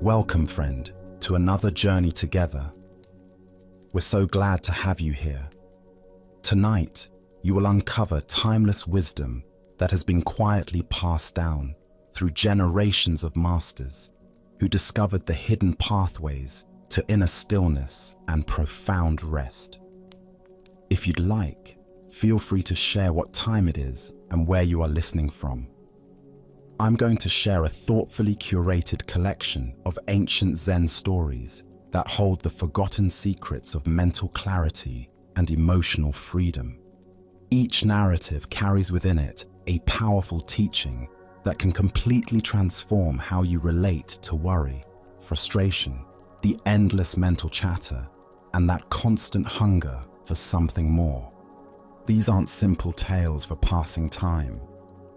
Welcome, friend, to another journey together. We're so glad to have you here. Tonight, you will uncover timeless wisdom that has been quietly passed down through generations of masters who discovered the hidden pathways to inner stillness and profound rest. If you'd like, feel free to share what time it is and where you are listening from. I'm going to share a thoughtfully curated collection of ancient Zen stories that hold the forgotten secrets of mental clarity and emotional freedom. Each narrative carries within it a powerful teaching that can completely transform how you relate to worry, frustration, the endless mental chatter, and that constant hunger for something more. These aren't simple tales for passing time.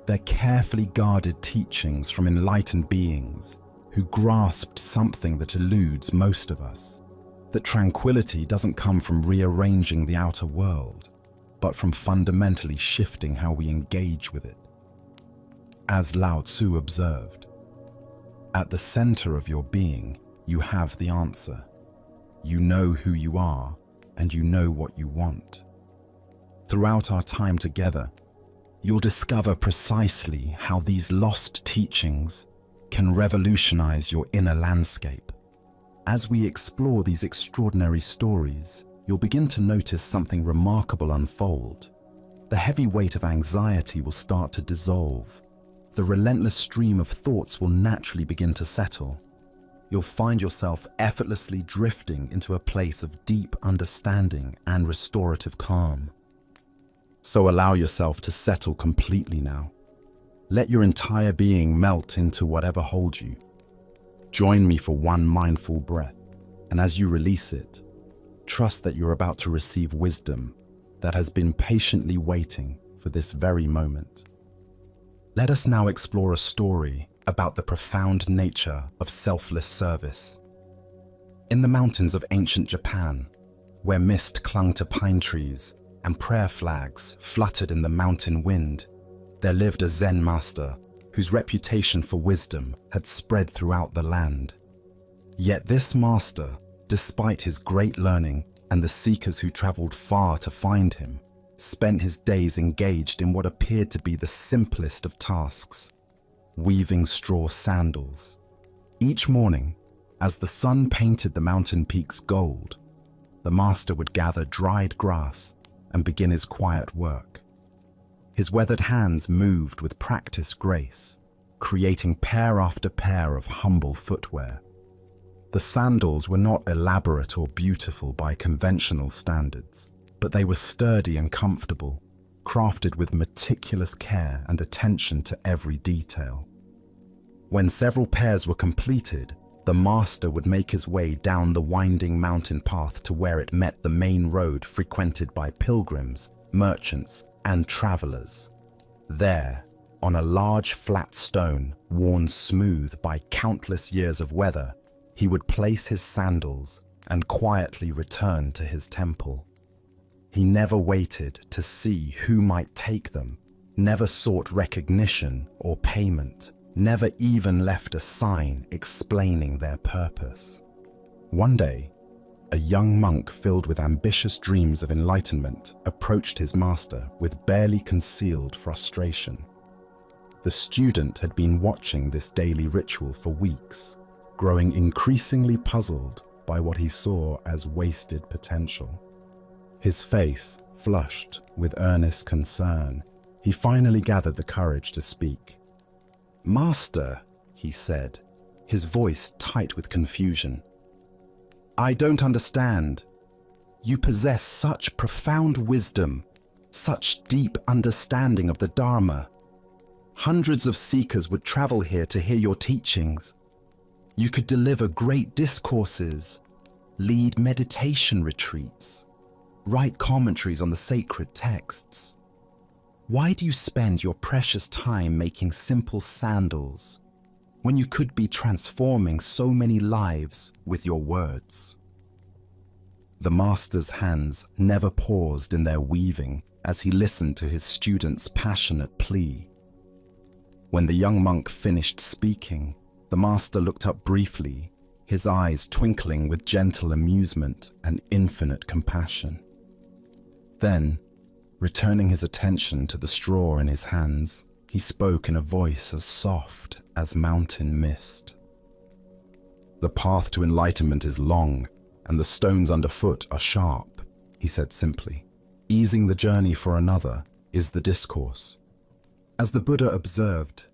They're carefully guarded teachings from enlightened beings who grasped something that eludes most of us, that tranquility doesn't come from rearranging the outer world, but from fundamentally shifting how we engage with it. As Lao Tzu observed, at the center of your being, you have the answer. You know who you are, and you know what you want. Throughout our time together, you'll discover precisely how these lost teachings can revolutionize your inner landscape. As we explore these extraordinary stories, you'll begin to notice something remarkable unfold. The heavy weight of anxiety will start to dissolve. The relentless stream of thoughts will naturally begin to settle. You'll find yourself effortlessly drifting into a place of deep understanding and restorative calm. So allow yourself to settle completely now. Let your entire being melt into whatever holds you. Join me for one mindful breath, and as you release it, trust that you're about to receive wisdom that has been patiently waiting for this very moment. Let us now explore a story about the profound nature of selfless service. In the mountains of ancient Japan, where mist clung to pine trees and prayer flags fluttered in the mountain wind, there lived a Zen master whose reputation for wisdom had spread throughout the land. Yet this master, despite his great learning and the seekers who traveled far to find him, spent his days engaged in what appeared to be the simplest of tasks, weaving straw sandals. Each morning, as the sun painted the mountain peaks gold, the master would gather dried grass and begin his quiet work. His weathered hands moved with practiced grace, creating pair after pair of humble footwear. The sandals were not elaborate or beautiful by conventional standards, but they were sturdy and comfortable, crafted with meticulous care and attention to every detail. When several pairs were completed, the master would make his way down the winding mountain path to where it met the main road frequented by pilgrims, merchants, and travelers. There, on a large flat stone worn smooth by countless years of weather, he would place his sandals and quietly return to his temple. He never waited to see who might take them, never sought recognition or payment, never even left a sign explaining their purpose. One day, a young monk filled with ambitious dreams of enlightenment approached his master with barely concealed frustration. The student had been watching this daily ritual for weeks, growing increasingly puzzled by what he saw as wasted potential. His face flushed with earnest concern. He finally gathered the courage to speak. "Master," he said, his voice tight with confusion, "I don't understand. You possess such profound wisdom, such deep understanding of the Dharma. Hundreds of seekers would travel here to hear your teachings. You could deliver great discourses, lead meditation retreats, write commentaries on the sacred texts. Why do you spend your precious time making simple sandals when you could be transforming so many lives with your words?" The master's hands never paused in their weaving as he listened to his student's passionate plea. When the young monk finished speaking, the master looked up briefly his eyes twinkling with gentle amusement and infinite compassion. Then, returning his attention to the straw in his hands, he spoke in a voice as soft as mountain mist. "The path to enlightenment is long, and the stones underfoot are sharp," he said simply. "Easing the journey for another is the discourse." As the Buddha observed,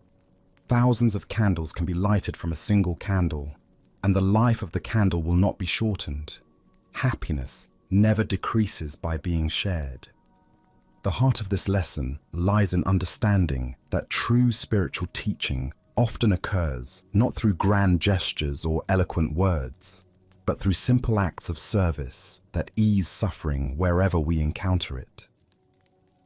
thousands of candles can be lighted from a single candle, and the life of the candle will not be shortened. Happiness never decreases by being shared. The heart of this lesson lies in understanding that true spiritual teaching often occurs not through grand gestures or eloquent words, but through simple acts of service that ease suffering wherever we encounter it.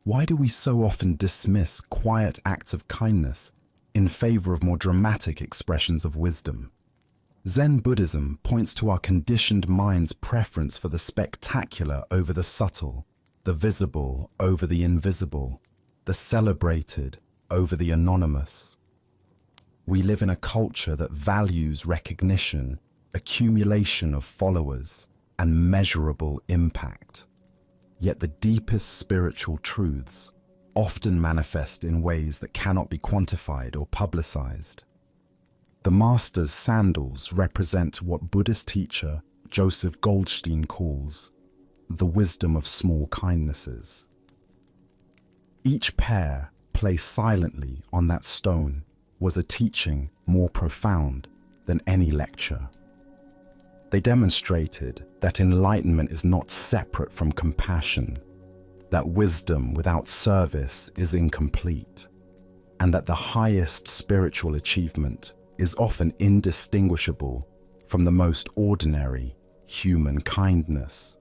Why do we so often dismiss quiet acts of kindness in favor of more dramatic expressions of wisdom? Zen Buddhism points to our conditioned mind's preference for the spectacular over the subtle, the visible over the invisible, the celebrated over the anonymous. We live in a culture that values recognition, accumulation of followers, and measurable impact. Yet the deepest spiritual truths often manifest in ways that cannot be quantified or publicized. The Master's sandals represent what Buddhist teacher Joseph Goldstein calls the wisdom of small kindnesses. Each pair placed silently on that stone was a teaching more profound than any lecture. They demonstrated that enlightenment is not separate from compassion, that wisdom without service is incomplete, and that the highest spiritual achievement is often indistinguishable from the most ordinary human kindness.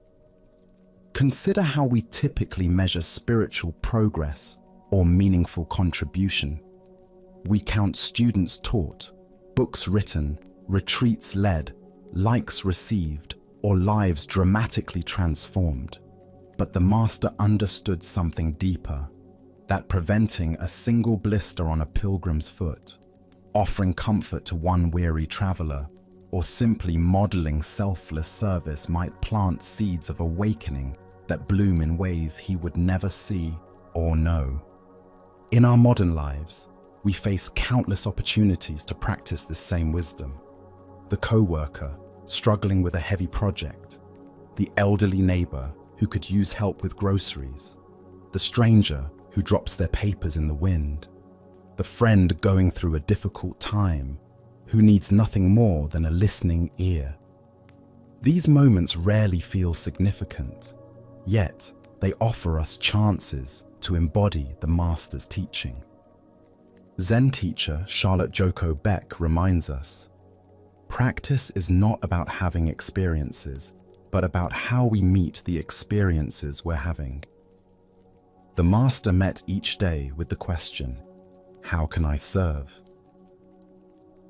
Consider how we typically measure spiritual progress or meaningful contribution. We count students taught, books written, retreats led, likes received, or lives dramatically transformed. But the Master understood something deeper, that preventing a single blister on a pilgrim's foot, offering comfort to one weary traveler, or simply modeling selfless service might plant seeds of awakening that bloom in ways he would never see or know. In our modern lives, we face countless opportunities to practice this same wisdom. The co-worker struggling with a heavy project, the elderly neighbor who could use help with groceries, the stranger who drops their papers in the wind, the friend going through a difficult time who needs nothing more than a listening ear. These moments rarely feel significant, yet they offer us chances to embody the Master's teaching. Zen teacher Charlotte Joko Beck reminds us, practice is not about having experiences, but about how we meet the experiences we're having. The Master met each day with the question, how can I serve?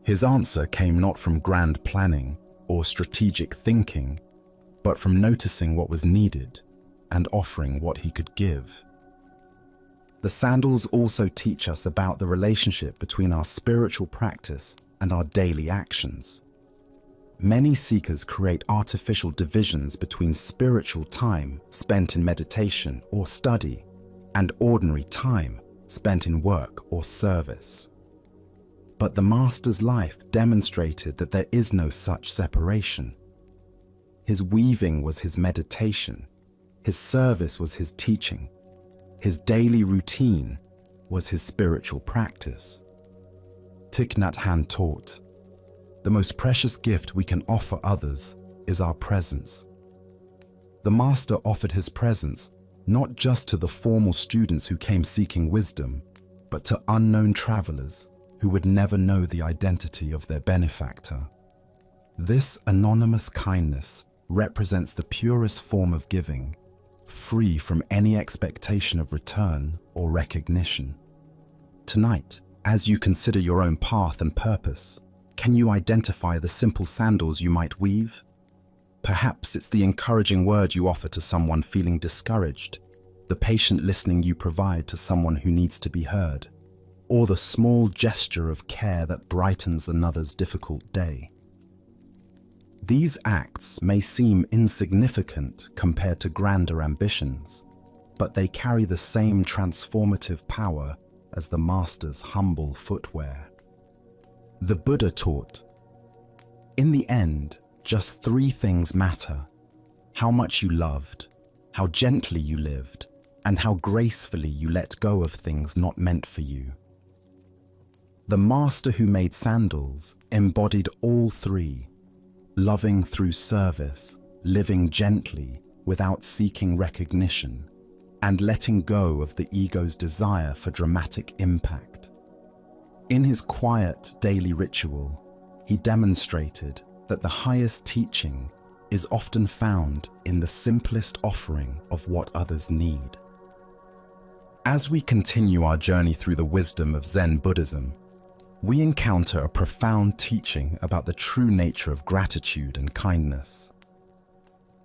His answer came not from grand planning or strategic thinking, but from noticing what was needed and offering what he could give. The sandals also teach us about the relationship between our spiritual practice and our daily actions. Many seekers create artificial divisions between spiritual time spent in meditation or study and ordinary time spent in work or service. But the Master's life demonstrated that there is no such separation. His weaving was his meditation, his service was his teaching, his daily routine was his spiritual practice. Thich Nhat Hanh taught, the most precious gift we can offer others is our presence. The Master offered his presence not just to the formal students who came seeking wisdom, but to unknown travelers who would never know the identity of their benefactor. This anonymous kindness represents the purest form of giving, free from any expectation of return or recognition. Tonight, as you consider your own path and purpose, can you identify the simple sandals you might weave? Perhaps it's the encouraging word you offer to someone feeling discouraged, the patient listening you provide to someone who needs to be heard, or the small gesture of care that brightens another's difficult day. These acts may seem insignificant compared to grander ambitions, but they carry the same transformative power as the Master's humble footwear. The Buddha taught, "In the end, just three things matter: how much you loved, how gently you lived, and how gracefully you let go of things not meant for you." The Master who made sandals embodied all three: loving through service, living gently without seeking recognition, and letting go of the ego's desire for dramatic impact. In his quiet daily ritual, he demonstrated that the highest teaching is often found in the simplest offering of what others need. As we continue our journey through the wisdom of Zen Buddhism, we encounter a profound teaching about the true nature of gratitude and kindness.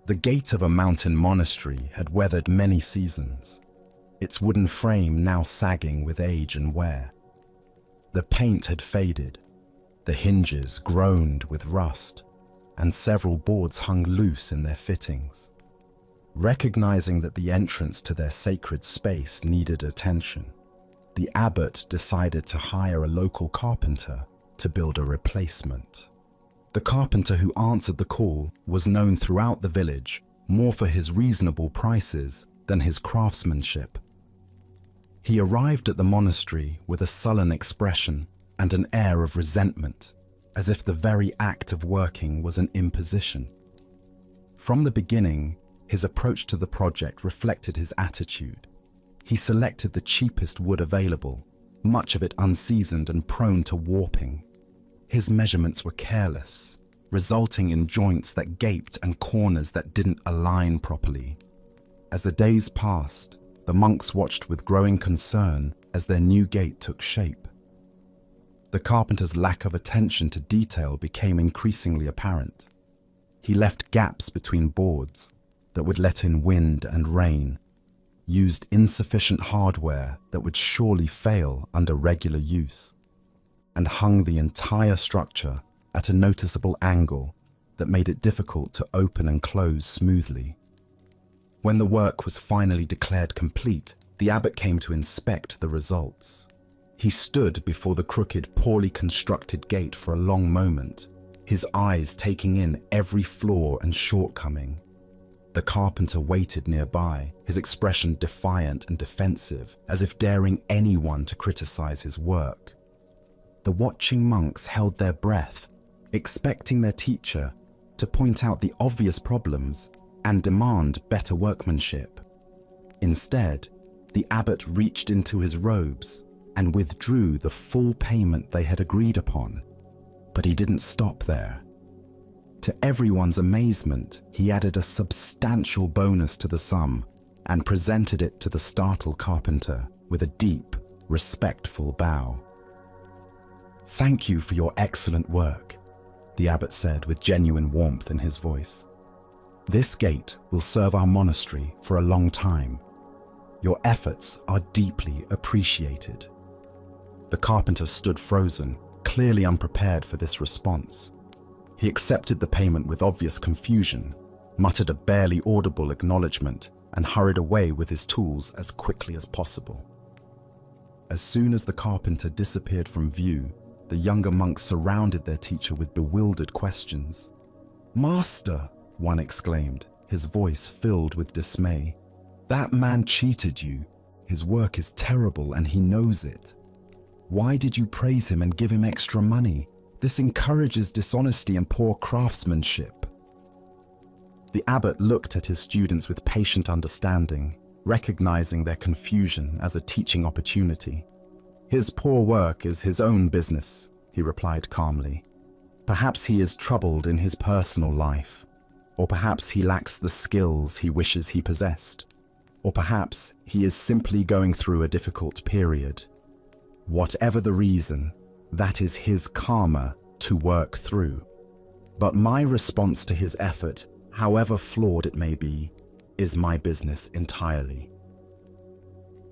The gate of a mountain monastery had weathered many seasons, its wooden frame now sagging with age and wear. The paint had faded, the hinges groaned with rust, and several boards hung loose in their fittings. Recognizing that the entrance to their sacred space needed attention, the abbot decided to hire a local carpenter to build a replacement. The carpenter who answered the call was known throughout the village more for his reasonable prices than his craftsmanship. He arrived at the monastery with a sullen expression and an air of resentment, as if the very act of working was an imposition. From the beginning, his approach to the project reflected his attitude. He selected the cheapest wood available, much of it unseasoned and prone to warping. His measurements were careless, resulting in joints that gaped and corners that didn't align properly. As the days passed, the monks watched with growing concern as their new gate took shape. The carpenter's lack of attention to detail became increasingly apparent. He left gaps between boards that would let in wind and rain, used insufficient hardware that would surely fail under regular use, and hung the entire structure at a noticeable angle that made it difficult to open and close smoothly. When the work was finally declared complete, the abbot came to inspect the results. He stood before the crooked, poorly constructed gate for a long moment, his eyes taking in every flaw and shortcoming. The carpenter waited nearby, his expression defiant and defensive, as if daring anyone to criticize his work. The watching monks held their breath, expecting their teacher to point out the obvious problems and demand better workmanship. Instead, the abbot reached into his robes and withdrew the full payment they had agreed upon. But he didn't stop there. To everyone's amazement, he added a substantial bonus to the sum and presented it to the startled carpenter with a deep, respectful bow. "Thank you for your excellent work," the abbot said with genuine warmth in his voice. "This gate will serve our monastery for a long time. Your efforts are deeply appreciated." The carpenter stood frozen, clearly unprepared for this response. He accepted the payment with obvious confusion, muttered a barely audible acknowledgement, and hurried away with his tools as quickly as possible. As soon as the carpenter disappeared from view, the younger monks surrounded their teacher with bewildered questions. "Master," one exclaimed, his voice filled with dismay, "that man cheated you. His work is terrible and he knows it. Why did you praise him and give him extra money? This encourages dishonesty and poor craftsmanship." The abbot looked at his students with patient understanding, recognizing their confusion as a teaching opportunity. "His poor work is his own business," he replied calmly. "Perhaps he is troubled in his personal life, or perhaps he lacks the skills he wishes he possessed, or perhaps he is simply going through a difficult period. Whatever the reason, that is his karma to work through. But my response to his effort, however flawed it may be, is my business entirely."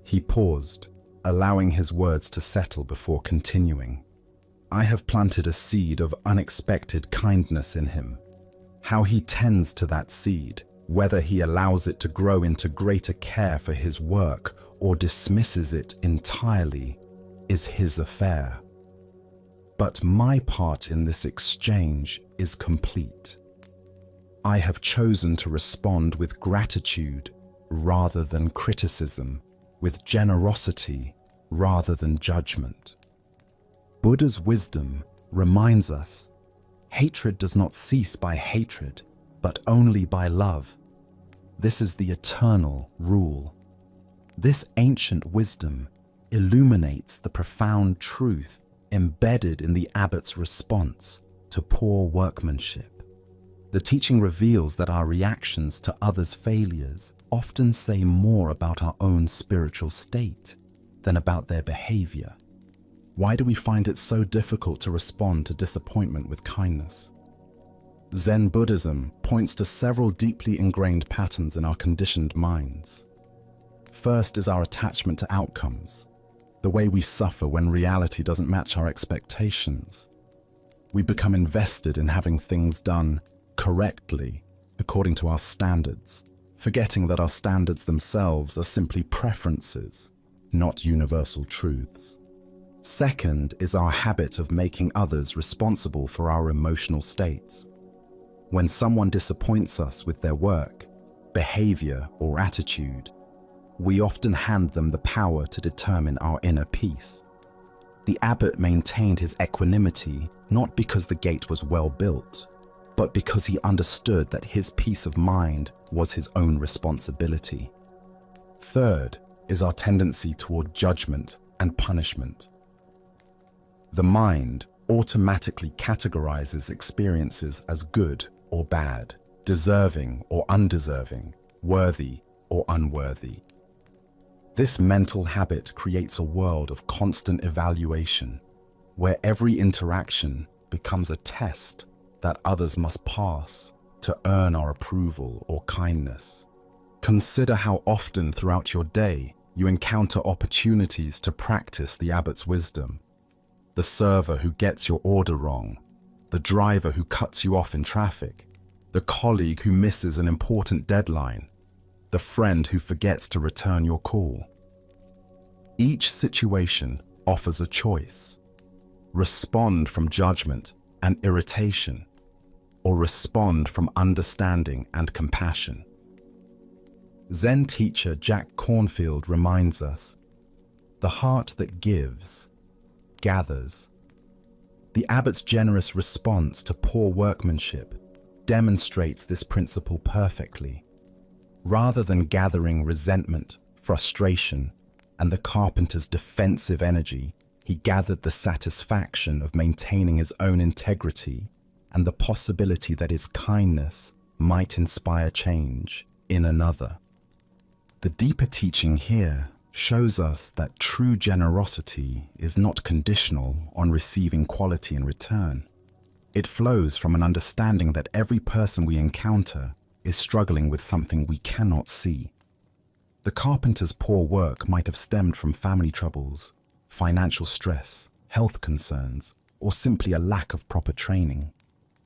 He paused, allowing his words to settle before continuing. "I have planted a seed of unexpected kindness in him. How he tends to that seed, whether he allows it to grow into greater care for his work or dismisses it entirely, is his affair. But my part in this exchange is complete. I have chosen to respond with gratitude rather than criticism, with generosity rather than judgment. Buddha's wisdom reminds us, hatred does not cease by hatred, but only by love. This is the eternal rule. This ancient wisdom illuminates the profound truth embedded in the abbot's response to poor workmanship. The teaching reveals that our reactions to others' failures often say more about our own spiritual state than about their behavior. Why do we find it so difficult to respond to disappointment with kindness? Zen Buddhism points to several deeply ingrained patterns in our conditioned minds. First is our attachment to outcomes, the way we suffer when reality doesn't match our expectations. We become invested in having things done correctly according to our standards, forgetting that our standards themselves are simply preferences, not universal truths. Second is our habit of making others responsible for our emotional states. When someone disappoints us with their work, behavior, or attitude, we often hand them the power to determine our inner peace. The abbot maintained his equanimity not because the gate was well built, but because he understood that his peace of mind was his own responsibility. Third is our tendency toward judgment and punishment. The mind automatically categorizes experiences as good or bad, deserving or undeserving, worthy or unworthy. This mental habit creates a world of constant evaluation, where every interaction becomes a test that others must pass to earn our approval or kindness. Consider how often throughout your day you encounter opportunities to practice the abbot's wisdom. The server who gets your order wrong, the driver who cuts you off in traffic, the colleague who misses an important deadline, the friend who forgets to return your call. Each situation offers a choice. Respond from judgment and irritation, or respond from understanding and compassion. Zen teacher Jack Cornfield reminds us, the heart that gives, gathers. The abbot's generous response to poor workmanship demonstrates this principle perfectly. Rather than gathering resentment, frustration, and the carpenter's defensive energy, he gathered the satisfaction of maintaining his own integrity and the possibility that his kindness might inspire change in another. The deeper teaching here shows us that true generosity is not conditional on receiving quality in return. It flows from an understanding that every person we encounter is struggling with something we cannot see. The carpenter's poor work might have stemmed from family troubles, financial stress, health concerns, or simply a lack of proper training.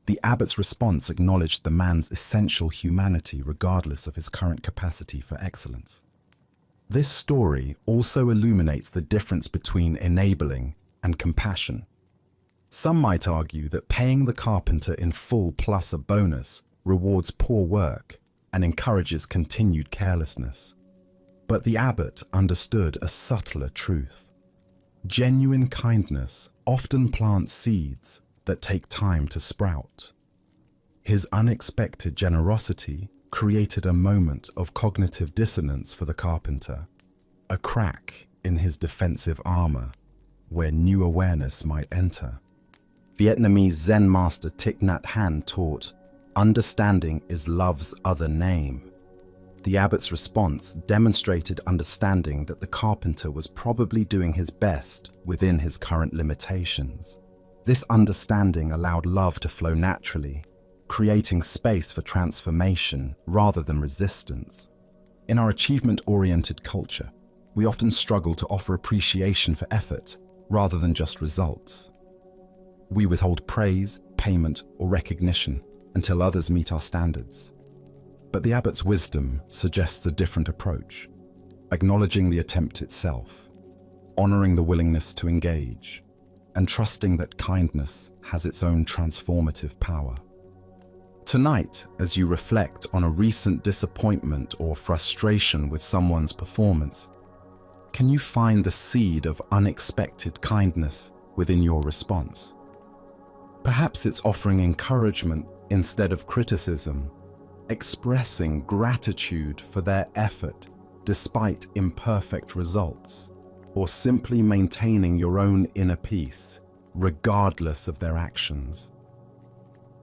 The abbot's response acknowledged the man's essential humanity regardless of his current capacity for excellence. This story also illuminates the difference between enabling and compassion. Some might argue that paying the carpenter in full plus a bonus rewards poor work and encourages continued carelessness. But the abbot understood a subtler truth. Genuine kindness often plants seeds that take time to sprout. His unexpected generosity created a moment of cognitive dissonance for the carpenter, a crack in his defensive armor where new awareness might enter. Vietnamese Zen master Thich Nhat Hanh taught, "Understanding is love's other name." The abbot's response demonstrated understanding that the carpenter was probably doing his best within his current limitations. This understanding allowed love to flow naturally, creating space for transformation rather than resistance. In our achievement-oriented culture, we often struggle to offer appreciation for effort rather than just results. We withhold praise, payment, or recognition, until others meet our standards. But the abbot's wisdom suggests a different approach, acknowledging the attempt itself, honoring the willingness to engage, and trusting that kindness has its own transformative power. Tonight, as you reflect on a recent disappointment or frustration with someone's performance, can you find the seed of unexpected kindness within your response? Perhaps it's offering encouragement instead of criticism, expressing gratitude for their effort despite imperfect results, or simply maintaining your own inner peace, regardless of their actions.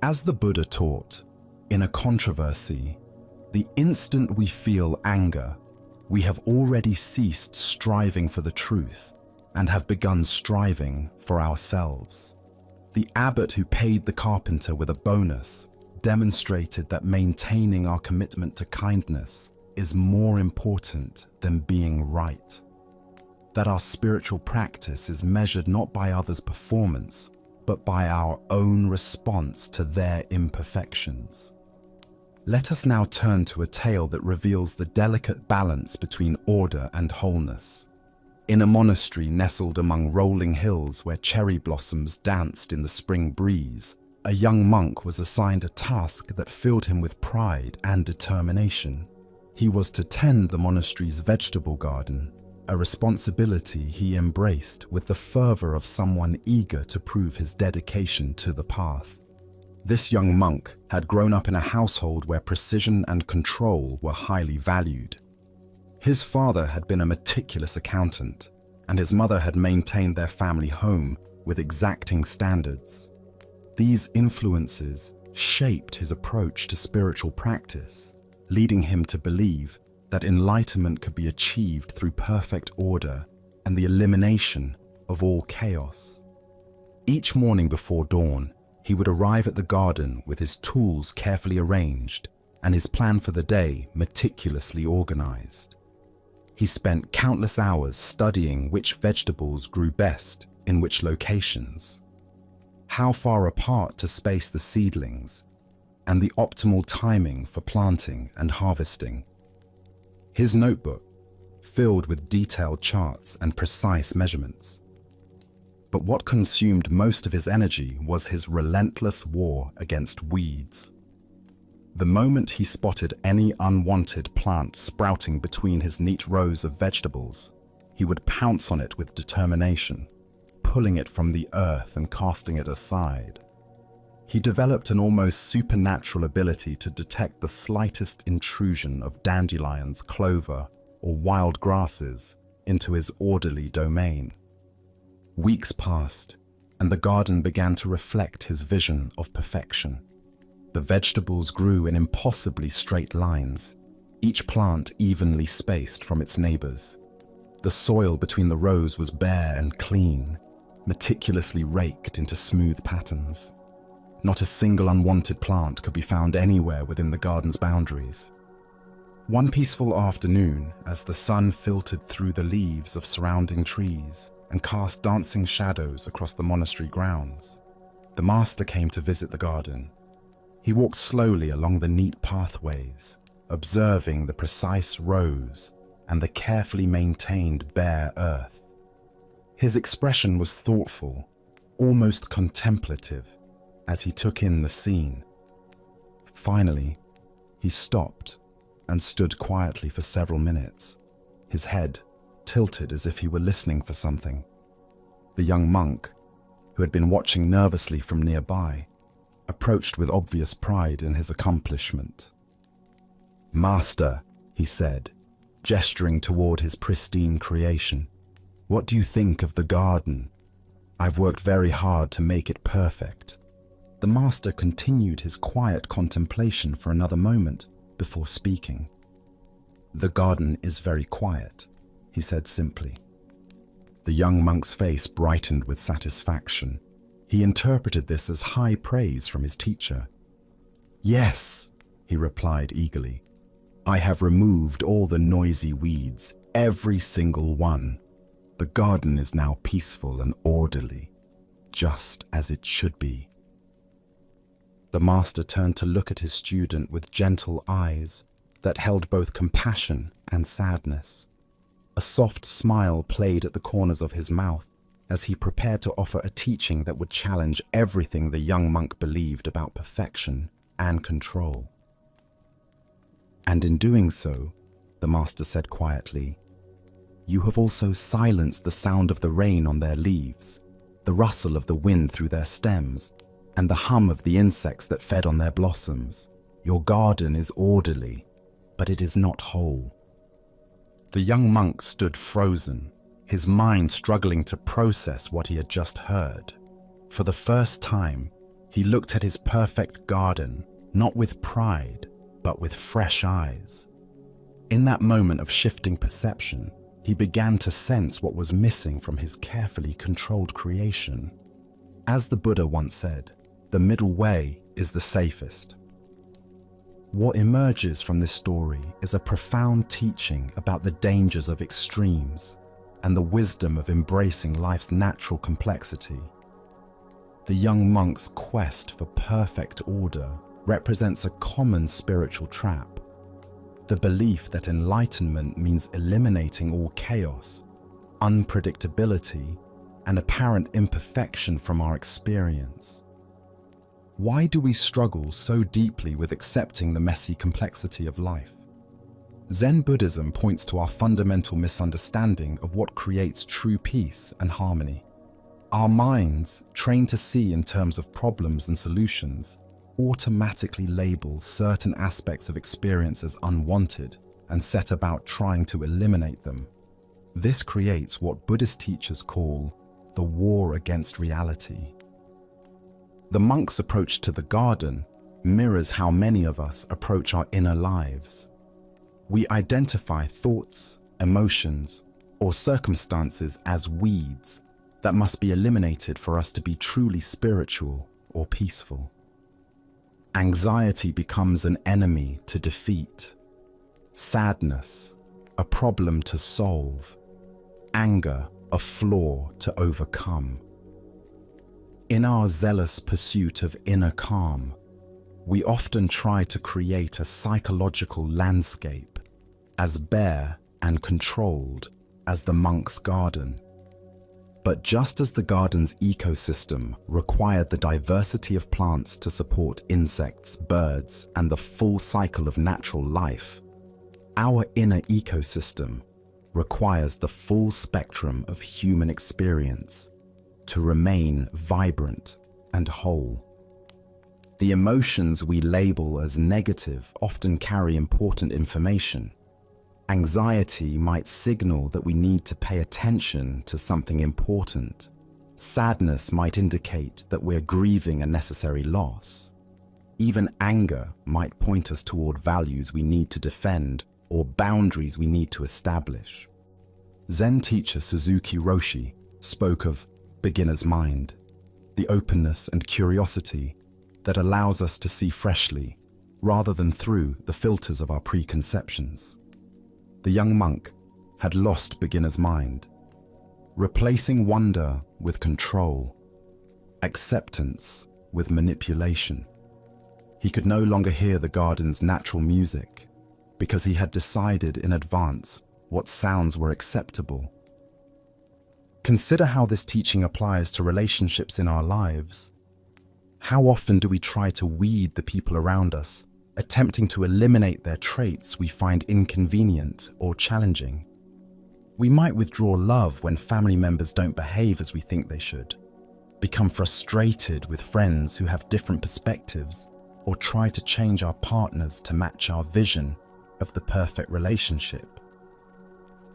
As the Buddha taught, in a controversy, the instant we feel anger, we have already ceased striving for the truth and have begun striving for ourselves. The abbot who paid the carpenter with a bonus demonstrated that maintaining our commitment to kindness is more important than being right. That our spiritual practice is measured not by others' performance, but by our own response to their imperfections. Let us now turn to a tale that reveals the delicate balance between order and wholeness. In a monastery nestled among rolling hills where cherry blossoms danced in the spring breeze, a young monk was assigned a task that filled him with pride and determination. He was to tend the monastery's vegetable garden, a responsibility he embraced with the fervor of someone eager to prove his dedication to the path. This young monk had grown up in a household where precision and control were highly valued. His father had been a meticulous accountant, and his mother had maintained their family home with exacting standards. These influences shaped his approach to spiritual practice, leading him to believe that enlightenment could be achieved through perfect order and the elimination of all chaos. Each morning before dawn, he would arrive at the garden with his tools carefully arranged and his plan for the day meticulously organized. He spent countless hours studying which vegetables grew best in which locations, how far apart to space the seedlings, and the optimal timing for planting and harvesting. His notebook, filled with detailed charts and precise measurements. But what consumed most of his energy was his relentless war against weeds. The moment he spotted any unwanted plant sprouting between his neat rows of vegetables, he would pounce on it with determination, pulling it from the earth and casting it aside. He developed an almost supernatural ability to detect the slightest intrusion of dandelions, clover, or wild grasses into his orderly domain. Weeks passed, and the garden began to reflect his vision of perfection. The vegetables grew in impossibly straight lines, each plant evenly spaced from its neighbors. The soil between the rows was bare and clean, meticulously raked into smooth patterns. Not a single unwanted plant could be found anywhere within the garden's boundaries. One peaceful afternoon, as the sun filtered through the leaves of surrounding trees and cast dancing shadows across the monastery grounds, the master came to visit the garden. He walked slowly along the neat pathways, observing the precise rows and the carefully maintained bare earth. His expression was thoughtful, almost contemplative, as he took in the scene. Finally, he stopped and stood quietly for several minutes, his head tilted as if he were listening for something. The young monk, who had been watching nervously from nearby, approached with obvious pride in his accomplishment. "Master," he said, gesturing toward his pristine creation, "what do you think of the garden? I've worked very hard to make it perfect." The master continued his quiet contemplation for another moment before speaking. "The garden is very quiet," he said simply. The young monk's face brightened with satisfaction. He interpreted this as high praise from his teacher. "Yes," he replied eagerly. "I have removed all the noisy weeds, every single one. The garden is now peaceful and orderly, just as it should be." The master turned to look at his student with gentle eyes that held both compassion and sadness. A soft smile played at the corners of his mouth as he prepared to offer a teaching that would challenge everything the young monk believed about perfection and control. And in doing so, the master said quietly, "You have also silenced the sound of the rain on their leaves, the rustle of the wind through their stems, and the hum of the insects that fed on their blossoms. Your garden is orderly, but it is not whole." The young monk stood frozen, his mind struggling to process what he had just heard. For the first time, he looked at his perfect garden, not with pride, but with fresh eyes. In that moment of shifting perception, he began to sense what was missing from his carefully controlled creation. As the Buddha once said, the middle way is the safest. What emerges from this story is a profound teaching about the dangers of extremes and the wisdom of embracing life's natural complexity. The young monk's quest for perfect order represents a common spiritual trap: the belief that enlightenment means eliminating all chaos, unpredictability, and apparent imperfection from our experience. Why do we struggle so deeply with accepting the messy complexity of life? Zen Buddhism points to our fundamental misunderstanding of what creates true peace and harmony. Our minds, trained to see in terms of problems and solutions, automatically label certain aspects of experience as unwanted and set about trying to eliminate them. This creates what Buddhist teachers call the war against reality. The monk's approach to the garden mirrors how many of us approach our inner lives. We identify thoughts, emotions, or circumstances as weeds that must be eliminated for us to be truly spiritual or peaceful. Anxiety becomes an enemy to defeat, sadness a problem to solve, anger a flaw to overcome. In our zealous pursuit of inner calm, we often try to create a psychological landscape as bare and controlled as the monk's garden. But just as the garden's ecosystem required the diversity of plants to support insects, birds, and the full cycle of natural life, our inner ecosystem requires the full spectrum of human experience to remain vibrant and whole. The emotions we label as negative often carry important information. Anxiety might signal that we need to pay attention to something important. Sadness might indicate that we're grieving a necessary loss. Even anger might point us toward values we need to defend or boundaries we need to establish. Zen teacher Suzuki Roshi spoke of beginner's mind, the openness and curiosity that allows us to see freshly rather than through the filters of our preconceptions. The young monk had lost beginner's mind, replacing wonder with control, acceptance with manipulation. He could no longer hear the garden's natural music because he had decided in advance what sounds were acceptable. Consider how this teaching applies to relationships in our lives. How often do we try to weed the people around us, attempting to eliminate their traits we find inconvenient or challenging? We might withdraw love when family members don't behave as we think they should, become frustrated with friends who have different perspectives, or try to change our partners to match our vision of the perfect relationship.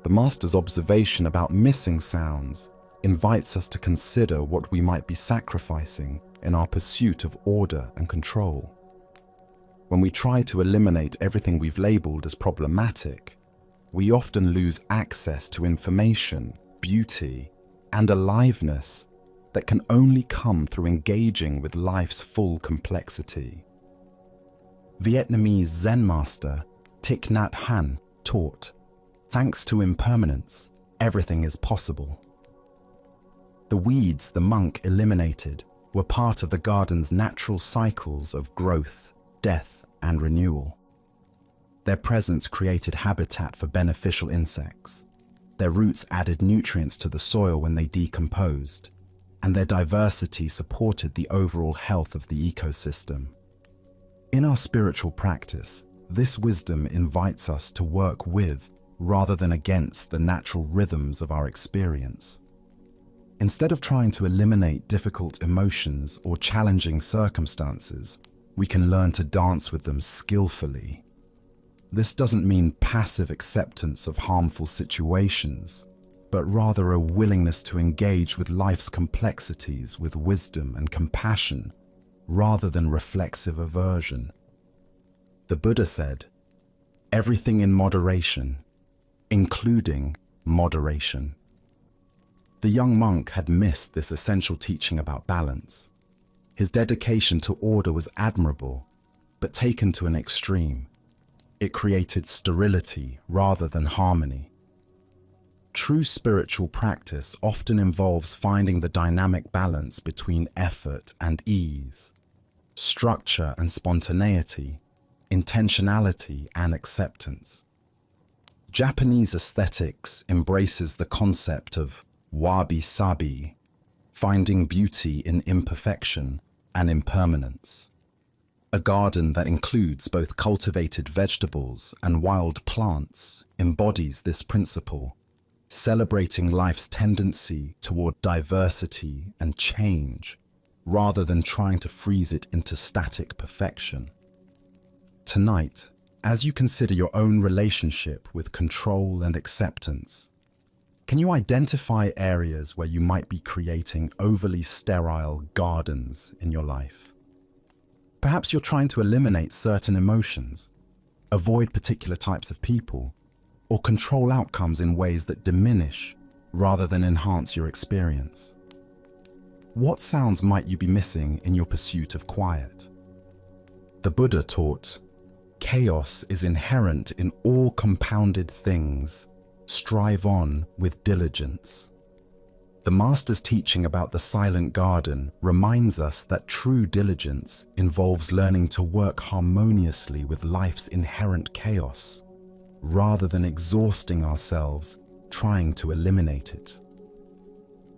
The Master's observation about missing sounds invites us to consider what we might be sacrificing in our pursuit of order and control. When we try to eliminate everything we've labeled as problematic, we often lose access to information, beauty, and aliveness that can only come through engaging with life's full complexity. Vietnamese Zen master Thich Nhat Hanh taught, "Thanks to impermanence, everything is possible." The weeds the monk eliminated were part of the garden's natural cycles of growth, death, and renewal. Their presence created habitat for beneficial insects. Their roots added nutrients to the soil when they decomposed, and their diversity supported the overall health of the ecosystem. In our spiritual practice, this wisdom invites us to work with, rather than against, the natural rhythms of our experience. Instead of trying to eliminate difficult emotions or challenging circumstances, we can learn to dance with them skillfully. This doesn't mean passive acceptance of harmful situations, but rather a willingness to engage with life's complexities with wisdom and compassion, rather than reflexive aversion. The Buddha said, "Everything in moderation, including moderation." The young monk had missed this essential teaching about balance. His dedication to order was admirable, but taken to an extreme. It created sterility rather than harmony. True spiritual practice often involves finding the dynamic balance between effort and ease, structure and spontaneity, intentionality and acceptance. Japanese aesthetics embraces the concept of wabi-sabi, finding beauty in imperfection and impermanence. A garden that includes both cultivated vegetables and wild plants embodies this principle, celebrating life's tendency toward diversity and change, rather than trying to freeze it into static perfection. Tonight, as you consider your own relationship with control and acceptance, can you identify areas where you might be creating overly sterile gardens in your life? Perhaps you're trying to eliminate certain emotions, avoid particular types of people, or control outcomes in ways that diminish rather than enhance your experience. What sounds might you be missing in your pursuit of quiet? The Buddha taught, "Chaos is inherent in all compounded things. Strive on with diligence." The Master's teaching about the silent garden reminds us that true diligence involves learning to work harmoniously with life's inherent chaos, rather than exhausting ourselves trying to eliminate it.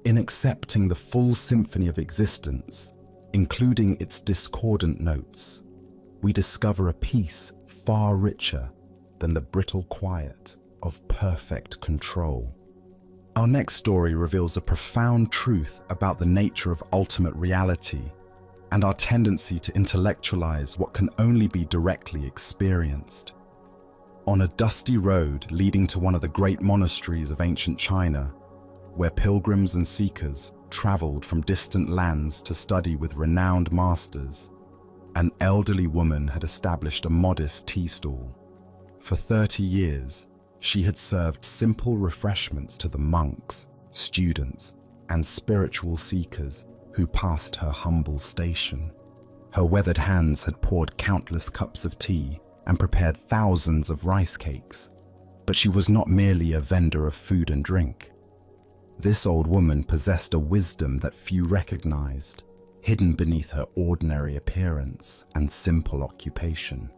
In accepting the full symphony of existence, including its discordant notes, we discover a peace far richer than the brittle quiet of perfect control. Our next story reveals a profound truth about the nature of ultimate reality and our tendency to intellectualize what can only be directly experienced. On a dusty road leading to one of the great monasteries of ancient China, where pilgrims and seekers traveled from distant lands to study with renowned masters, an elderly woman had established a modest tea stall. For 30 years, she had served simple refreshments to the monks, students, and spiritual seekers who passed her humble station. Her weathered hands had poured countless cups of tea and prepared thousands of rice cakes, but she was not merely a vendor of food and drink. This old woman possessed a wisdom that few recognized, hidden beneath her ordinary appearance and simple occupation.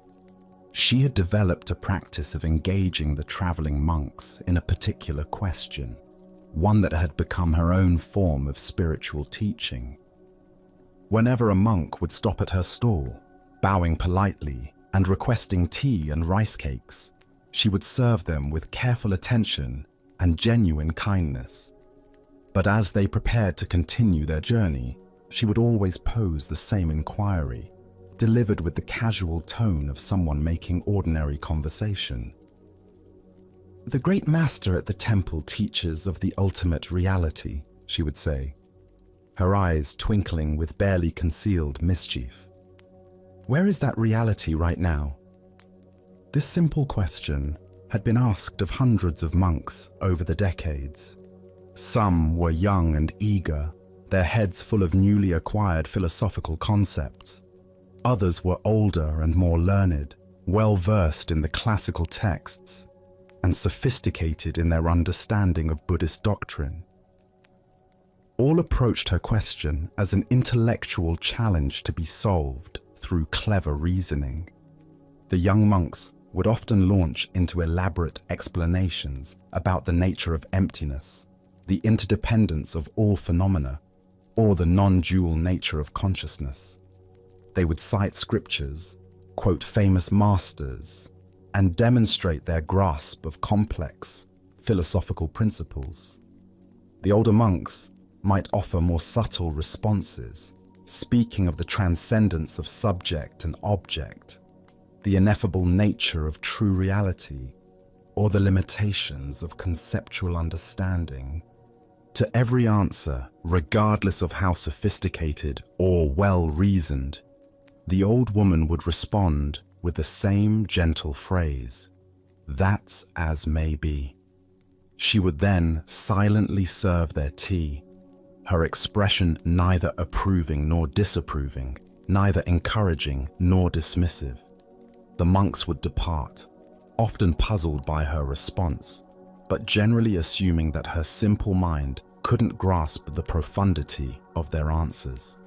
She had developed a practice of engaging the traveling monks in a particular question, one that had become her own form of spiritual teaching. Whenever a monk would stop at her stall, bowing politely and requesting tea and rice cakes, she would serve them with careful attention and genuine kindness. But as they prepared to continue their journey, she would always pose the same inquiry, delivered with the casual tone of someone making ordinary conversation. "The great master at the temple teaches of the ultimate reality," she would say, her eyes twinkling with barely concealed mischief. "Where is that reality right now?" This simple question had been asked of hundreds of monks over the decades. Some were young and eager, their heads full of newly acquired philosophical concepts. Others were older and more learned, well-versed in the classical texts, and sophisticated in their understanding of Buddhist doctrine. All approached her question as an intellectual challenge to be solved through clever reasoning. The young monks would often launch into elaborate explanations about the nature of emptiness, the interdependence of all phenomena, or the non-dual nature of consciousness. They would cite scriptures, quote famous masters, and demonstrate their grasp of complex philosophical principles. The older monks might offer more subtle responses, speaking of the transcendence of subject and object, the ineffable nature of true reality, or the limitations of conceptual understanding. To every answer, regardless of how sophisticated or well-reasoned, the old woman would respond with the same gentle phrase, "That's as may be." She would then silently serve their tea, her expression neither approving nor disapproving, neither encouraging nor dismissive. The monks would depart, often puzzled by her response, but generally assuming that her simple mind couldn't grasp the profundity of their answers.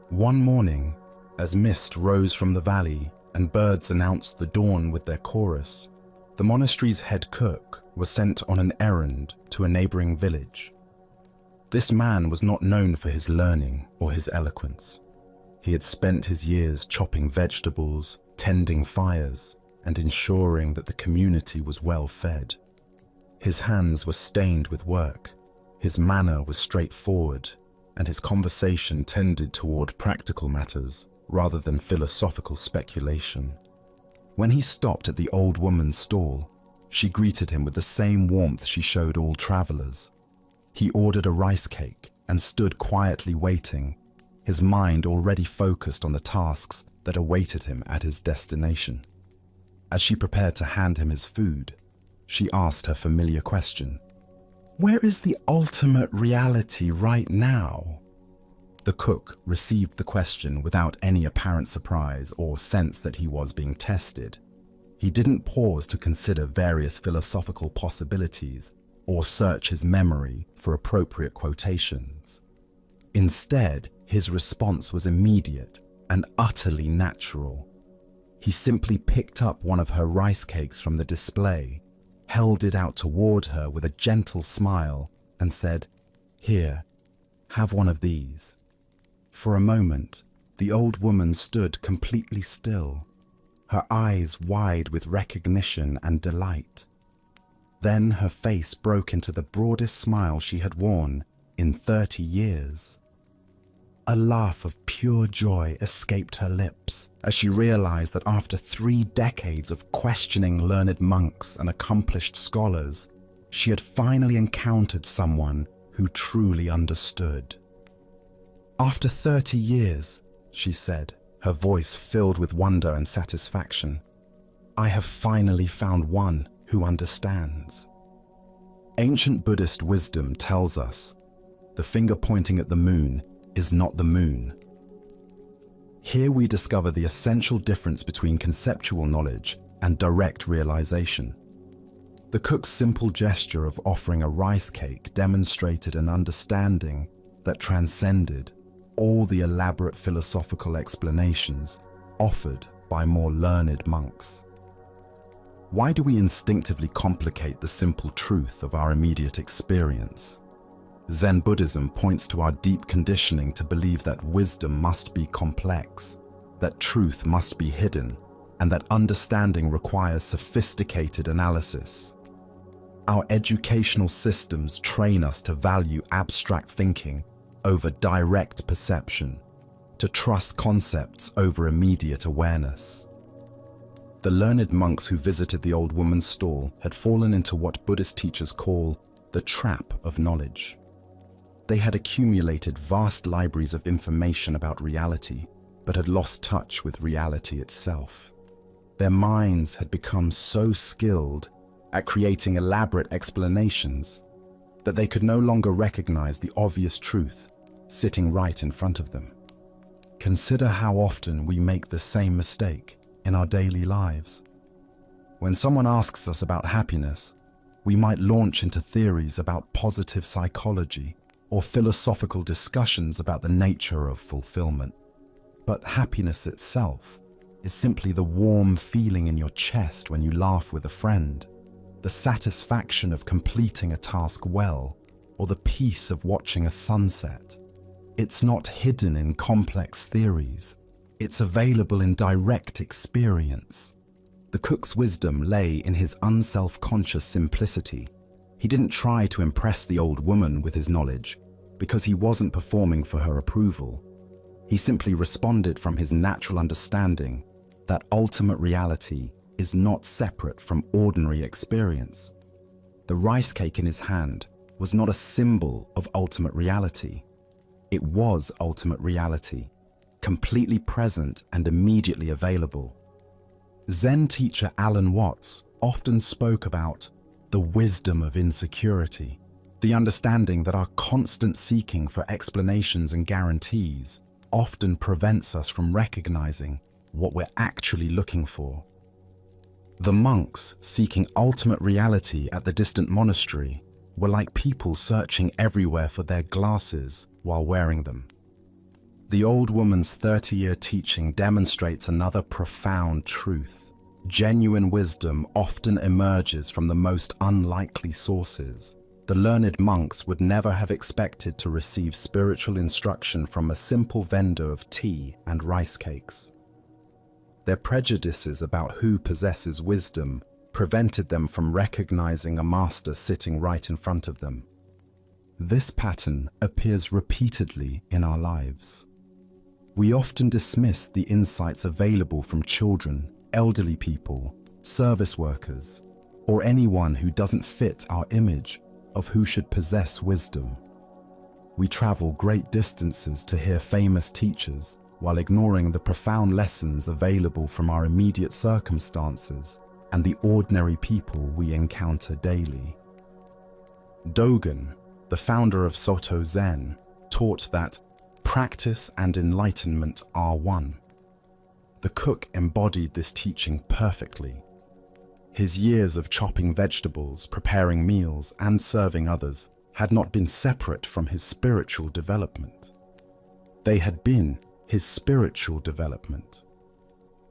One morning, as mist rose from the valley and birds announced the dawn with their chorus, the monastery's head cook was sent on an errand to a neighboring village. This man was not known for his learning or his eloquence. He had spent his years chopping vegetables, tending fires, and ensuring that the community was well fed. His hands were stained with work, his manner was straightforward, and his conversation tended toward practical matters rather than philosophical speculation. When he stopped at the old woman's stall, she greeted him with the same warmth she showed all travelers. He ordered a rice cake and stood quietly waiting, his mind already focused on the tasks that awaited him at his destination. As she prepared to hand him his food, she asked her familiar question, "Where is the ultimate reality right now?" The cook received the question without any apparent surprise or sense that he was being tested. He didn't pause to consider various philosophical possibilities or search his memory for appropriate quotations. Instead, his response was immediate and utterly natural. He simply picked up one of her rice cakes from the display, held it out toward her with a gentle smile, and said, "Here, have one of these." For a moment, the old woman stood completely still, her eyes wide with recognition and delight. Then her face broke into the broadest smile she had worn in 30 years. A laugh of pure joy escaped her lips as she realized that after 3 decades of questioning learned monks and accomplished scholars, she had finally encountered someone who truly understood. "After 30 years, she said, her voice filled with wonder and satisfaction, "I have finally found one who understands." Ancient Buddhist wisdom tells us, the finger pointing at the moon is not the moon. Here we discover the essential difference between conceptual knowledge and direct realization. The cook's simple gesture of offering a rice cake demonstrated an understanding that transcended all the elaborate philosophical explanations offered by more learned monks. Why do we instinctively complicate the simple truth of our immediate experience? Zen Buddhism points to our deep conditioning to believe that wisdom must be complex, that truth must be hidden, and that understanding requires sophisticated analysis. Our educational systems train us to value abstract thinking over direct perception, to trust concepts over immediate awareness. The learned monks who visited the old woman's stall had fallen into what Buddhist teachers call the trap of knowledge. They had accumulated vast libraries of information about reality, but had lost touch with reality itself. Their minds had become so skilled at creating elaborate explanations that they could no longer recognize the obvious truth sitting right in front of them. Consider how often we make the same mistake in our daily lives. When someone asks us about happiness, we might launch into theories about positive psychology or philosophical discussions about the nature of fulfillment. But happiness itself is simply the warm feeling in your chest when you laugh with a friend, the satisfaction of completing a task well, or the peace of watching a sunset. It's not hidden in complex theories. It's available in direct experience. The cook's wisdom lay in his unself-conscious simplicity. He didn't try to impress the old woman with his knowledge because he wasn't performing for her approval. He simply responded from his natural understanding that ultimate reality is not separate from ordinary experience. The rice cake in his hand was not a symbol of ultimate reality. It was ultimate reality, completely present and immediately available. Zen teacher Alan Watts often spoke about the wisdom of insecurity, the understanding that our constant seeking for explanations and guarantees often prevents us from recognizing what we're actually looking for. The monks seeking ultimate reality at the distant monastery were like people searching everywhere for their glasses while wearing them. The old woman's 30-year teaching demonstrates another profound truth. Genuine wisdom often emerges from the most unlikely sources. The learned monks would never have expected to receive spiritual instruction from a simple vendor of tea and rice cakes. Their prejudices about who possesses wisdom prevented them from recognizing a master sitting right in front of them. This pattern appears repeatedly in our lives. We often dismiss the insights available from children, elderly people, service workers, or anyone who doesn't fit our image of who should possess wisdom. We travel great distances to hear famous teachers while ignoring the profound lessons available from our immediate circumstances and the ordinary people we encounter daily. Dogen, the founder of Soto Zen, taught that practice and enlightenment are one. The cook embodied this teaching perfectly. His years of chopping vegetables, preparing meals, and serving others had not been separate from his spiritual development. They had been his spiritual development.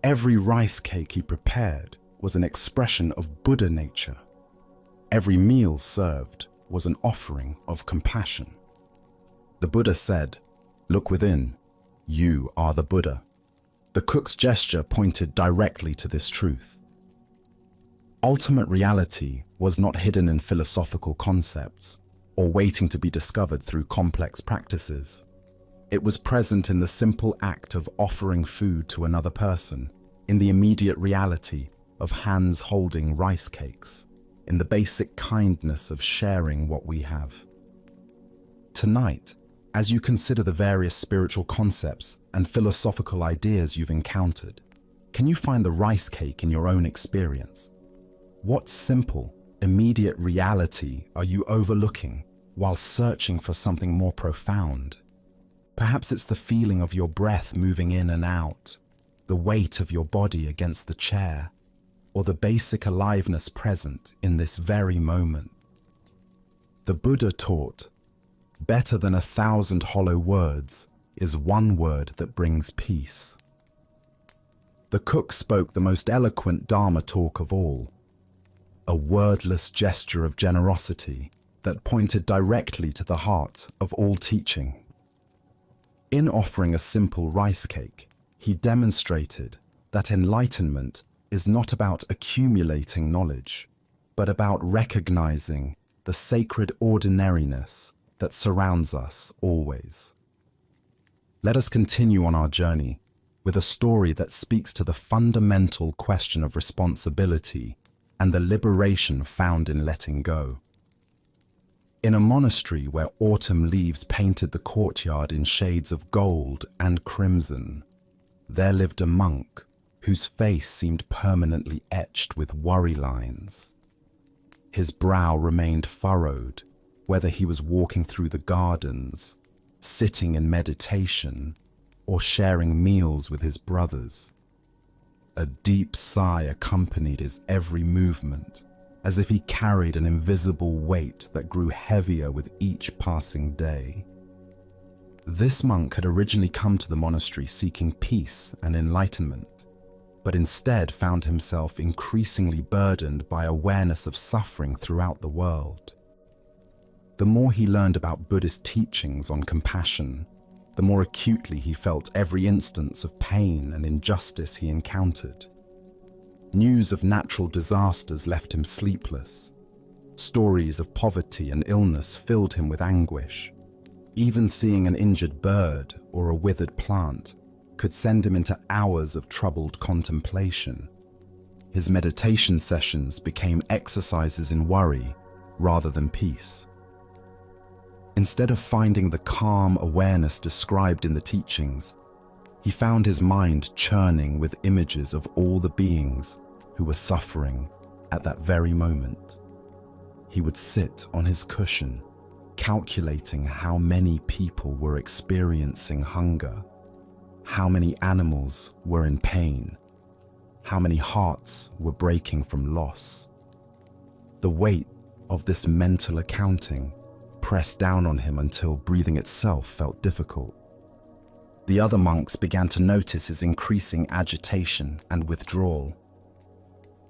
Every rice cake he prepared was an expression of Buddha nature. Every meal served was an offering of compassion. The Buddha said, "Look within, you are the Buddha." The cook's gesture pointed directly to this truth. Ultimate reality was not hidden in philosophical concepts or waiting to be discovered through complex practices. It was present in the simple act of offering food to another person, in the immediate reality of hands holding rice cakes, in the basic kindness of sharing what we have. Tonight, as you consider the various spiritual concepts and philosophical ideas you've encountered, can you find the rice cake in your own experience? What simple, immediate reality are you overlooking while searching for something more profound? Perhaps it's the feeling of your breath moving in and out, the weight of your body against the chair, or the basic aliveness present in this very moment. The Buddha taught, "Better than 1,000 hollow words is one word that brings peace." The cook spoke the most eloquent Dharma talk of all, a wordless gesture of generosity that pointed directly to the heart of all teaching. In offering a simple rice cake, he demonstrated that enlightenment is not about accumulating knowledge, but about recognizing the sacred ordinariness that surrounds us always. Let us continue on our journey with a story that speaks to the fundamental question of responsibility and the liberation found in letting go. In a monastery where autumn leaves painted the courtyard in shades of gold and crimson, there lived a monk whose face seemed permanently etched with worry lines. His brow remained furrowed, whether he was walking through the gardens, sitting in meditation, or sharing meals with his brothers. A deep sigh accompanied his every movement, as if he carried an invisible weight that grew heavier with each passing day. This monk had originally come to the monastery seeking peace and enlightenment, but instead found himself increasingly burdened by awareness of suffering throughout the world. The more he learned about Buddhist teachings on compassion, the more acutely he felt every instance of pain and injustice he encountered. News of natural disasters left him sleepless. Stories of poverty and illness filled him with anguish. Even seeing an injured bird or a withered plant could send him into hours of troubled contemplation. His meditation sessions became exercises in worry rather than peace. Instead of finding the calm awareness described in the teachings, he found his mind churning with images of all the beings who were suffering at that very moment. He would sit on his cushion, calculating how many people were experiencing hunger, how many animals were in pain, how many hearts were breaking from loss. The weight of this mental accounting pressed down on him until breathing itself felt difficult. The other monks began to notice his increasing agitation and withdrawal.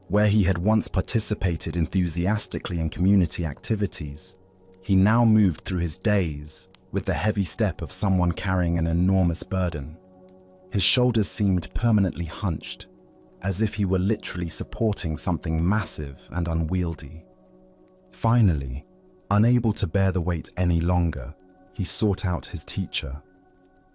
Where he had once participated enthusiastically in community activities, he now moved through his days with the heavy step of someone carrying an enormous burden. His shoulders seemed permanently hunched, as if he were literally supporting something massive and unwieldy. Finally, unable to bear the weight any longer, he sought out his teacher.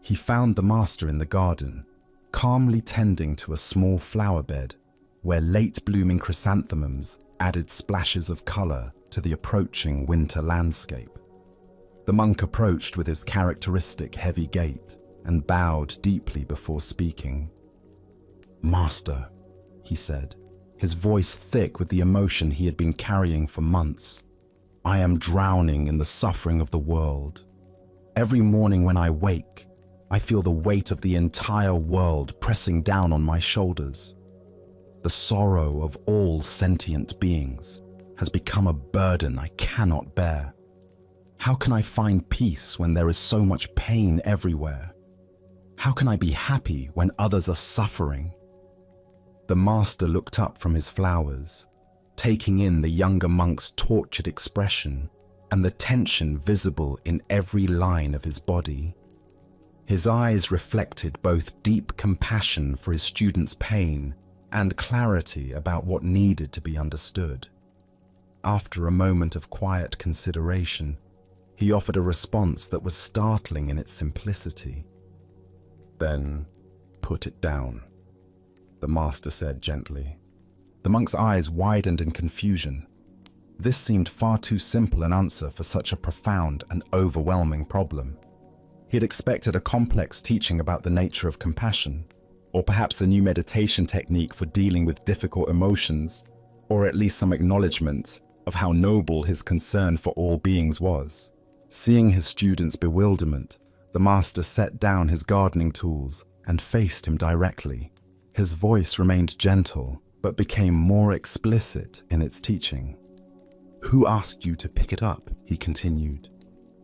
He found the master in the garden, calmly tending to a small flower bed where late-blooming chrysanthemums added splashes of color to the approaching winter landscape. The monk approached with his characteristic heavy gait and bowed deeply before speaking. "Master," he said, his voice thick with the emotion he had been carrying for months, "I am drowning in the suffering of the world. Every morning when I wake, I feel the weight of the entire world pressing down on my shoulders. The sorrow of all sentient beings has become a burden I cannot bear. How can I find peace when there is so much pain everywhere? How can I be happy when others are suffering?" The master looked up from his flowers, taking in the younger monk's tortured expression and the tension visible in every line of his body. His eyes reflected both deep compassion for his student's pain and clarity about what needed to be understood. After a moment of quiet consideration, he offered a response that was startling in its simplicity. "Then put it down," the master said gently. The monk's eyes widened in confusion. This seemed far too simple an answer for such a profound and overwhelming problem. He had expected a complex teaching about the nature of compassion, or perhaps a new meditation technique for dealing with difficult emotions, or at least some acknowledgement of how noble his concern for all beings was. Seeing his student's bewilderment, the master set down his gardening tools and faced him directly. His voice remained gentle, but became more explicit in its teaching. "Who asked you to pick it up?" he continued.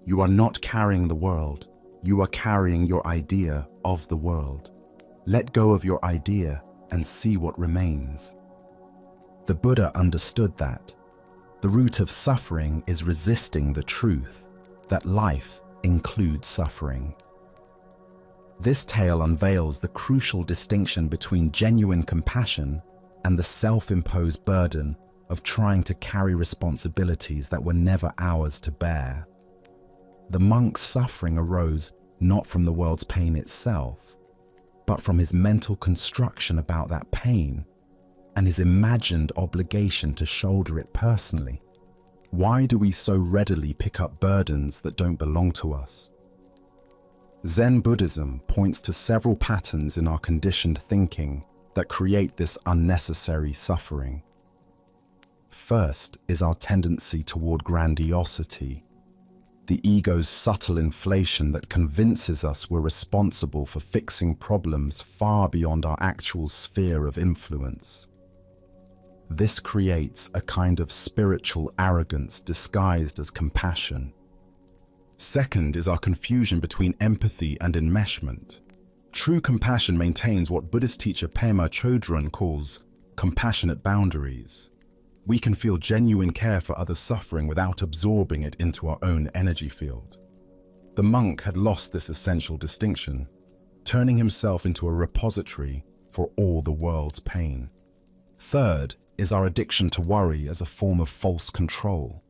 "You are not carrying the world. You are carrying your idea of the world. Let go of your idea and see what remains." The Buddha understood that the root of suffering is resisting the truth that life includes suffering. This tale unveils the crucial distinction between genuine compassion and the self-imposed burden of trying to carry responsibilities that were never ours to bear. The monk's suffering arose not from the world's pain itself, but from his mental construction about that pain and his imagined obligation to shoulder it personally. Why do we so readily pick up burdens that don't belong to us? Zen Buddhism points to several patterns in our conditioned thinking that create this unnecessary suffering. First is our tendency toward grandiosity, the ego's subtle inflation that convinces us we're responsible for fixing problems far beyond our actual sphere of influence. This creates a kind of spiritual arrogance disguised as compassion. Second is our confusion between empathy and enmeshment. True compassion maintains what Buddhist teacher Pema Chodron calls compassionate boundaries. We can feel genuine care for others' suffering without absorbing it into our own energy field. The monk had lost this essential distinction, turning himself into a repository for all the world's pain. Third is our addiction to worry as a form of false control.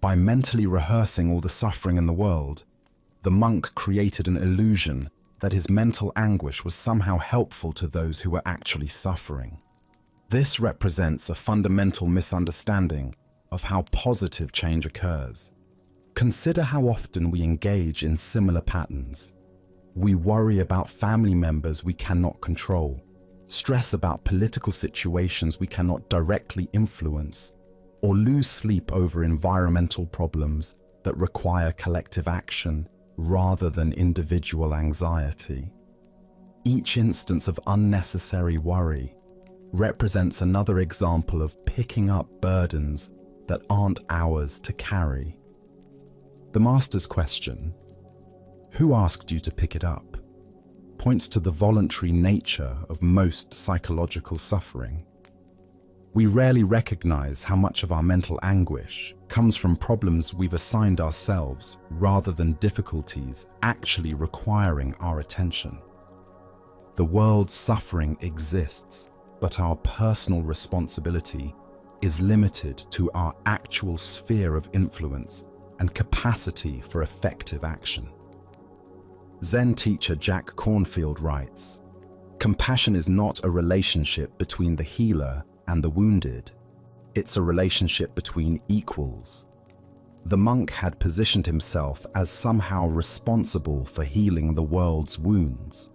By mentally rehearsing all the suffering in the world, the monk created an illusion that his mental anguish was somehow helpful to those who were actually suffering. This represents a fundamental misunderstanding of how positive change occurs. Consider how often we engage in similar patterns. We worry about family members we cannot control, stress about political situations we cannot directly influence, or lose sleep over environmental problems that require collective action rather than individual anxiety. Each instance of unnecessary worry represents another example of picking up burdens that aren't ours to carry. The Master's question, "Who asked you to pick it up?" points to the voluntary nature of most psychological suffering. We rarely recognize how much of our mental anguish comes from problems we've assigned ourselves rather than difficulties actually requiring our attention. The world's suffering exists, but our personal responsibility is limited to our actual sphere of influence and capacity for effective action. Zen teacher Jack Cornfield writes, "Compassion is not a relationship between the healer and the wounded. It's a relationship between equals." The monk had positioned himself as somehow responsible for healing the world's wounds,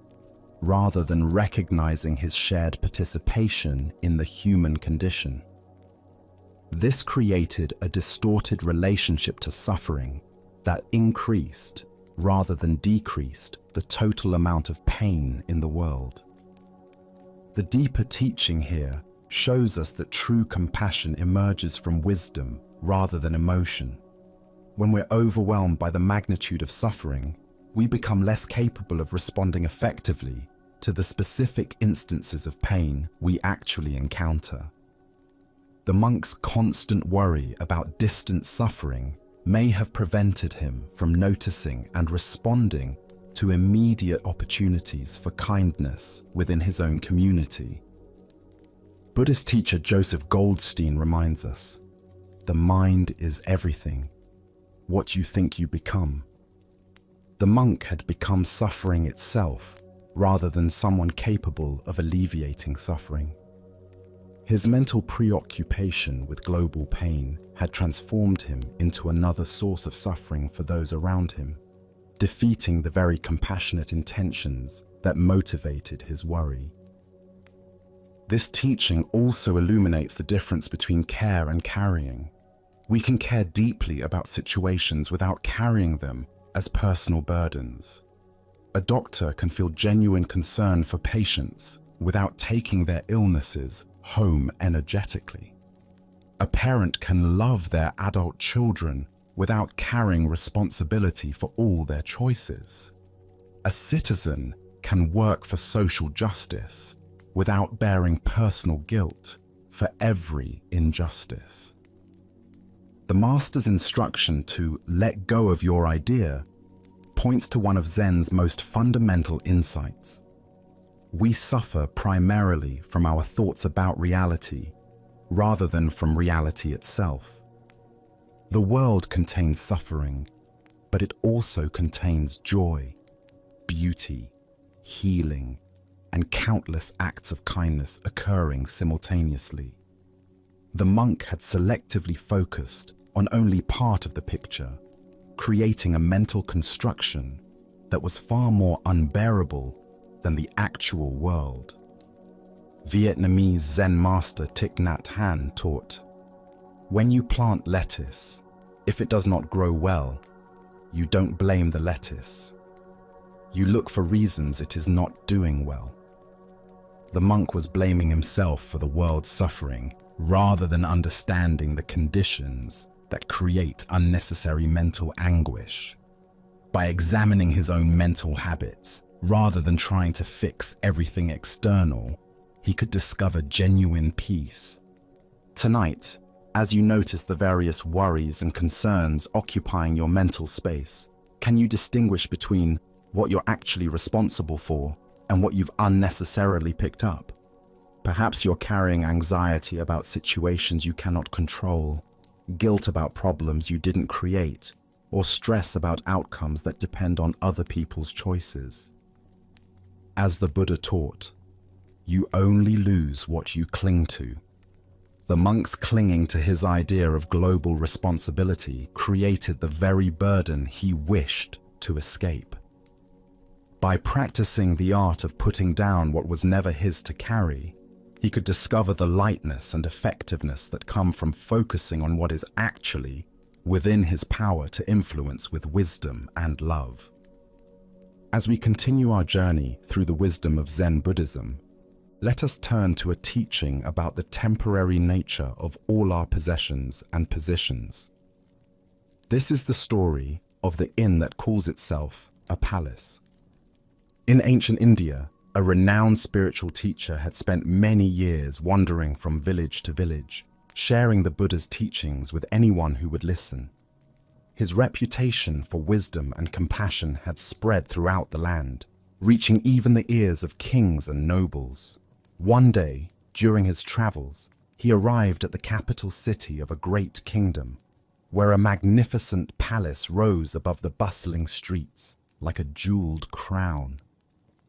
rather than recognizing his shared participation in the human condition. This created a distorted relationship to suffering that increased, rather than decreased, the total amount of pain in the world. The deeper teaching here shows us that true compassion emerges from wisdom rather than emotion. When we're overwhelmed by the magnitude of suffering, we become less capable of responding effectively to the specific instances of pain we actually encounter. The monk's constant worry about distant suffering may have prevented him from noticing and responding to immediate opportunities for kindness within his own community. Buddhist teacher Joseph Goldstein reminds us, "The mind is everything. What you think you become." The monk had become suffering itself, rather than someone capable of alleviating suffering. His mental preoccupation with global pain had transformed him into another source of suffering for those around him, defeating the very compassionate intentions that motivated his worry. This teaching also illuminates the difference between care and carrying. We can care deeply about situations without carrying them as personal burdens. A doctor can feel genuine concern for patients without taking their illnesses home energetically. A parent can love their adult children without carrying responsibility for all their choices. A citizen can work for social justice without bearing personal guilt for every injustice. The Master's instruction to let go of your idea points to one of Zen's most fundamental insights. We suffer primarily from our thoughts about reality, rather than from reality itself. The world contains suffering, but it also contains joy, beauty, healing, and countless acts of kindness occurring simultaneously. The monk had selectively focused on only part of the picture, creating a mental construction that was far more unbearable than the actual world. Vietnamese Zen master Thich Nhat Hanh taught, "When you plant lettuce, if it does not grow well, you don't blame the lettuce. You look for reasons it is not doing well." The monk was blaming himself for the world's suffering rather than understanding the conditions that create unnecessary mental anguish. By examining his own mental habits, rather than trying to fix everything external, he could discover genuine peace. Tonight, as you notice the various worries and concerns occupying your mental space, can you distinguish between what you're actually responsible for and what you've unnecessarily picked up? Perhaps you're carrying anxiety about situations you cannot control, guilt about problems you didn't create, or stress about outcomes that depend on other people's choices. As the Buddha taught, you only lose what you cling to. The monk's clinging to his idea of global responsibility created the very burden he wished to escape. By practicing the art of putting down what was never his to carry, he could discover the lightness and effectiveness that come from focusing on what is actually within his power to influence with wisdom and love. As we continue our journey through the wisdom of Zen Buddhism, let us turn to a teaching about the temporary nature of all our possessions and positions. This is the story of the inn that calls itself a palace. In ancient India, a renowned spiritual teacher had spent many years wandering from village to village, sharing the Buddha's teachings with anyone who would listen. His reputation for wisdom and compassion had spread throughout the land, reaching even the ears of kings and nobles. One day, during his travels, he arrived at the capital city of a great kingdom, where a magnificent palace rose above the bustling streets like a jeweled crown.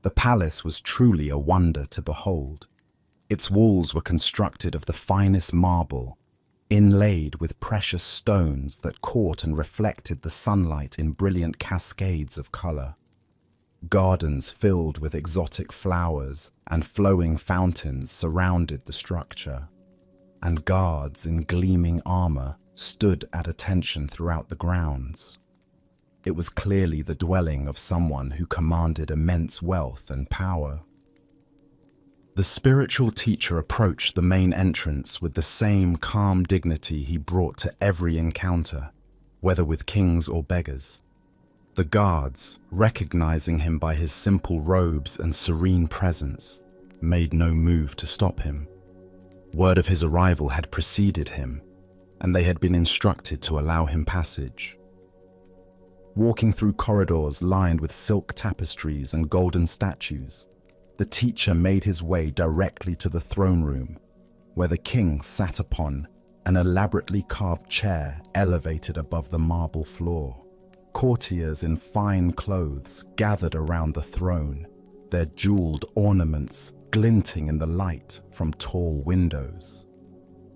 The palace was truly a wonder to behold. Its walls were constructed of the finest marble, inlaid with precious stones that caught and reflected the sunlight in brilliant cascades of color. Gardens filled with exotic flowers and flowing fountains surrounded the structure, and guards in gleaming armor stood at attention throughout the grounds. It was clearly the dwelling of someone who commanded immense wealth and power. The spiritual teacher approached the main entrance with the same calm dignity he brought to every encounter, whether with kings or beggars. The guards, recognizing him by his simple robes and serene presence, made no move to stop him. Word of his arrival had preceded him, and they had been instructed to allow him passage. Walking through corridors lined with silk tapestries and golden statues, the teacher made his way directly to the throne room, where the king sat upon an elaborately carved chair elevated above the marble floor. Courtiers in fine clothes gathered around the throne, their jeweled ornaments glinting in the light from tall windows.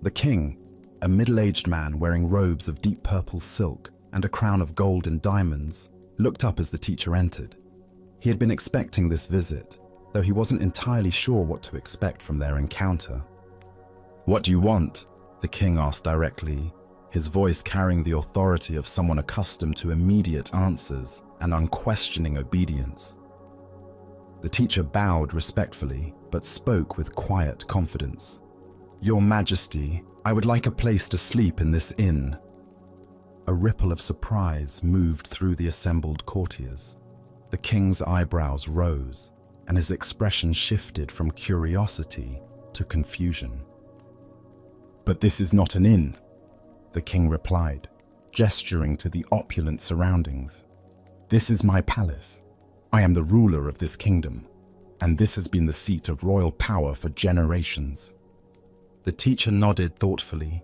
The king, a middle-aged man wearing robes of deep purple silk and a crown of gold and diamonds, looked up as the teacher entered. He had been expecting this visit, though he wasn't entirely sure what to expect from their encounter. "What do you want?" the king asked directly, his voice carrying the authority of someone accustomed to immediate answers and unquestioning obedience. The teacher bowed respectfully, but spoke with quiet confidence. "Your Majesty, I would like a place to sleep in this inn." A ripple of surprise moved through the assembled courtiers. The king's eyebrows rose, and his expression shifted from curiosity to confusion. "But this is not an inn," the king replied, gesturing to the opulent surroundings. "This is my palace. I am the ruler of this kingdom, and this has been the seat of royal power for generations." The teacher nodded thoughtfully,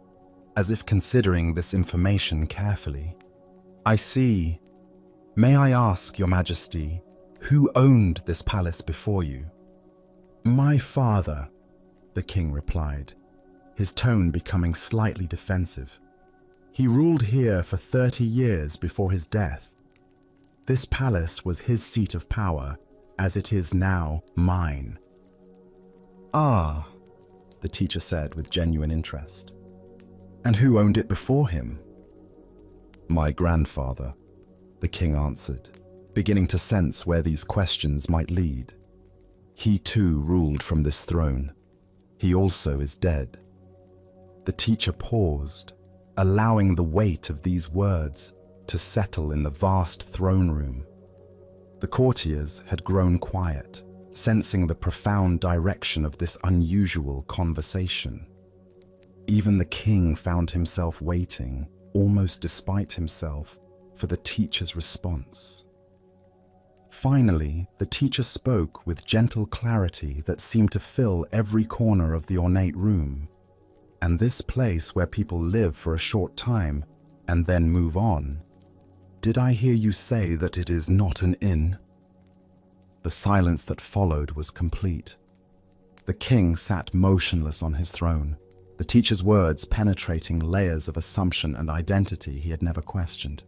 as if considering this information carefully. "I see. May I ask, Your Majesty, who owned this palace before you?" "My father," the king replied, his tone becoming slightly defensive. "He ruled here for 30 years before his death. This palace was his seat of power, as it is now mine." "Ah," the teacher said with genuine interest. "And who owned it before him?" "My grandfather," the king answered, beginning to sense where these questions might lead. He too ruled from this throne. He also is dead. The teacher paused, allowing the weight of these words to settle in the vast throne room. The courtiers had grown quiet, sensing the profound direction of this unusual conversation. Even the king found himself waiting, almost despite himself, for the teacher's response. Finally, the teacher spoke with gentle clarity that seemed to fill every corner of the ornate room. And this place where people live for a short time and then move on, did I hear you say that it is not an inn? The silence that followed was complete. The king sat motionless on his throne, the teacher's words penetrating layers of assumption and identity he had never questioned.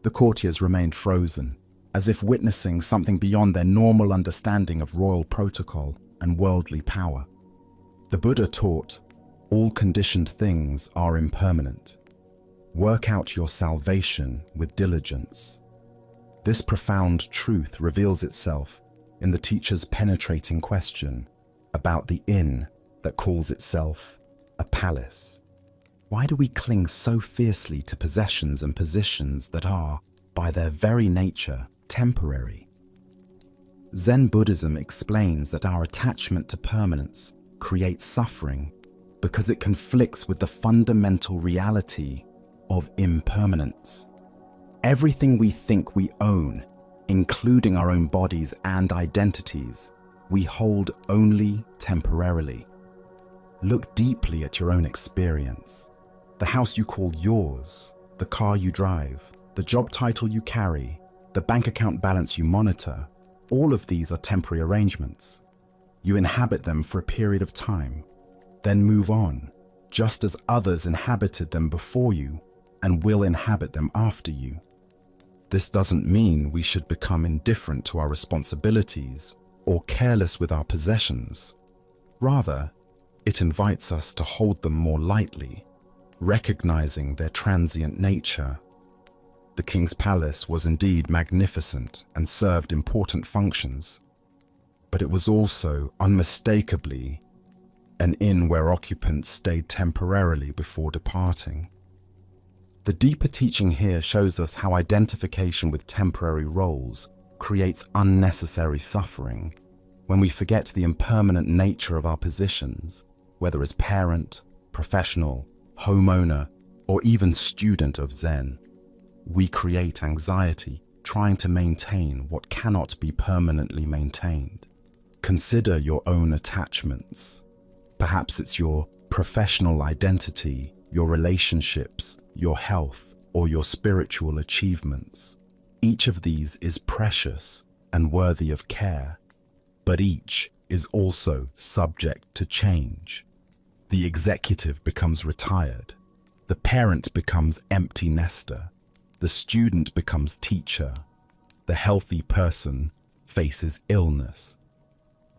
The courtiers remained frozen, as if witnessing something beyond their normal understanding of royal protocol and worldly power. The Buddha taught, all conditioned things are impermanent. Work out your salvation with diligence. This profound truth reveals itself in the teacher's penetrating question about the inn that calls itself a palace. Why do we cling so fiercely to possessions and positions that are, by their very nature, temporary? Zen Buddhism explains that our attachment to permanence creates suffering because it conflicts with the fundamental reality of impermanence. Everything we think we own, including our own bodies and identities, we hold only temporarily. Look deeply at your own experience. The house you call yours, the car you drive, the job title you carry, the bank account balance you monitor, all of these are temporary arrangements. You inhabit them for a period of time, then move on, just as others inhabited them before you and will inhabit them after you. This doesn't mean we should become indifferent to our responsibilities or careless with our possessions. Rather, it invites us to hold them more lightly, recognizing their transient nature. The king's palace was indeed magnificent and served important functions, but it was also unmistakably an inn where occupants stayed temporarily before departing. The deeper teaching here shows us how identification with temporary roles creates unnecessary suffering when we forget the impermanent nature of our positions, whether as parent, professional, homeowner, or even student of Zen. We create anxiety trying to maintain what cannot be permanently maintained. Consider your own attachments. Perhaps it's your professional identity, your relationships, your health, or your spiritual achievements. Each of these is precious and worthy of care, but each is also subject to change. The executive becomes retired, the parent becomes empty nester, the student becomes teacher, the healthy person faces illness.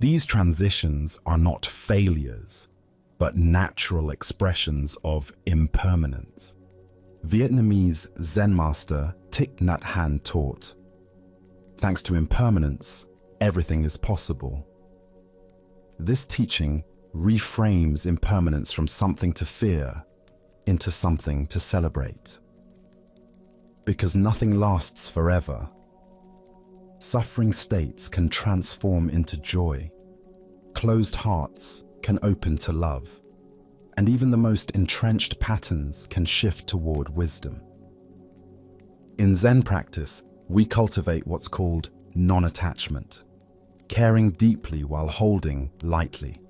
These transitions are not failures, but natural expressions of impermanence. Vietnamese Zen master Thich Nhat Hanh taught, "Thanks to impermanence, everything is possible." This teaching reframes impermanence from something to fear into something to celebrate. Because nothing lasts forever. Suffering states can transform into joy. Closed hearts can open to love. And even the most entrenched patterns can shift toward wisdom. In Zen practice, we cultivate what's called non-attachment, caring deeply while holding lightly.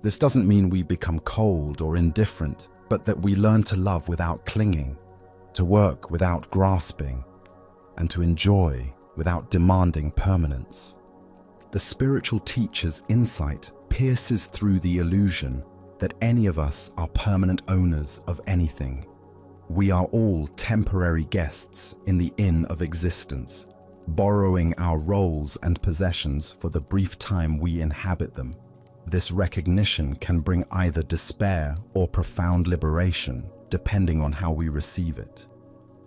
This doesn't mean we become cold or indifferent, but that we learn to love without clinging, to work without grasping, and to enjoy without demanding permanence. The spiritual teacher's insight pierces through the illusion that any of us are permanent owners of anything. We are all temporary guests in the inn of existence, borrowing our roles and possessions for the brief time we inhabit them. This recognition can bring either despair or profound liberation, depending on how we receive it.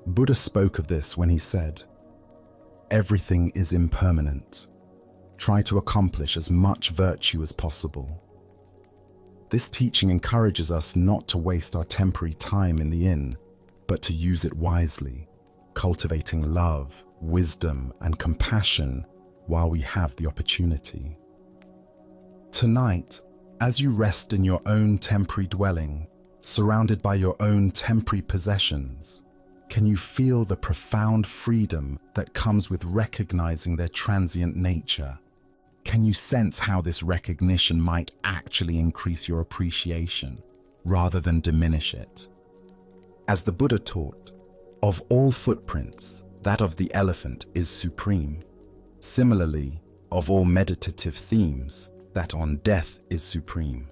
Buddha spoke of this when he said, "Everything is impermanent. try to accomplish as much virtue as possible. This teaching encourages us not to waste our temporary time in the inn, but to use it wisely, cultivating love, wisdom, and compassion while we have the opportunity. Tonight, as you rest in your own temporary dwelling, surrounded by your own temporary possessions, can you feel the profound freedom that comes with recognizing their transient nature? Can you sense how this recognition might actually increase your appreciation rather than diminish it? As the Buddha taught, of all footprints, that of the elephant is supreme. Similarly, of all meditative themes, that on death is supreme.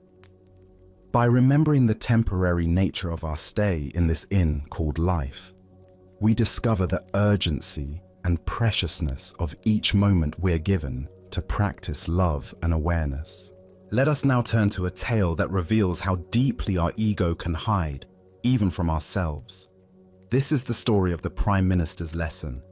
By remembering the temporary nature of our stay in this inn called life, we discover the urgency and preciousness of each moment we're given to practice love and awareness. Let us now turn to a tale that reveals how deeply our ego can hide, even from ourselves. This is the story of the Prime Minister's lesson.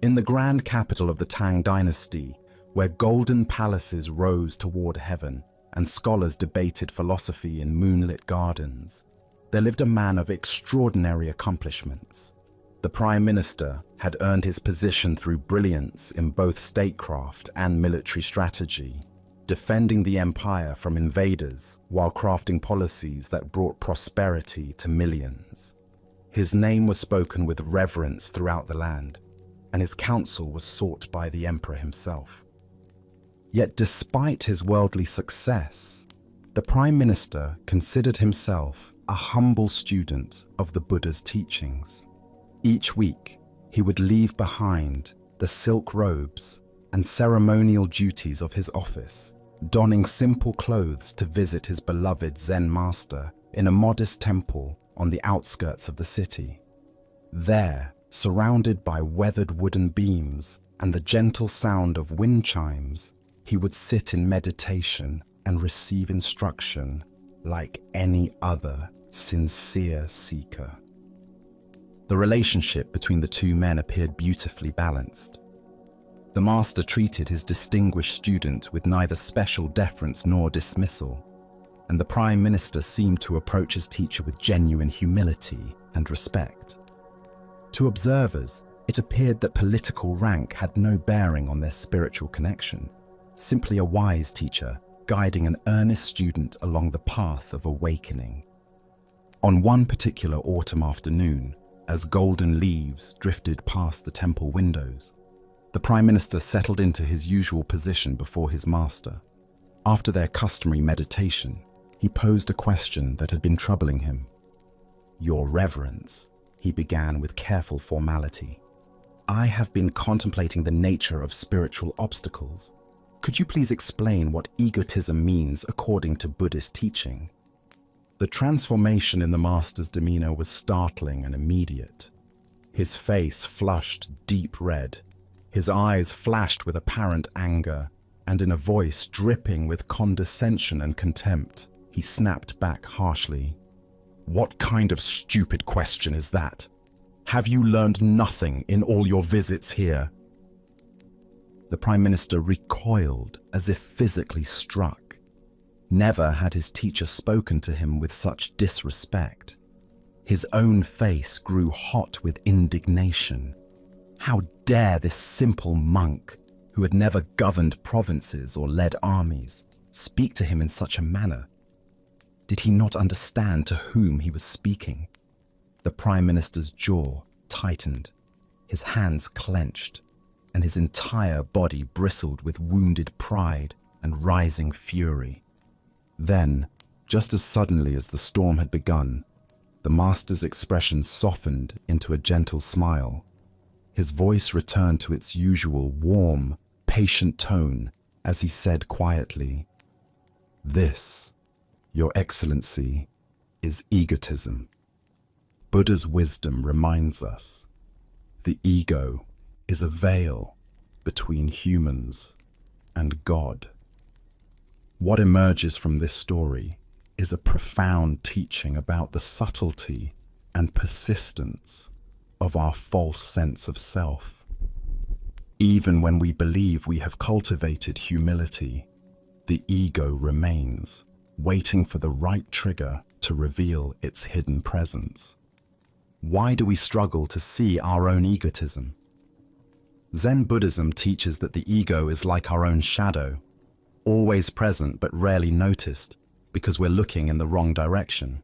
In the grand capital of the Tang dynasty, where golden palaces rose toward heaven and scholars debated philosophy in moonlit gardens, there lived a man of extraordinary accomplishments. The Prime Minister had earned his position through brilliance in both statecraft and military strategy, defending the empire from invaders while crafting policies that brought prosperity to millions. His name was spoken with reverence throughout the land, and his counsel was sought by the emperor himself. Yet despite his worldly success, the Prime Minister considered himself a humble student of the Buddha's teachings. Each week, he would leave behind the silk robes and ceremonial duties of his office, donning simple clothes to visit his beloved Zen master in a modest temple on the outskirts of the city. There, surrounded by weathered wooden beams and the gentle sound of wind chimes, he would sit in meditation and receive instruction like any other sincere seeker. The relationship between the two men appeared beautifully balanced. The master treated his distinguished student with neither special deference nor dismissal, and the Prime Minister seemed to approach his teacher with genuine humility and respect. To observers, it appeared that political rank had no bearing on their spiritual connection, simply a wise teacher guiding an earnest student along the path of awakening. On one particular autumn afternoon, as golden leaves drifted past the temple windows, the Prime Minister settled into his usual position before his master. After their customary meditation, he posed a question that had been troubling him. "Your Reverence," he began with careful formality, "I have been contemplating the nature of spiritual obstacles. Could you please explain what egotism means according to Buddhist teaching?" The transformation in the master's demeanor was startling and immediate. His face flushed deep red, his eyes flashed with apparent anger, and in a voice dripping with condescension and contempt, he snapped back harshly. "What kind of stupid question is that? Have you learned nothing in all your visits here?" The Prime Minister recoiled as if physically struck. Never had his teacher spoken to him with such disrespect. His own face grew hot with indignation. How dare this simple monk, who had never governed provinces or led armies, speak to him in such a manner? Did he not understand to whom he was speaking? The Prime Minister's jaw tightened, his hands clenched, and his entire body bristled with wounded pride and rising fury. Then, just as suddenly as the storm had begun, the master's expression softened into a gentle smile. His voice returned to its usual warm, patient tone as he said quietly, "This, Your Excellency, is egotism." Buddha's wisdom reminds us the ego is a veil between humans and God. What emerges from this story is a profound teaching about the subtlety and persistence of our false sense of self. Even when we believe we have cultivated humility, the ego remains, waiting for the right trigger to reveal its hidden presence. Why do we struggle to see our own egotism? Zen Buddhism teaches that the ego is like our own shadow, always present but rarely noticed because we're looking in the wrong direction.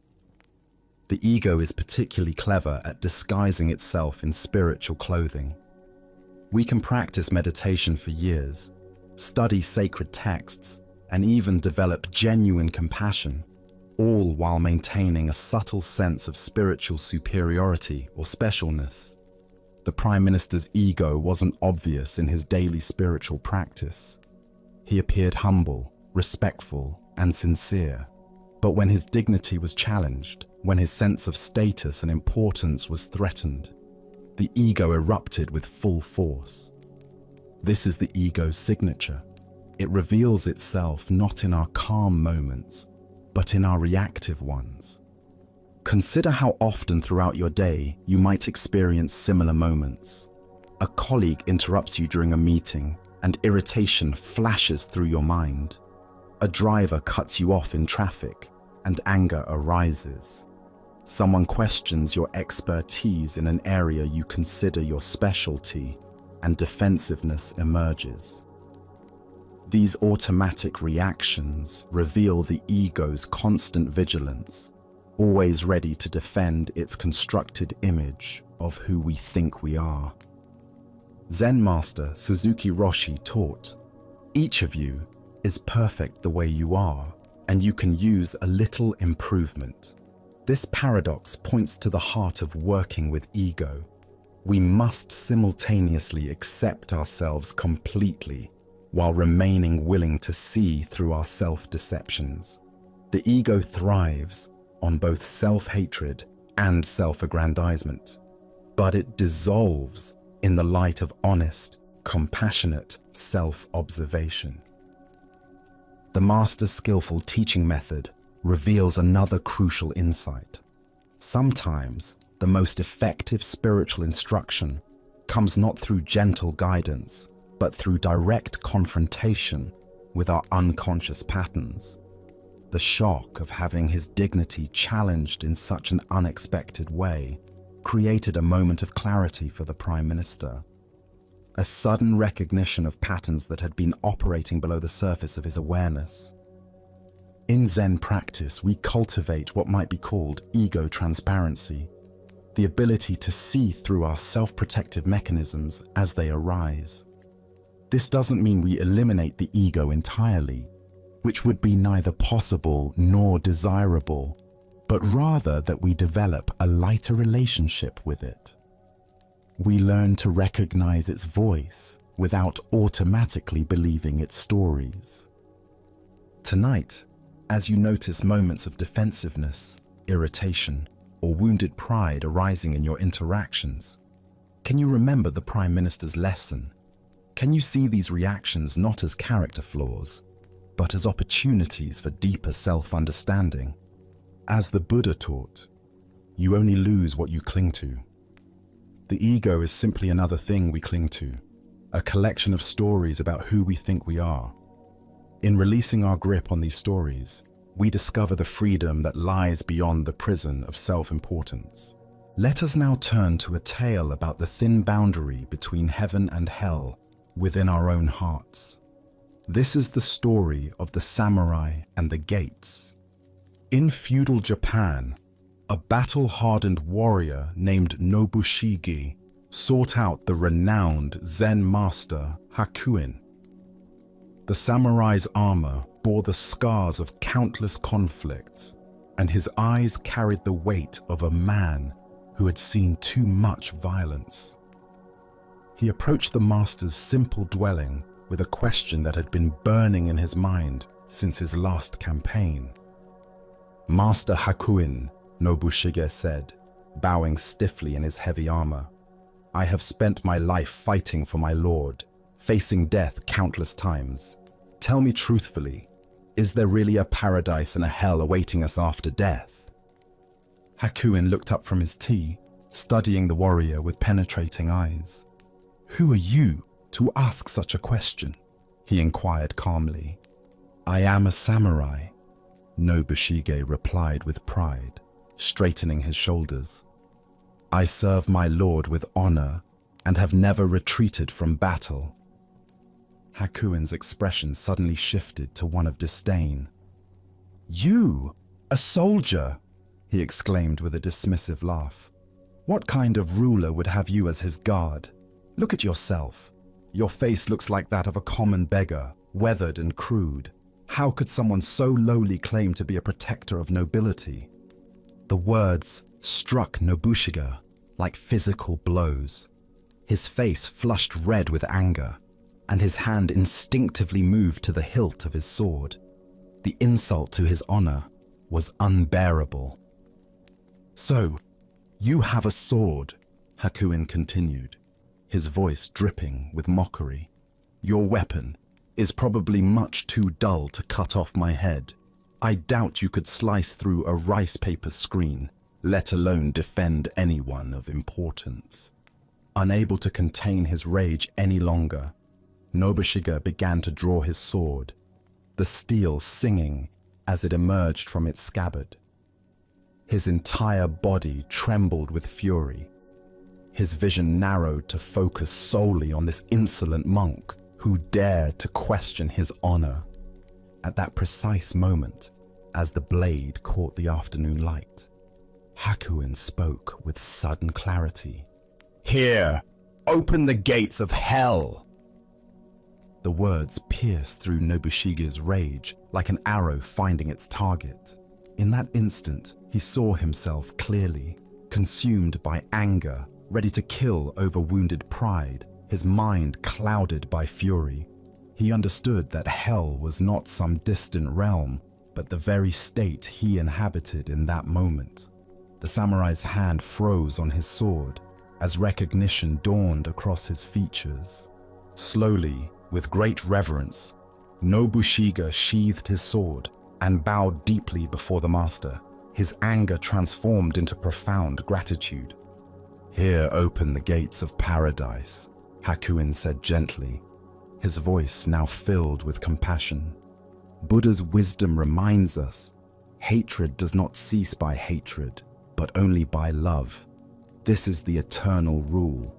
The ego is particularly clever at disguising itself in spiritual clothing. We can practice meditation for years, study sacred texts, and even develop genuine compassion, all while maintaining a subtle sense of spiritual superiority or specialness. The Prime Minister's ego wasn't obvious in his daily spiritual practice. He appeared humble, respectful, and sincere. But when his dignity was challenged, when his sense of status and importance was threatened, the ego erupted with full force. This is the ego's signature. It reveals itself not in our calm moments, but in our reactive ones. Consider how often throughout your day you might experience similar moments. A colleague interrupts you during a meeting, and irritation flashes through your mind. A driver cuts you off in traffic, and anger arises. Someone questions your expertise in an area you consider your specialty, and defensiveness emerges. These automatic reactions reveal the ego's constant vigilance, always ready to defend its constructed image of who we think we are. Zen master Suzuki Roshi taught, "Each of you is perfect the way you are, and you can use a little improvement." This paradox points to the heart of working with ego. We must simultaneously accept ourselves completely while remaining willing to see through our self-deceptions. The ego thrives on both self-hatred and self-aggrandizement, but it dissolves in the light of honest, compassionate self-observation. The master's skillful teaching method reveals another crucial insight. Sometimes the most effective spiritual instruction comes not through gentle guidance, but through direct confrontation with our unconscious patterns. The shock of having his dignity challenged in such an unexpected way created a moment of clarity for the Prime Minister. A sudden recognition of patterns that had been operating below the surface of his awareness. In Zen practice, we cultivate what might be called ego transparency, the ability to see through our self-protective mechanisms as they arise. This doesn't mean we eliminate the ego entirely, which would be neither possible nor desirable, but rather that we develop a lighter relationship with it. We learn to recognize its voice without automatically believing its stories. Tonight, as you notice moments of defensiveness, irritation, or wounded pride arising in your interactions, can you remember the Prime Minister's lesson? Can you see these reactions not as character flaws, but as opportunities for deeper self-understanding? As the Buddha taught, you only lose what you cling to. The ego is simply another thing we cling to, a collection of stories about who we think we are. In releasing our grip on these stories, we discover the freedom that lies beyond the prison of self-importance. Let us now turn to a tale about the thin boundary between heaven and hell within our own hearts. This is the story of the samurai and the gates. In feudal Japan, a battle-hardened warrior named Nobushige sought out the renowned Zen master Hakuin. The samurai's armor bore the scars of countless conflicts, and his eyes carried the weight of a man who had seen too much violence. He approached the master's simple dwelling with a question that had been burning in his mind since his last campaign. "Master Hakuin," Nobushige said, bowing stiffly in his heavy armor, "I have spent my life fighting for my lord, facing death countless times. Tell me truthfully, is there really a paradise and a hell awaiting us after death?" Hakuin looked up from his tea, studying the warrior with penetrating eyes. "Who are you to ask such a question?" he inquired calmly. "I am a samurai," Nobushige replied with pride, straightening his shoulders. "I serve my lord with honor and have never retreated from battle." Hakuin's expression suddenly shifted to one of disdain. "You, a soldier?" he exclaimed with a dismissive laugh. "What kind of ruler would have you as his guard? Look at yourself. Your face looks like that of a common beggar, weathered and crude. How could someone so lowly claim to be a protector of nobility?" The words struck Nobushige like physical blows. His face flushed red with anger, and his hand instinctively moved to the hilt of his sword. The insult to his honor was unbearable. "So, you have a sword," Hakuin continued, his voice dripping with mockery. "Your weapon is probably much too dull to cut off my head. I doubt you could slice through a rice paper screen, let alone defend anyone of importance." Unable to contain his rage any longer, Nobushige began to draw his sword, the steel singing as it emerged from its scabbard. His entire body trembled with fury. His vision narrowed to focus solely on this insolent monk who dared to question his honor. At that precise moment, as the blade caught the afternoon light, Hakuin spoke with sudden clarity. "Here, open the gates of hell!" The words pierced through Nobushige's rage like an arrow finding its target. In that instant, he saw himself clearly, consumed by anger, ready to kill over wounded pride, his mind clouded by fury. He understood that hell was not some distant realm, but the very state he inhabited in that moment. The samurai's hand froze on his sword as recognition dawned across his features. Slowly, with great reverence, Nobushige sheathed his sword and bowed deeply before the master, his anger transformed into profound gratitude. "Here open the gates of paradise," Hakuin said gently, his voice now filled with compassion. Buddha's wisdom reminds us, hatred does not cease by hatred, but only by love. This is the eternal rule.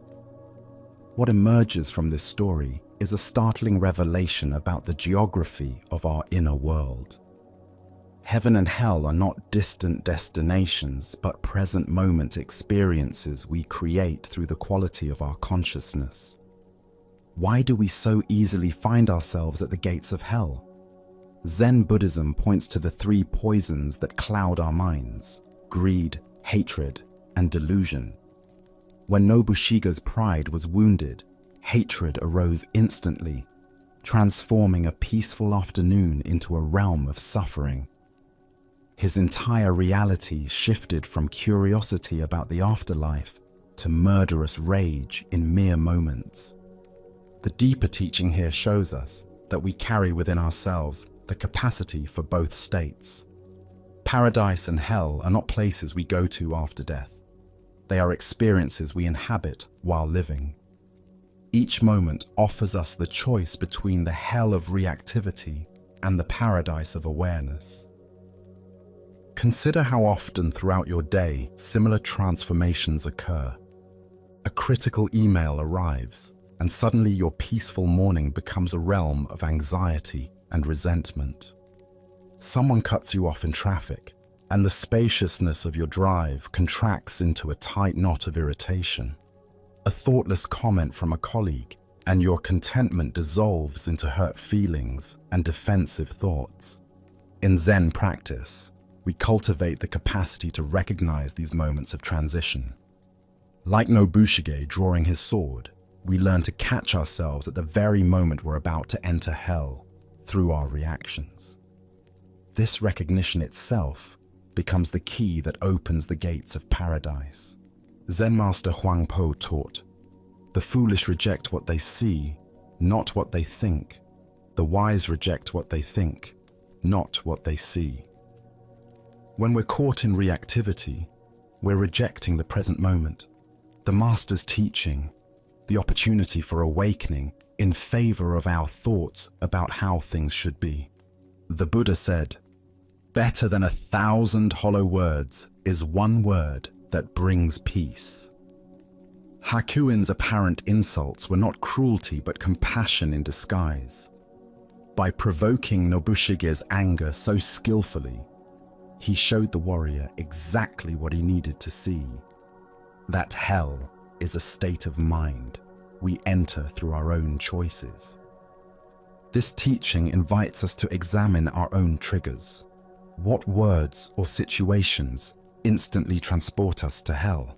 What emerges from this story is a startling revelation about the geography of our inner world. Heaven and hell are not distant destinations, but present moment experiences we create through the quality of our consciousness. Why do we so easily find ourselves at the gates of hell? Zen Buddhism points to the three poisons that cloud our minds: greed, hatred, and delusion. When Nobushige's pride was wounded, hatred arose instantly, transforming a peaceful afternoon into a realm of suffering. His entire reality shifted from curiosity about the afterlife to murderous rage in mere moments. The deeper teaching here shows us that we carry within ourselves the capacity for both states. Paradise and hell are not places we go to after death. They are experiences we inhabit while living. Each moment offers us the choice between the hell of reactivity and the paradise of awareness. Consider how often throughout your day similar transformations occur. A critical email arrives, and suddenly your peaceful morning becomes a realm of anxiety and resentment. Someone cuts you off in traffic, and the spaciousness of your drive contracts into a tight knot of irritation. A thoughtless comment from a colleague, and your contentment dissolves into hurt feelings and defensive thoughts. In Zen practice, we cultivate the capacity to recognize these moments of transition. Like Nobushige drawing his sword, we learn to catch ourselves at the very moment we're about to enter hell through our reactions. This recognition itself becomes the key that opens the gates of paradise. Zen master Huangpo taught, "The foolish reject what they see, not what they think. The wise reject what they think, not what they see." When we're caught in reactivity, we're rejecting the present moment. The master's teaching, the opportunity for awakening, in favor of our thoughts about how things should be. The Buddha said, "Better than 1,000 hollow words is one word that brings peace." Hakuin's apparent insults were not cruelty but compassion in disguise. By provoking Nobushige's anger so skillfully, he showed the warrior exactly what he needed to see: that hell is a state of mind we enter through our own choices. This teaching invites us to examine our own triggers. What words or situations instantly transport us to hell?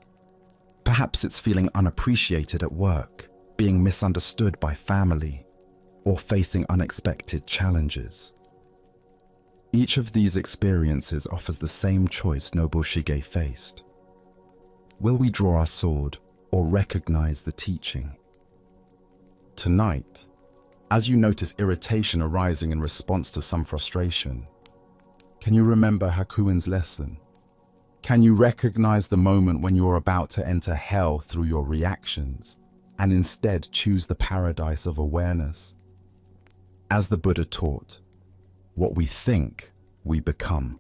Perhaps it's feeling unappreciated at work, being misunderstood by family, or facing unexpected challenges. Each of these experiences offers the same choice Nobushige faced. Will we draw our sword or recognize the teaching? Tonight, as you notice irritation arising in response to some frustration, can you remember Hakuin's lesson? Can you recognize the moment when you're about to enter hell through your reactions and instead choose the paradise of awareness? As the Buddha taught, what we think, we become.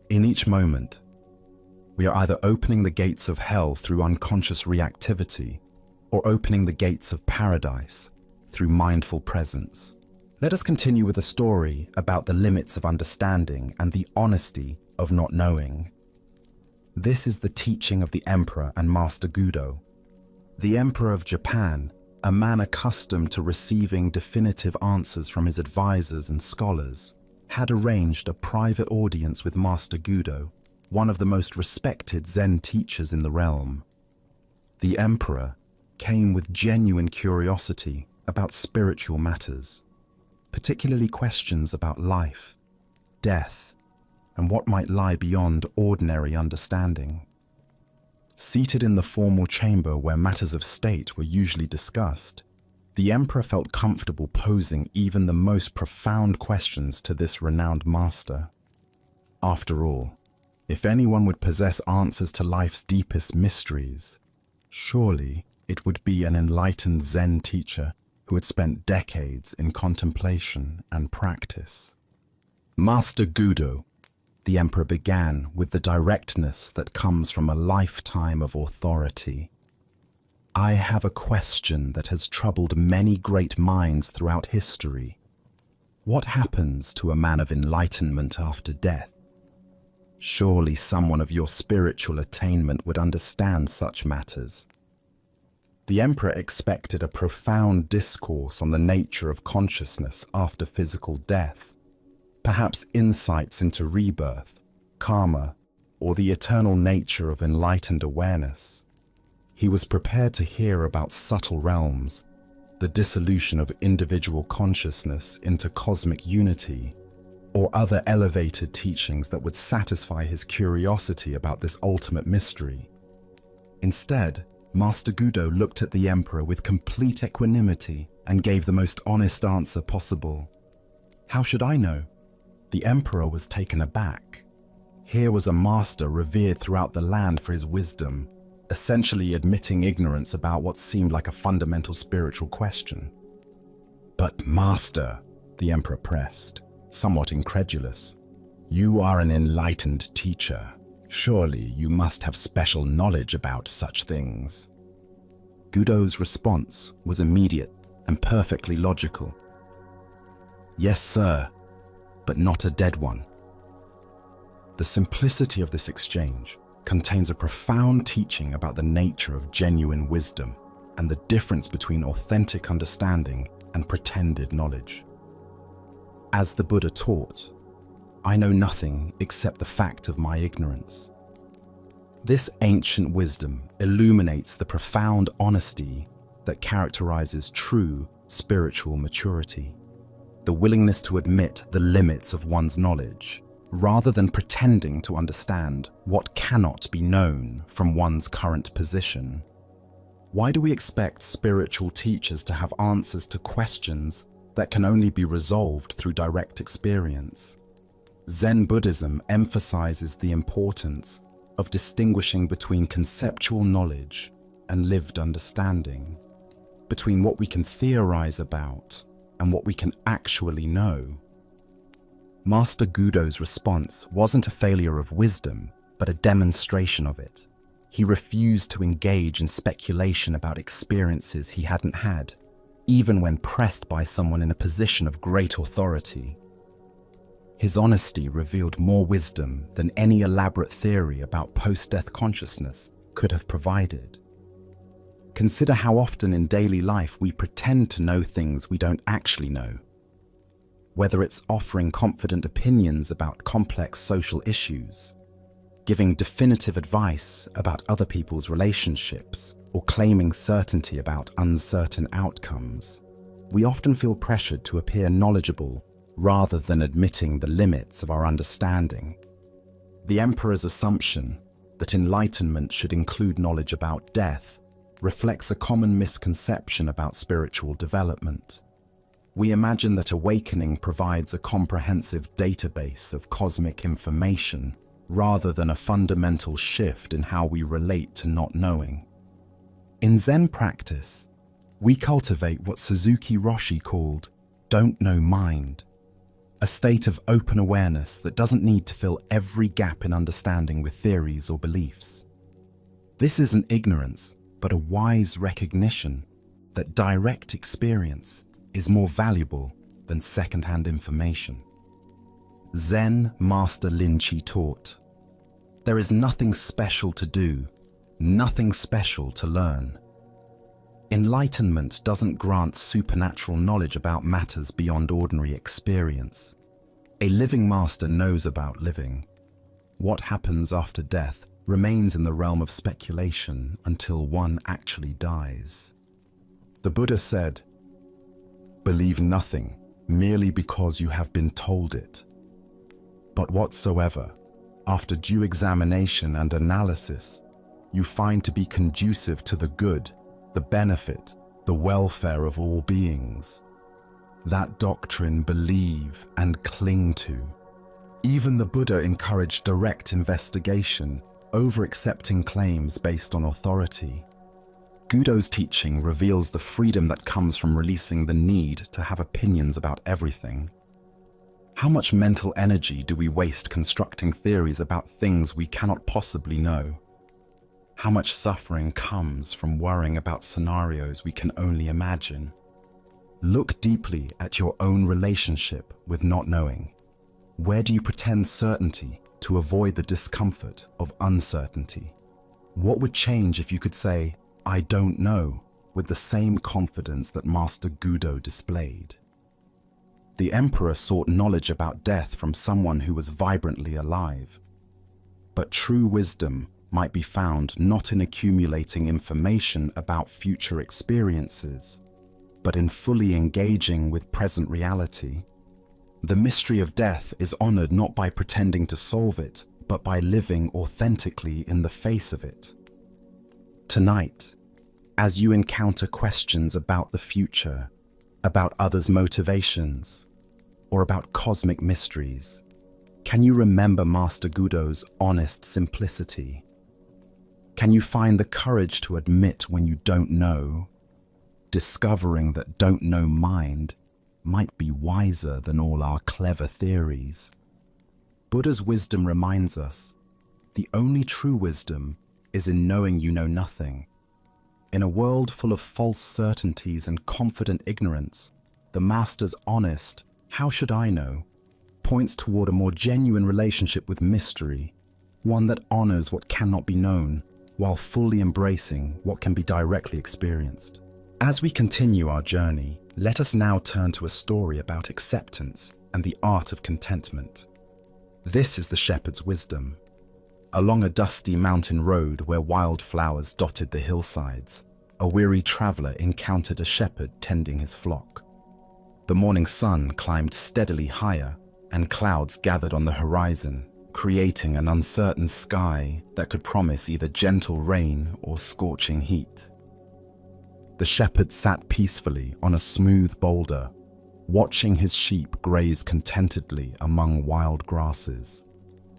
In each moment, we are either opening the gates of hell through unconscious reactivity or opening the gates of paradise through mindful presence. Let us continue with a story about the limits of understanding and the honesty of not knowing. This is the teaching of the Emperor and Master Gudo. The Emperor of Japan, a man accustomed to receiving definitive answers from his advisors and scholars, had arranged a private audience with Master Gudo, one of the most respected Zen teachers in the realm. The Emperor came with genuine curiosity about spiritual matters, particularly questions about life, death, and what might lie beyond ordinary understanding. Seated in the formal chamber where matters of state were usually discussed, the Emperor felt comfortable posing even the most profound questions to this renowned master. After all, if anyone would possess answers to life's deepest mysteries, surely it would be an enlightened Zen teacher who had spent decades in contemplation and practice. Master Gudo, the Emperor began with the directness that comes from a lifetime of authority. I have a question that has troubled many great minds throughout history. What happens to a man of enlightenment after death? Surely someone of your spiritual attainment would understand such matters. The Emperor expected a profound discourse on the nature of consciousness after physical death. Perhaps insights into rebirth, karma, or the eternal nature of enlightened awareness. He was prepared to hear about subtle realms, the dissolution of individual consciousness into cosmic unity, or other elevated teachings that would satisfy his curiosity about this ultimate mystery. Instead, Master Gudo looked at the Emperor with complete equanimity and gave the most honest answer possible. How should I know? The Emperor was taken aback. Here was a master revered throughout the land for his wisdom, essentially admitting ignorance about what seemed like a fundamental spiritual question. But Master, the Emperor pressed, somewhat incredulous, you are an enlightened teacher. Surely you must have special knowledge about such things. Gudo's response was immediate and perfectly logical. Yes, sir, but not a dead one. The simplicity of this exchange contains a profound teaching about the nature of genuine wisdom and the difference between authentic understanding and pretended knowledge. As the Buddha taught, I know nothing except the fact of my ignorance. This ancient wisdom illuminates the profound honesty that characterizes true spiritual maturity. The willingness to admit the limits of one's knowledge, rather than pretending to understand what cannot be known from one's current position. Why do we expect spiritual teachers to have answers to questions that can only be resolved through direct experience? Zen Buddhism emphasizes the importance of distinguishing between conceptual knowledge and lived understanding. between what we can theorize about and what we can actually know. Master Gudo's response wasn't a failure of wisdom, but a demonstration of it. He refused to engage in speculation about experiences he hadn't had, even when pressed by someone in a position of great authority. His honesty revealed more wisdom than any elaborate theory about post-death consciousness could have provided. Consider how often in daily life we pretend to know things we don't actually know. Whether it's offering confident opinions about complex social issues, giving definitive advice about other people's relationships, or claiming certainty about uncertain outcomes, we often feel pressured to appear knowledgeable rather than admitting the limits of our understanding. The Emperor's assumption that enlightenment should include knowledge about death reflects a common misconception about spiritual development. We imagine that awakening provides a comprehensive database of cosmic information rather than a fundamental shift in how we relate to not knowing. In Zen practice, we cultivate what Suzuki Roshi called "don't know mind," a state of open awareness that doesn't need to fill every gap in understanding with theories or beliefs. This isn't ignorance, but a wise recognition that direct experience is more valuable than second-hand information. Zen Master Linchi taught, "There is nothing special to do, nothing special to learn." Enlightenment doesn't grant supernatural knowledge about matters beyond ordinary experience. A living master knows about living. What happens after death remains in the realm of speculation until one actually dies. The Buddha said, "Believe nothing merely because you have been told it. But whatsoever, after due examination and analysis, you find to be conducive to the good, the benefit, the welfare of all beings, that doctrine believe and cling to." Even the Buddha encouraged direct investigation over accepting claims based on authority. Gudo's teaching reveals the freedom that comes from releasing the need to have opinions about everything. How much mental energy do we waste constructing theories about things we cannot possibly know? How much suffering comes from worrying about scenarios we can only imagine? Look deeply at your own relationship with not knowing. Where do you pretend certainty to avoid the discomfort of uncertainty? What would change if you could say, "I don't know," with the same confidence that Master Gudo displayed? The Emperor sought knowledge about death from someone who was vibrantly alive. But true wisdom might be found not in accumulating information about future experiences, but in fully engaging with present reality. The mystery of death is honored not by pretending to solve it, but by living authentically in the face of it. Tonight, as you encounter questions about the future, about others' motivations, or about cosmic mysteries, can you remember Master Gudo's honest simplicity? Can you find the courage to admit when you don't know, discovering that don't know mind might be wiser than all our clever theories? Buddha's wisdom reminds us, the only true wisdom is in knowing you know nothing. In a world full of false certainties and confident ignorance, the Master's honest, "How should I know?" points toward a more genuine relationship with mystery, one that honors what cannot be known, while fully embracing what can be directly experienced. As we continue our journey, let us now turn to a story about acceptance and the art of contentment. This is the shepherd's wisdom. Along a dusty mountain road where wildflowers dotted the hillsides, a weary traveler encountered a shepherd tending his flock. The morning sun climbed steadily higher, and clouds gathered on the horizon, creating an uncertain sky that could promise either gentle rain or scorching heat. The shepherd sat peacefully on a smooth boulder, watching his sheep graze contentedly among wild grasses.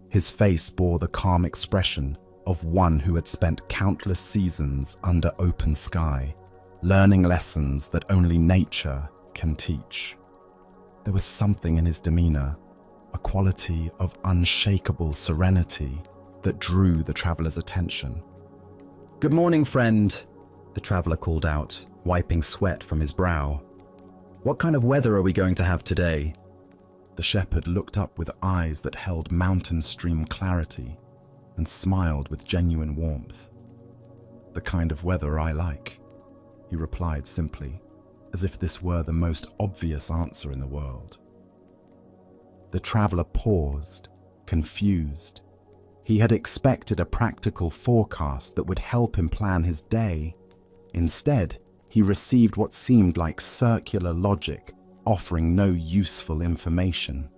His face bore the calm expression of one who had spent countless seasons under open sky, learning lessons that only nature can teach. There was something in his demeanor, a quality of unshakable serenity that drew the traveler's attention. "Good morning, friend," the traveler called out, wiping sweat from his brow. "What kind of weather are we going to have today?" The shepherd looked up with eyes that held mountain stream clarity and smiled with genuine warmth. "The kind of weather I like," he replied simply, as if this were the most obvious answer in the world. The traveler paused, confused. He had expected a practical forecast that would help him plan his day. Instead, he received what seemed like circular logic, offering no useful information.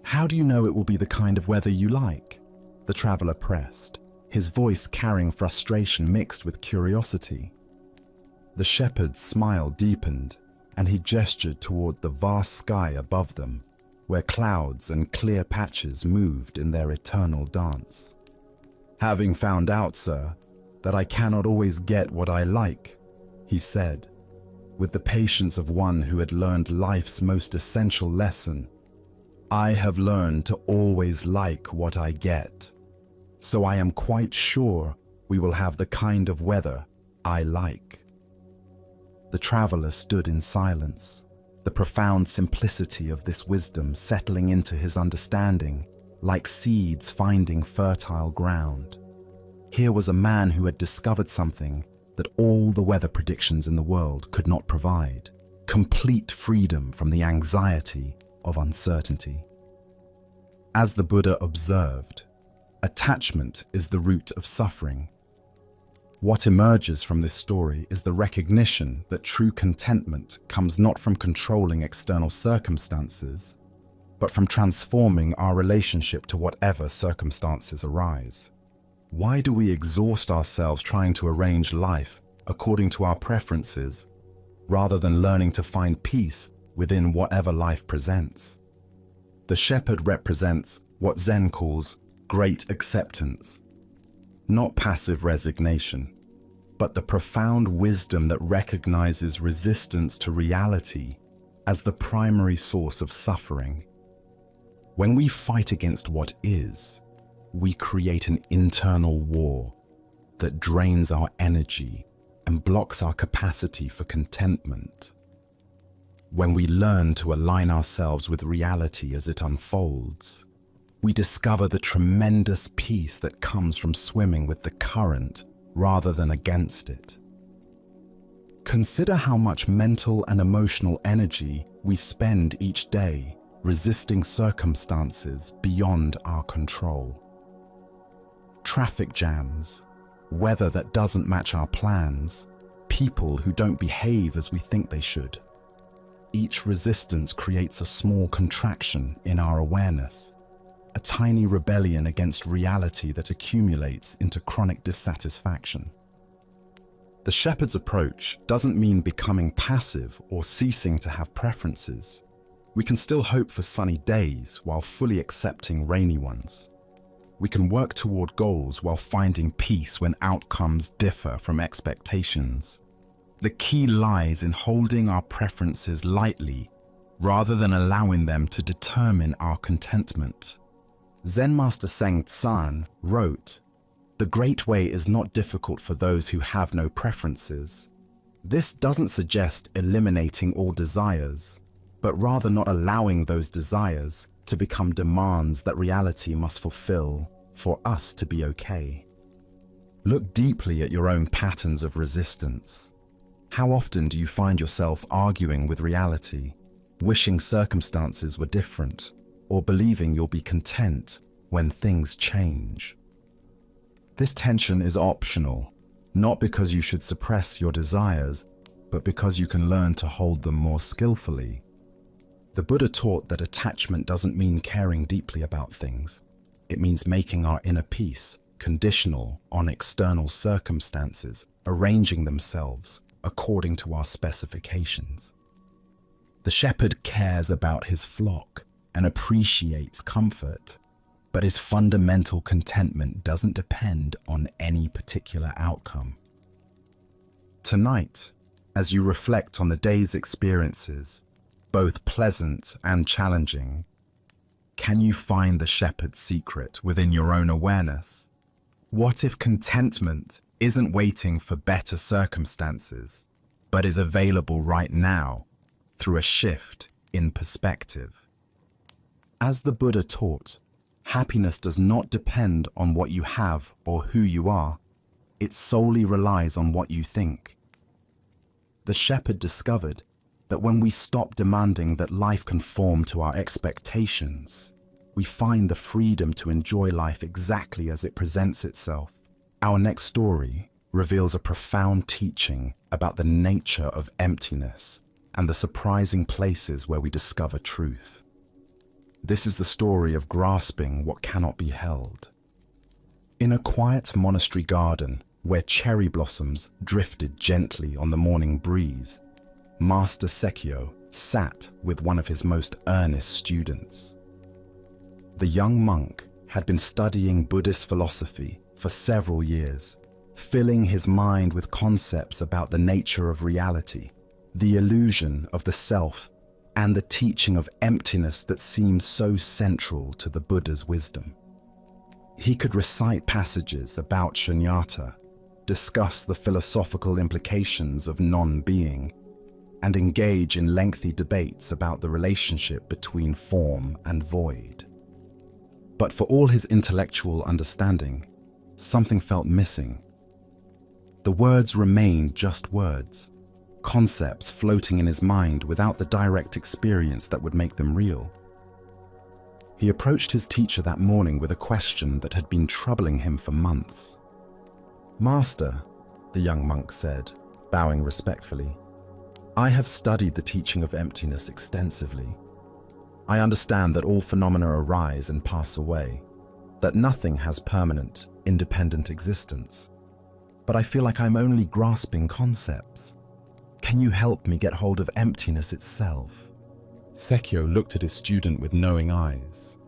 "How do you know it will be the kind of weather you like?" the traveler pressed, his voice carrying frustration mixed with curiosity. The shepherd's smile deepened, and he gestured toward the vast sky above them, where clouds and clear patches moved in their eternal dance. "Having found out, sir, that I cannot always get what I like," he said, with the patience of one who had learned life's most essential lesson, "I have learned to always like what I get. So I am quite sure we will have the kind of weather I like." The traveler stood in silence, the profound simplicity of this wisdom settling into his understanding, like seeds finding fertile ground. Here was a man who had discovered something that all the weather predictions in the world could not provide: complete freedom from the anxiety of uncertainty. As the Buddha observed, attachment is the root of suffering. What emerges from this story is the recognition that true contentment comes not from controlling external circumstances, but from transforming our relationship to whatever circumstances arise. Why do we exhaust ourselves trying to arrange life according to our preferences, rather than learning to find peace within whatever life presents? The shepherd represents what Zen calls great acceptance, not passive resignation, but the profound wisdom that recognizes resistance to reality as the primary source of suffering. When we fight against what is, we create an internal war that drains our energy and blocks our capacity for contentment. When we learn to align ourselves with reality as it unfolds, we discover the tremendous peace that comes from swimming with the current rather than against it. Consider how much mental and emotional energy we spend each day resisting circumstances beyond our control. Traffic jams, weather that doesn't match our plans, people who don't behave as we think they should. Each resistance creates a small contraction in our awareness, a tiny rebellion against reality that accumulates into chronic dissatisfaction. The shepherd's approach doesn't mean becoming passive or ceasing to have preferences. We can still hope for sunny days while fully accepting rainy ones. We can work toward goals while finding peace when outcomes differ from expectations. The key lies in holding our preferences lightly rather than allowing them to determine our contentment. Zen Master Seng Tsan wrote, "The great way is not difficult for those who have no preferences." This doesn't suggest eliminating all desires, but rather not allowing those desires to become demands that reality must fulfill for us to be okay. Look deeply at your own patterns of resistance. How often do you find yourself arguing with reality, wishing circumstances were different, or believing you'll be content when things change? This tension is optional, not because you should suppress your desires, but because you can learn to hold them more skillfully. The Buddha taught that attachment doesn't mean caring deeply about things. It means making our inner peace conditional on external circumstances, arranging themselves according to our specifications. The shepherd cares about his flock and appreciates comfort, but his fundamental contentment doesn't depend on any particular outcome. Tonight, as you reflect on the day's experiences, both pleasant and challenging, can you find the shepherd's secret within your own awareness? What if contentment isn't waiting for better circumstances, but is available right now through a shift in perspective? As the Buddha taught, happiness does not depend on what you have or who you are. It solely relies on what you think. The shepherd discovered that when we stop demanding that life conform to our expectations, we find the freedom to enjoy life exactly as it presents itself. Our next story reveals a profound teaching about the nature of emptiness and the surprising places where we discover truth. This is the story of grasping what cannot be held. In a quiet monastery garden where cherry blossoms drifted gently on the morning breeze, Master Sekyo sat with one of his most earnest students. The young monk had been studying Buddhist philosophy for several years, filling his mind with concepts about the nature of reality, the illusion of the self, and the teaching of emptiness that seems so central to the Buddha's wisdom. He could recite passages about shunyata, discuss the philosophical implications of non-being, and engage in lengthy debates about the relationship between form and void. But for all his intellectual understanding, something felt missing. The words remained just words, concepts floating in his mind without the direct experience that would make them real. He approached his teacher that morning with a question that had been troubling him for months. "Master," the young monk said, bowing respectfully, "I have studied the teaching of emptiness extensively. I understand that all phenomena arise and pass away, that nothing has permanent, independent existence. But I feel like I'm only grasping concepts. Can you help me get hold of emptiness itself?" Sekyo looked at his student with knowing eyes.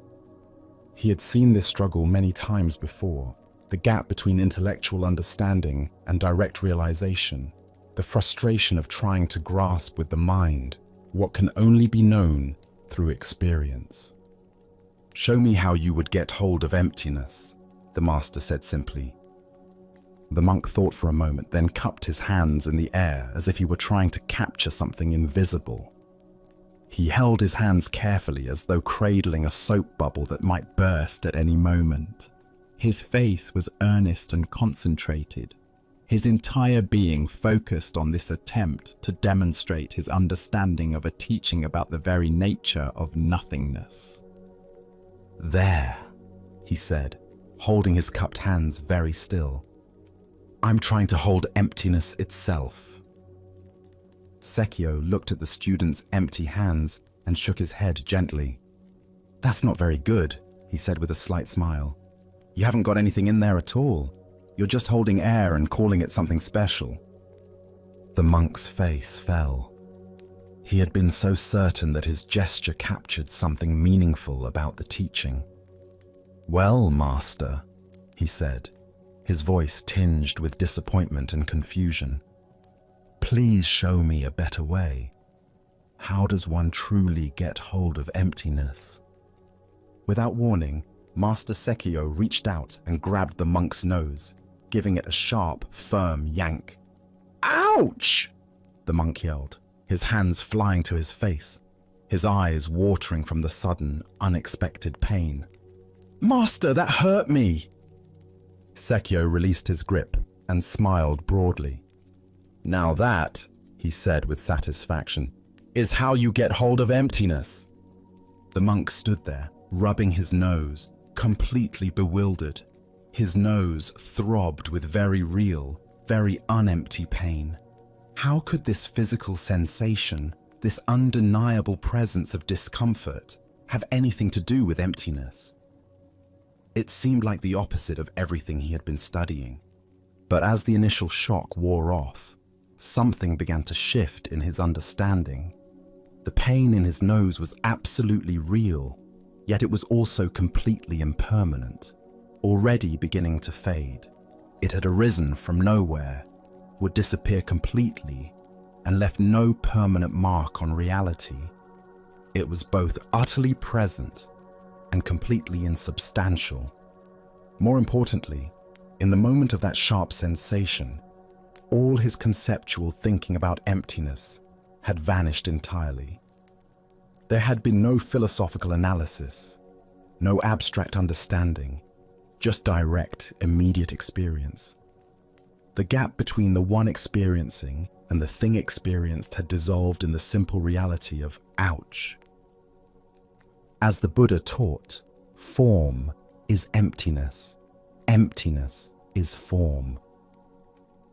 He had seen this struggle many times before, the gap between intellectual understanding and direct realization, the frustration of trying to grasp with the mind what can only be known through experience. "Show me how you would get hold of emptiness," the master said simply. The monk thought for a moment, then cupped his hands in the air as if he were trying to capture something invisible. He held his hands carefully as though cradling a soap bubble that might burst at any moment. His face was earnest and concentrated, his entire being focused on this attempt to demonstrate his understanding of a teaching about the very nature of nothingness. "There," he said, holding his cupped hands very still. "I'm trying to hold emptiness itself." Sekyo looked at the student's empty hands and shook his head gently. "That's not very good," he said with a slight smile. "You haven't got anything in there at all. You're just holding air and calling it something special." The monk's face fell. He had been so certain that his gesture captured something meaningful about the teaching. "Well, master," he said, his voice tinged with disappointment and confusion, "please show me a better way. How does one truly get hold of emptiness?" Without warning, Master Sekyo reached out and grabbed the monk's nose, giving it a sharp, firm yank. "Ouch!" the monk yelled, his hands flying to his face, his eyes watering from the sudden, unexpected pain. "Master, that hurt me!" Sekyo released his grip and smiled broadly. "Now that," he said with satisfaction, "is how you get hold of emptiness." The monk stood there, rubbing his nose, completely bewildered. His nose throbbed with very real, very unempty pain. How could this physical sensation, this undeniable presence of discomfort, have anything to do with emptiness? It seemed like the opposite of everything he had been studying. But as the initial shock wore off, something began to shift in his understanding. The pain in his nose was absolutely real, yet it was also completely impermanent, already beginning to fade. It had arisen from nowhere, would disappear completely, and left no permanent mark on reality. It was both utterly present and completely insubstantial. More importantly, in the moment of that sharp sensation, all his conceptual thinking about emptiness had vanished entirely. There had been no philosophical analysis, no abstract understanding, just direct, immediate experience. The gap between the one experiencing and the thing experienced had dissolved in the simple reality of ouch. As the Buddha taught, form is emptiness. Emptiness is form.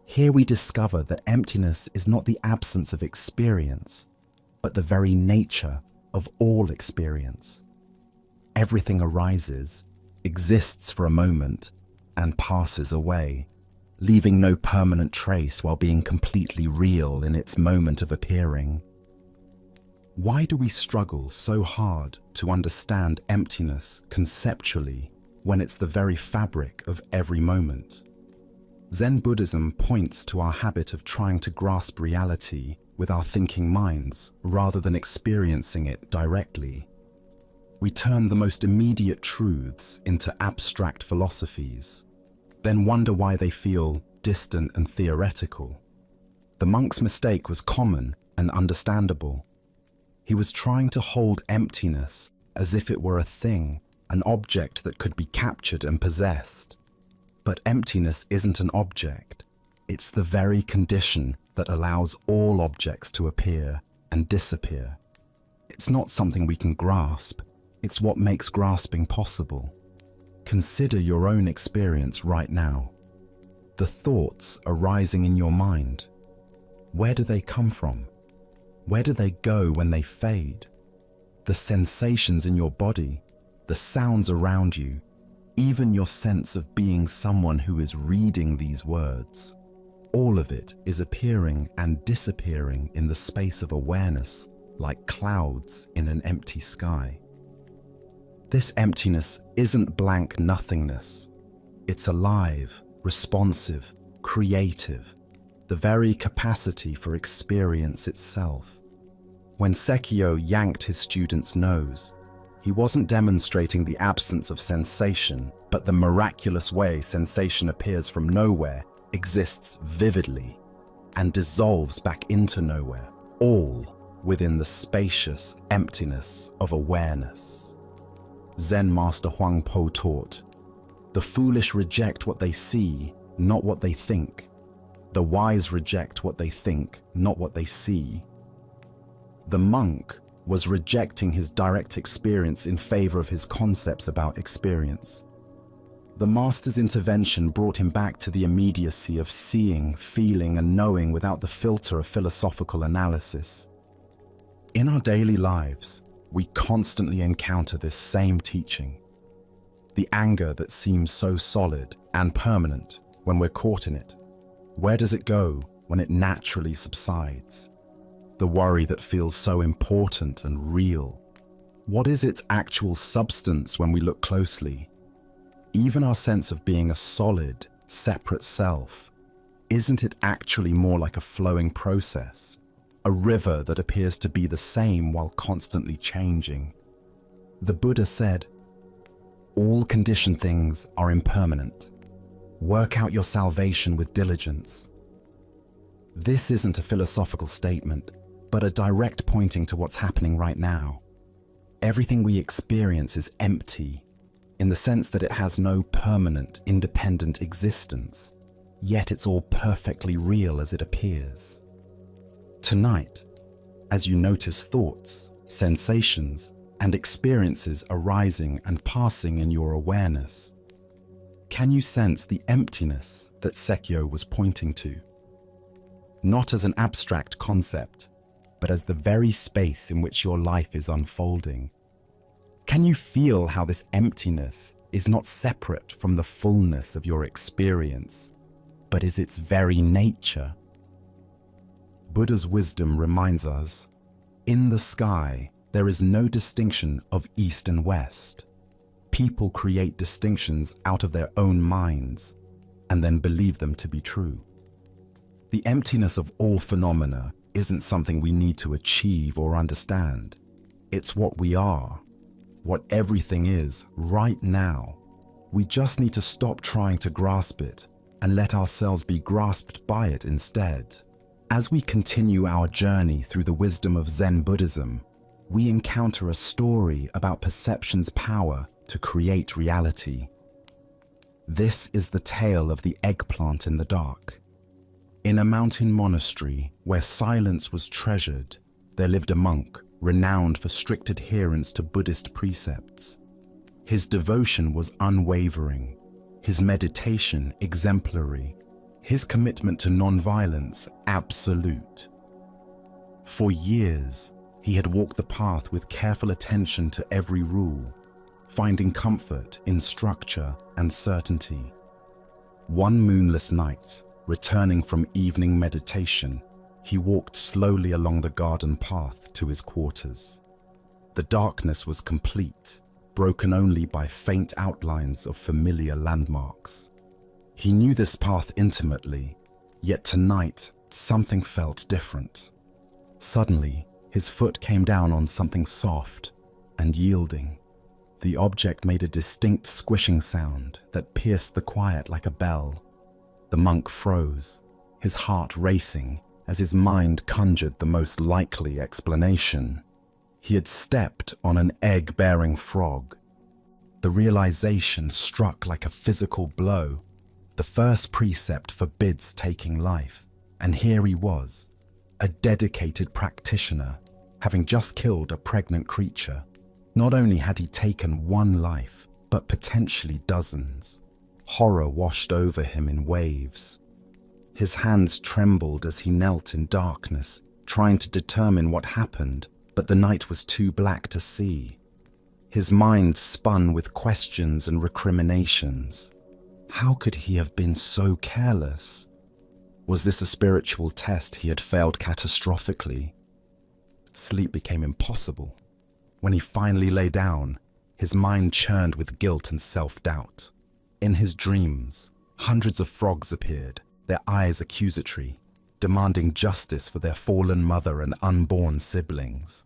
Here we discover that emptiness is not the absence of experience, but the very nature of all experience. Everything arises, exists for a moment, and passes away, leaving no permanent trace while being completely real in its moment of appearing. Why do we struggle so hard to understand emptiness conceptually when it's the very fabric of every moment? Zen Buddhism points to our habit of trying to grasp reality with our thinking minds rather than experiencing it directly. We turn the most immediate truths into abstract philosophies, then wonder why they feel distant and theoretical. The monk's mistake was common and understandable. He was trying to hold emptiness as if it were a thing, an object that could be captured and possessed. But emptiness isn't an object. It's the very condition that allows all objects to appear and disappear. It's not something we can grasp. It's what makes grasping possible. Consider your own experience right now. The thoughts arising in your mind. Where do they come from? Where do they go when they fade? The sensations in your body, the sounds around you, even your sense of being someone who is reading these words. All of it is appearing and disappearing in the space of awareness, like clouds in an empty sky. This emptiness isn't blank nothingness. It's alive, responsive, creative, the very capacity for experience itself. When Sekio yanked his student's nose, he wasn't demonstrating the absence of sensation, but the miraculous way sensation appears from nowhere, exists vividly, and dissolves back into nowhere, all within the spacious emptiness of awareness. Zen Master Huang Po taught, "The foolish reject what they see, not what they think. The wise reject what they think, not what they see." The monk was rejecting his direct experience in favor of his concepts about experience. The master's intervention brought him back to the immediacy of seeing, feeling, and knowing without the filter of philosophical analysis. In our daily lives, we constantly encounter this same teaching. The anger that seems so solid and permanent when we're caught in it. Where does it go when it naturally subsides? The worry that feels so important and real. What is its actual substance when we look closely? Even our sense of being a solid, separate self, isn't it actually more like a flowing process? A river that appears to be the same while constantly changing. The Buddha said, "All conditioned things are impermanent. Work out your salvation with diligence." This isn't a philosophical statement, but a direct pointing to what's happening right now. Everything we experience is empty, in the sense that it has no permanent, independent existence, yet it's all perfectly real as it appears. Tonight, as you notice thoughts, sensations, and experiences arising and passing in your awareness, can you sense the emptiness that Sekio was pointing to? Not as an abstract concept, but as the very space in which your life is unfolding. Can you feel how this emptiness is not separate from the fullness of your experience, but is its very nature? Buddha's wisdom reminds us, in the sky, there is no distinction of east and west. People create distinctions out of their own minds and then believe them to be true. The emptiness of all phenomena isn't something we need to achieve or understand. It's what we are, what everything is right now. We just need to stop trying to grasp it and let ourselves be grasped by it instead. As we continue our journey through the wisdom of Zen Buddhism, we encounter a story about perception's power to create reality. This is the tale of the eggplant in the dark. In a mountain monastery where silence was treasured, there lived a monk renowned for strict adherence to Buddhist precepts. His devotion was unwavering, his meditation exemplary, his commitment to non-violence absolute. For years, he had walked the path with careful attention to every rule, finding comfort in structure and certainty. One moonless night, returning from evening meditation, he walked slowly along the garden path to his quarters. The darkness was complete, broken only by faint outlines of familiar landmarks. He knew this path intimately, yet tonight something felt different. Suddenly, his foot came down on something soft and yielding. The object made a distinct squishing sound that pierced the quiet like a bell. The monk froze, his heart racing as his mind conjured the most likely explanation. He had stepped on an egg-bearing frog. The realization struck like a physical blow. The first precept forbids taking life, and here he was, a dedicated practitioner, having just killed a pregnant creature. Not only had he taken one life, but potentially dozens. Horror washed over him in waves. His hands trembled as he knelt in darkness, trying to determine what happened, but the night was too black to see. His mind spun with questions and recriminations. How could he have been so careless? Was this a spiritual test he had failed catastrophically? Sleep became impossible. When he finally lay down, his mind churned with guilt and self-doubt. In his dreams, hundreds of frogs appeared, their eyes accusatory, demanding justice for their fallen mother and unborn siblings.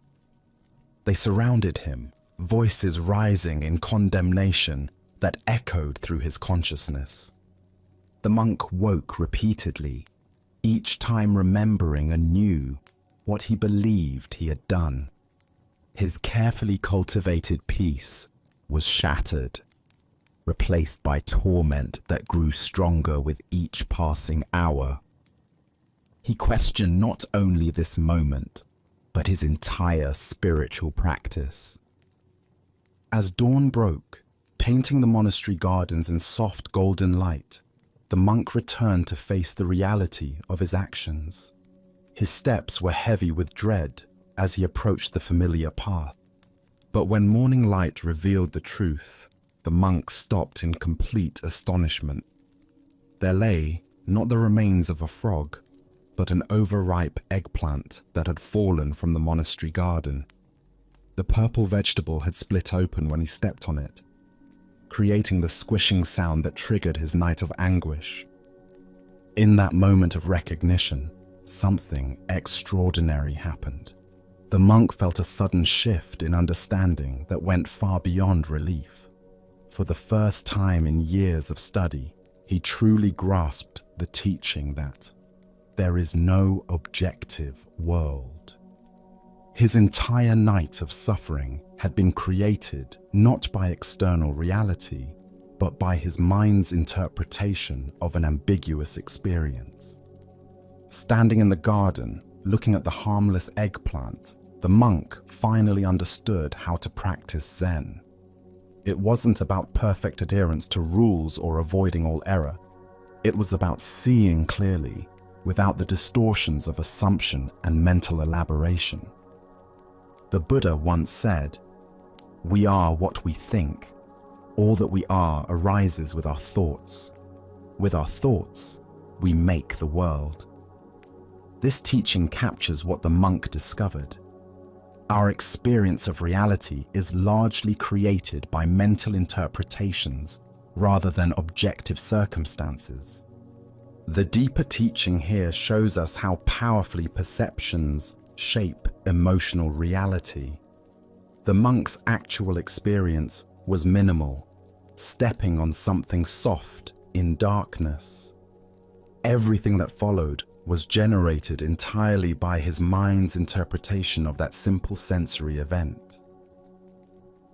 They surrounded him, voices rising in condemnation that echoed through his consciousness. The monk woke repeatedly, each time remembering anew what he believed he had done. His carefully cultivated peace was shattered, replaced by torment that grew stronger with each passing hour. He questioned not only this moment, but his entire spiritual practice. As dawn broke, painting the monastery gardens in soft golden light, the monk returned to face the reality of his actions. His steps were heavy with dread as he approached the familiar path. But when morning light revealed the truth, the monk stopped in complete astonishment. There lay not the remains of a frog, but an overripe eggplant that had fallen from the monastery garden. The purple vegetable had split open when he stepped on it, creating the squishing sound that triggered his night of anguish. In that moment of recognition, something extraordinary happened. The monk felt a sudden shift in understanding that went far beyond relief. For the first time in years of study, he truly grasped the teaching that there is no objective world. His entire night of suffering had been created not by external reality, but by his mind's interpretation of an ambiguous experience. Standing in the garden, looking at the harmless eggplant, the monk finally understood how to practice Zen. It wasn't about perfect adherence to rules or avoiding all error. It was about seeing clearly, without the distortions of assumption and mental elaboration. The Buddha once said, "We are what we think. All that we are arises with our thoughts. With our thoughts, we make the world." This teaching captures what the monk discovered. Our experience of reality is largely created by mental interpretations rather than objective circumstances. The deeper teaching here shows us how powerfully perceptions shape emotional reality. The monk's actual experience was minimal, stepping on something soft in darkness. Everything that followed was generated entirely by his mind's interpretation of that simple sensory event.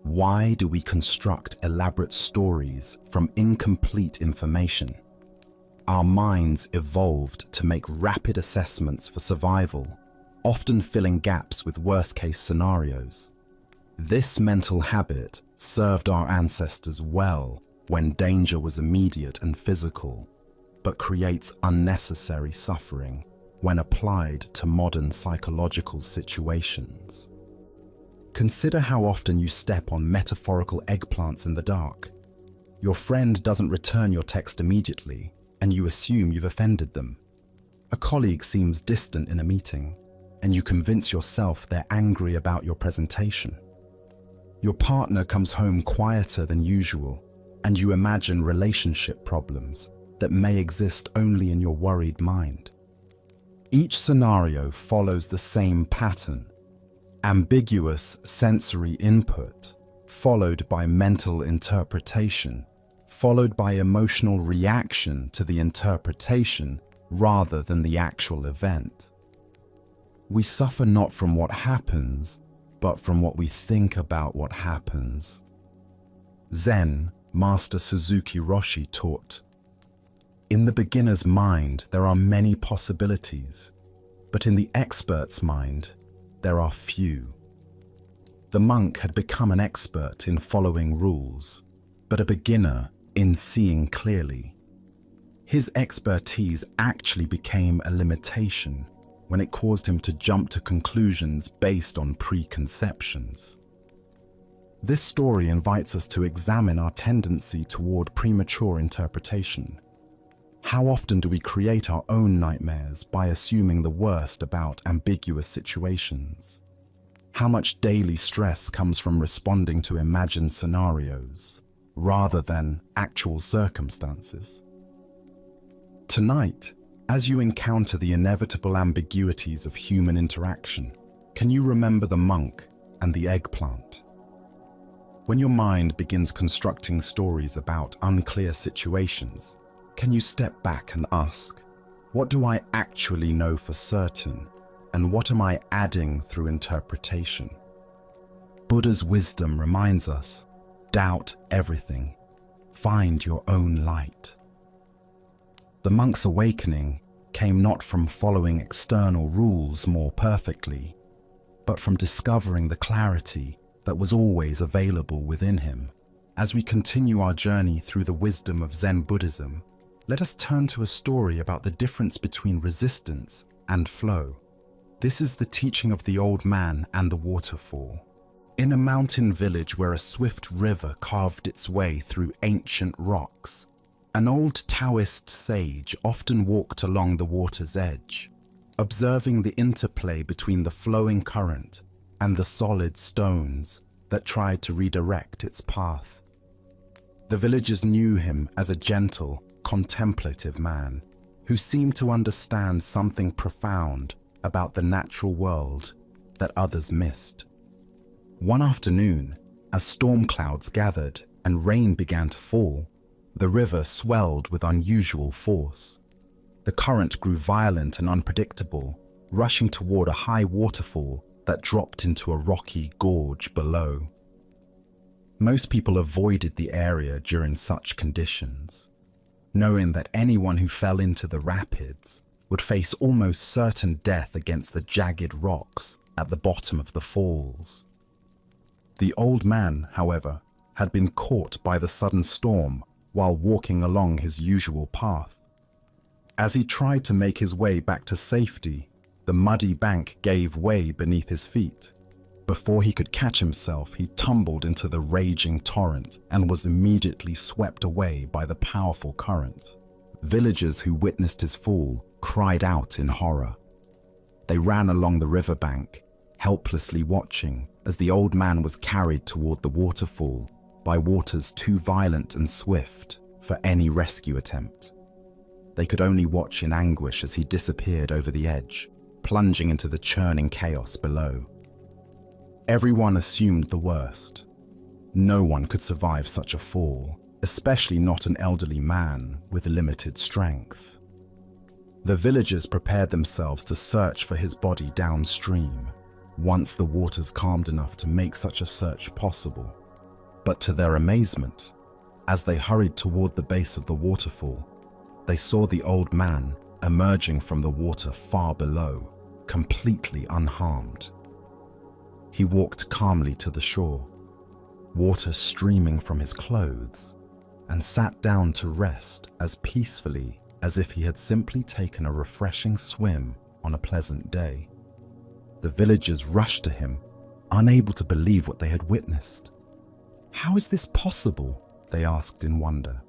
Why do we construct elaborate stories from incomplete information? Our minds evolved to make rapid assessments for survival, often filling gaps with worst-case scenarios. This mental habit served our ancestors well when danger was immediate and physical, but creates unnecessary suffering when applied to modern psychological situations. Consider how often you step on metaphorical eggplants in the dark. Your friend doesn't return your text immediately, and you assume you've offended them. A colleague seems distant in a meeting, and you convince yourself they're angry about your presentation. Your partner comes home quieter than usual, and you imagine relationship problems that may exist only in your worried mind. Each scenario follows the same pattern: ambiguous sensory input, followed by mental interpretation, followed by emotional reaction to the interpretation rather than the actual event. We suffer not from what happens, but from what we think about what happens. Zen Master Suzuki Roshi taught, "In the beginner's mind, there are many possibilities, but in the expert's mind, there are few." The monk had become an expert in following rules, but a beginner in seeing clearly. His expertise actually became a limitation when it caused him to jump to conclusions based on preconceptions. This story invites us to examine our tendency toward premature interpretation. How often do we create our own nightmares by assuming the worst about ambiguous situations? How much daily stress comes from responding to imagined scenarios rather than actual circumstances? Tonight, as you encounter the inevitable ambiguities of human interaction, can you remember the monk and the eggplant? When your mind begins constructing stories about unclear situations, can you step back and ask, what do I actually know for certain, and what am I adding through interpretation? Buddha's wisdom reminds us, doubt everything, find your own light. The monk's awakening came not from following external rules more perfectly, but from discovering the clarity that was always available within him. As we continue our journey through the wisdom of Zen Buddhism, let us turn to a story about the difference between resistance and flow. This is the teaching of the old man and the waterfall. In a mountain village where a swift river carved its way through ancient rocks, an old Taoist sage often walked along the water's edge, observing the interplay between the flowing current and the solid stones that tried to redirect its path. The villagers knew him as a gentle, contemplative man who seemed to understand something profound about the natural world that others missed. One afternoon, as storm clouds gathered and rain began to fall, the river swelled with unusual force. The current grew violent and unpredictable, rushing toward a high waterfall that dropped into a rocky gorge below. Most people avoided the area during such conditions, knowing that anyone who fell into the rapids would face almost certain death against the jagged rocks at the bottom of the falls. The old man, however, had been caught by the sudden storm while walking along his usual path. As he tried to make his way back to safety, the muddy bank gave way beneath his feet. Before he could catch himself, he tumbled into the raging torrent and was immediately swept away by the powerful current. Villagers who witnessed his fall cried out in horror. They ran along the riverbank, helplessly watching as the old man was carried toward the waterfall by waters too violent and swift for any rescue attempt. They could only watch in anguish as he disappeared over the edge, plunging into the churning chaos below. Everyone assumed the worst. No one could survive such a fall, especially not an elderly man with limited strength. The villagers prepared themselves to search for his body downstream, once the waters calmed enough to make such a search possible. But to their amazement, as they hurried toward the base of the waterfall, they saw the old man emerging from the water far below, completely unharmed. He walked calmly to the shore, water streaming from his clothes, and sat down to rest as peacefully as if he had simply taken a refreshing swim on a pleasant day. The villagers rushed to him, unable to believe what they had witnessed. "How is this possible?" they asked in wonder.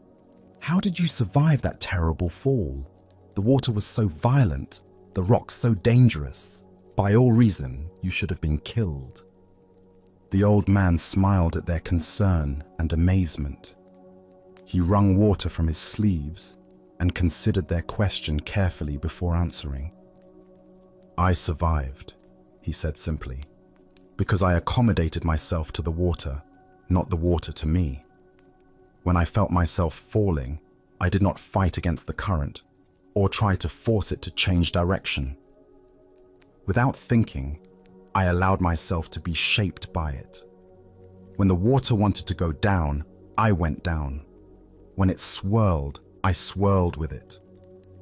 "How did you survive that terrible fall? The water was so violent, the rocks so dangerous. By all reason, you should have been killed." The old man smiled at their concern and amazement. He wrung water from his sleeves and considered their question carefully before answering. "I survived," he said simply, "because I accommodated myself to the water, not the water to me. When I felt myself falling, I did not fight against the current or try to force it to change direction. Without thinking, I allowed myself to be shaped by it. When the water wanted to go down, I went down. When it swirled, I swirled with it.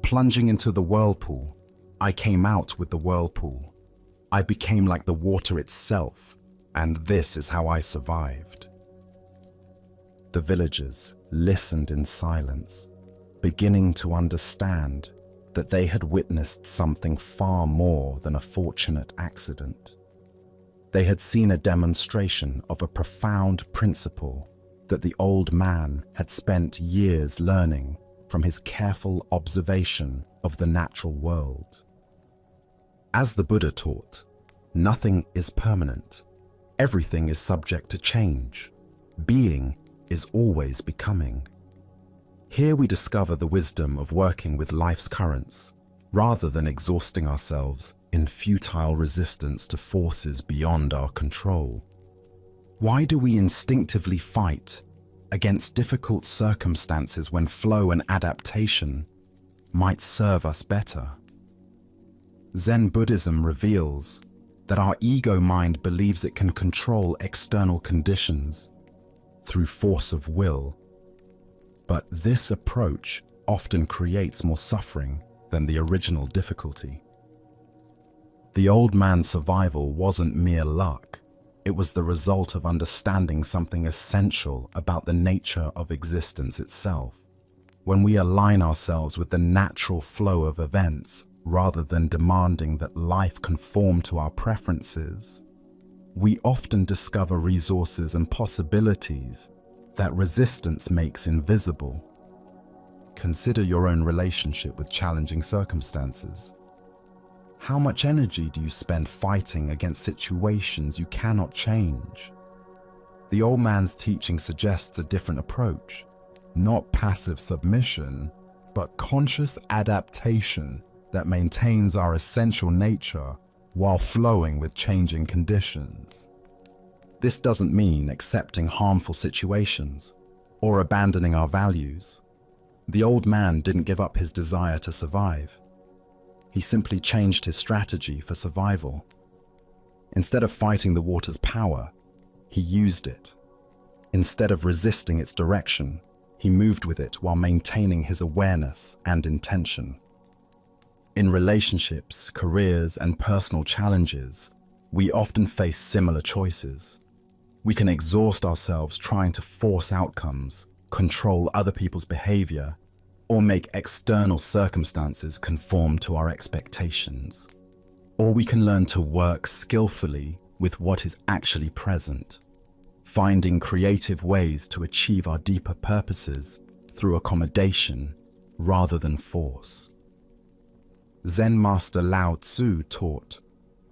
Plunging into the whirlpool, I came out with the whirlpool. I became like the water itself, and this is how I survived." The villagers listened in silence, beginning to understand that they had witnessed something far more than a fortunate accident. They had seen a demonstration of a profound principle that the old man had spent years learning from his careful observation of the natural world. As the Buddha taught, nothing is permanent. Everything is subject to change. Being is always becoming. Here we discover the wisdom of working with life's currents, rather than exhausting ourselves in futile resistance to forces beyond our control. Why do we instinctively fight against difficult circumstances when flow and adaptation might serve us better? Zen Buddhism reveals that our ego mind believes it can control external conditions through force of will. But this approach often creates more suffering than the original difficulty. The old man's survival wasn't mere luck. It was the result of understanding something essential about the nature of existence itself. When we align ourselves with the natural flow of events, rather than demanding that life conform to our preferences, we often discover resources and possibilities that resistance makes invisible. Consider your own relationship with challenging circumstances. How much energy do you spend fighting against situations you cannot change? The old man's teaching suggests a different approach, not passive submission, but conscious adaptation that maintains our essential nature while flowing with changing conditions. This doesn't mean accepting harmful situations or abandoning our values. The old man didn't give up his desire to survive. He simply changed his strategy for survival. Instead of fighting the water's power, he used it. Instead of resisting its direction, he moved with it while maintaining his awareness and intention. In relationships, careers, and personal challenges, we often face similar choices. We can exhaust ourselves trying to force outcomes, control other people's behavior, or make external circumstances conform to our expectations. Or we can learn to work skillfully with what is actually present, finding creative ways to achieve our deeper purposes through accommodation rather than force. Zen master Lao Tzu taught,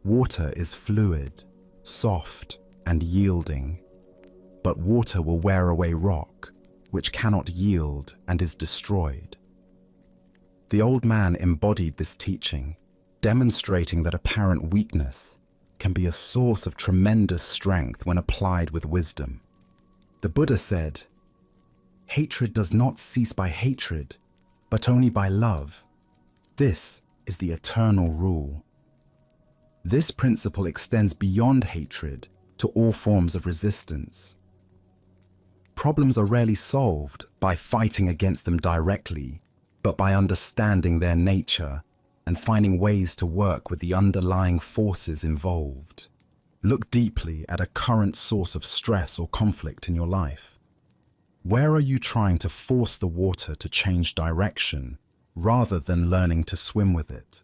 "Water is fluid, soft, and yielding, but water will wear away rock, which cannot yield and is destroyed." The old man embodied this teaching, demonstrating that apparent weakness can be a source of tremendous strength when applied with wisdom. The Buddha said, "Hatred does not cease by hatred, but only by love. This is the eternal rule." This principle extends beyond hatred to all forms of resistance. Problems are rarely solved by fighting against them directly, but by understanding their nature and finding ways to work with the underlying forces involved. Look deeply at a current source of stress or conflict in your life. Where are you trying to force the water to change direction rather than learning to swim with it?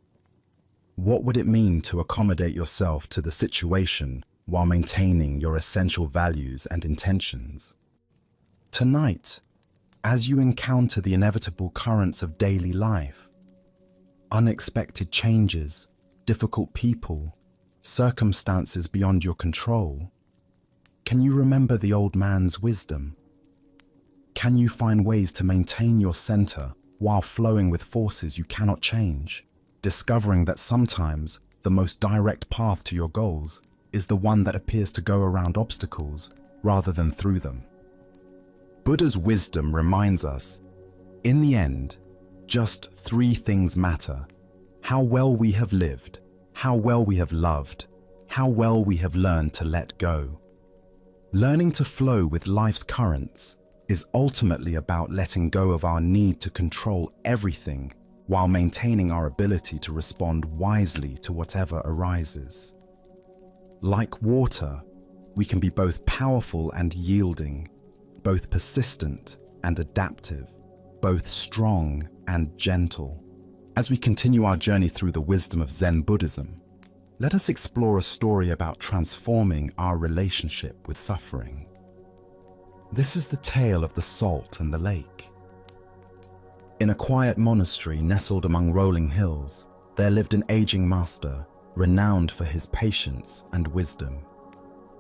What would it mean to accommodate yourself to the situation while maintaining your essential values and intentions? Tonight, as you encounter the inevitable currents of daily life, unexpected changes, difficult people, circumstances beyond your control, can you remember the old man's wisdom? Can you find ways to maintain your center while flowing with forces you cannot change, discovering that sometimes the most direct path to your goals is the one that appears to go around obstacles rather than through them? Buddha's wisdom reminds us, in the end, just three things matter: how well we have lived, how well we have loved, how well we have learned to let go. Learning to flow with life's currents is ultimately about letting go of our need to control everything while maintaining our ability to respond wisely to whatever arises. Like water, we can be both powerful and yielding, both persistent and adaptive, both strong and gentle. As we continue our journey through the wisdom of Zen Buddhism, let us explore a story about transforming our relationship with suffering. This is the tale of the salt and the lake. In a quiet monastery nestled among rolling hills, there lived an aging master, renowned for his patience and wisdom.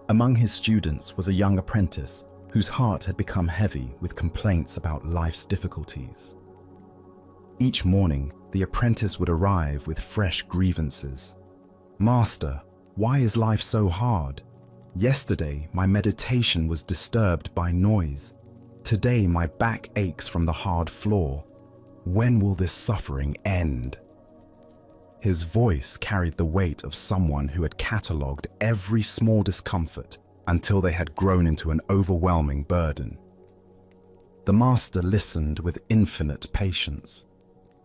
Among his students was a young apprentice whose heart had become heavy with complaints about life's difficulties. Each morning, the apprentice would arrive with fresh grievances. "Master, why is life so hard? Yesterday, my meditation was disturbed by noise. Today, my back aches from the hard floor. When will this suffering end?" His voice carried the weight of someone who had catalogued every small discomfort until they had grown into an overwhelming burden. The master listened with infinite patience,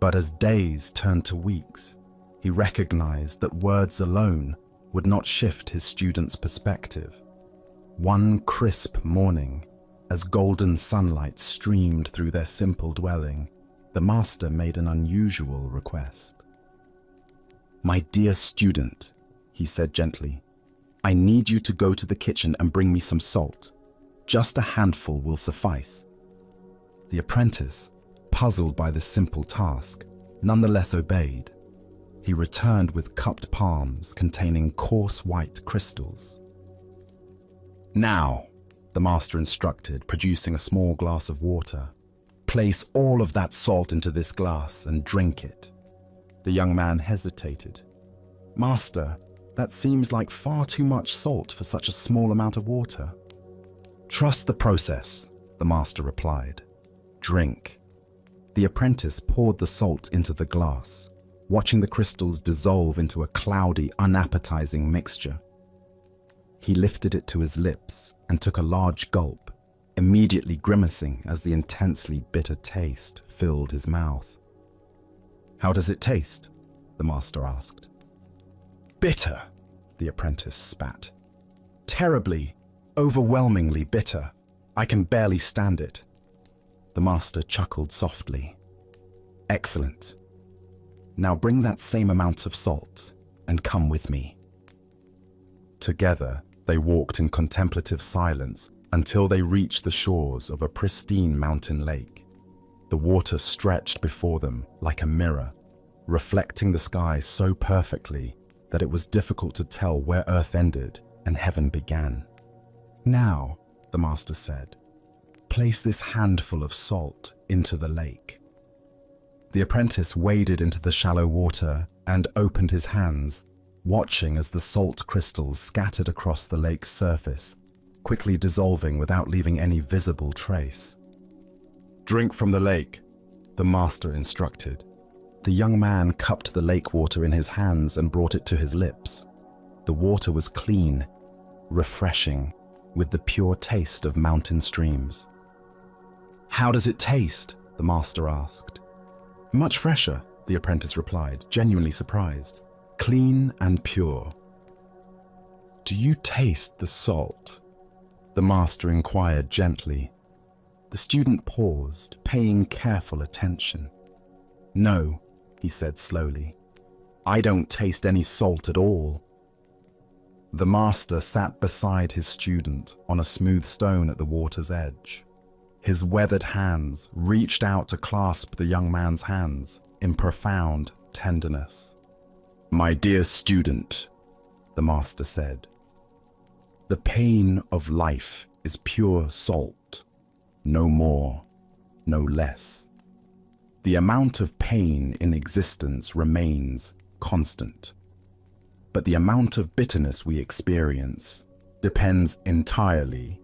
but as days turned to weeks, he recognized that words alone would not shift his student's perspective. One crisp morning, as golden sunlight streamed through their simple dwelling, the master made an unusual request. "My dear student," he said gently, "I need you to go to the kitchen and bring me some salt. Just a handful will suffice." The apprentice, puzzled by this simple task, nonetheless obeyed. He returned with cupped palms containing coarse white crystals. "Now," the master instructed, producing a small glass of water, "place all of that salt into this glass and drink it." The young man hesitated. "Master, that seems like far too much salt for such a small amount of water." "Trust the process," the master replied. "Drink." The apprentice poured the salt into the glass, watching the crystals dissolve into a cloudy, unappetizing mixture. He lifted it to his lips and took a large gulp, immediately grimacing as the intensely bitter taste filled his mouth. "How does it taste?" the master asked. "Bitter," the apprentice spat. "Terribly, overwhelmingly bitter. I can barely stand it." The master chuckled softly. "Excellent. Now bring that same amount of salt and come with me." Together, they walked in contemplative silence until they reached the shores of a pristine mountain lake. The water stretched before them like a mirror, reflecting the sky so perfectly that it was difficult to tell where earth ended and heaven began. "Now," the master said, "place this handful of salt into the lake." The apprentice waded into the shallow water and opened his hands, watching as the salt crystals scattered across the lake's surface, quickly dissolving without leaving any visible trace. "Drink from the lake," the master instructed. The young man cupped the lake water in his hands and brought it to his lips. The water was clean, refreshing, with the pure taste of mountain streams. "How does it taste?" the master asked. "Much fresher," the apprentice replied, genuinely surprised. "Clean and pure." "Do you taste the salt?" the master inquired gently. The student paused, paying careful attention. "No," he said slowly. "I don't taste any salt at all." The master sat beside his student on a smooth stone at the water's edge. His weathered hands reached out to clasp the young man's hands in profound tenderness. "My dear student," the master said, "the pain of life is pure salt, no more, no less. The amount of pain in existence remains constant, but the amount of bitterness we experience depends entirely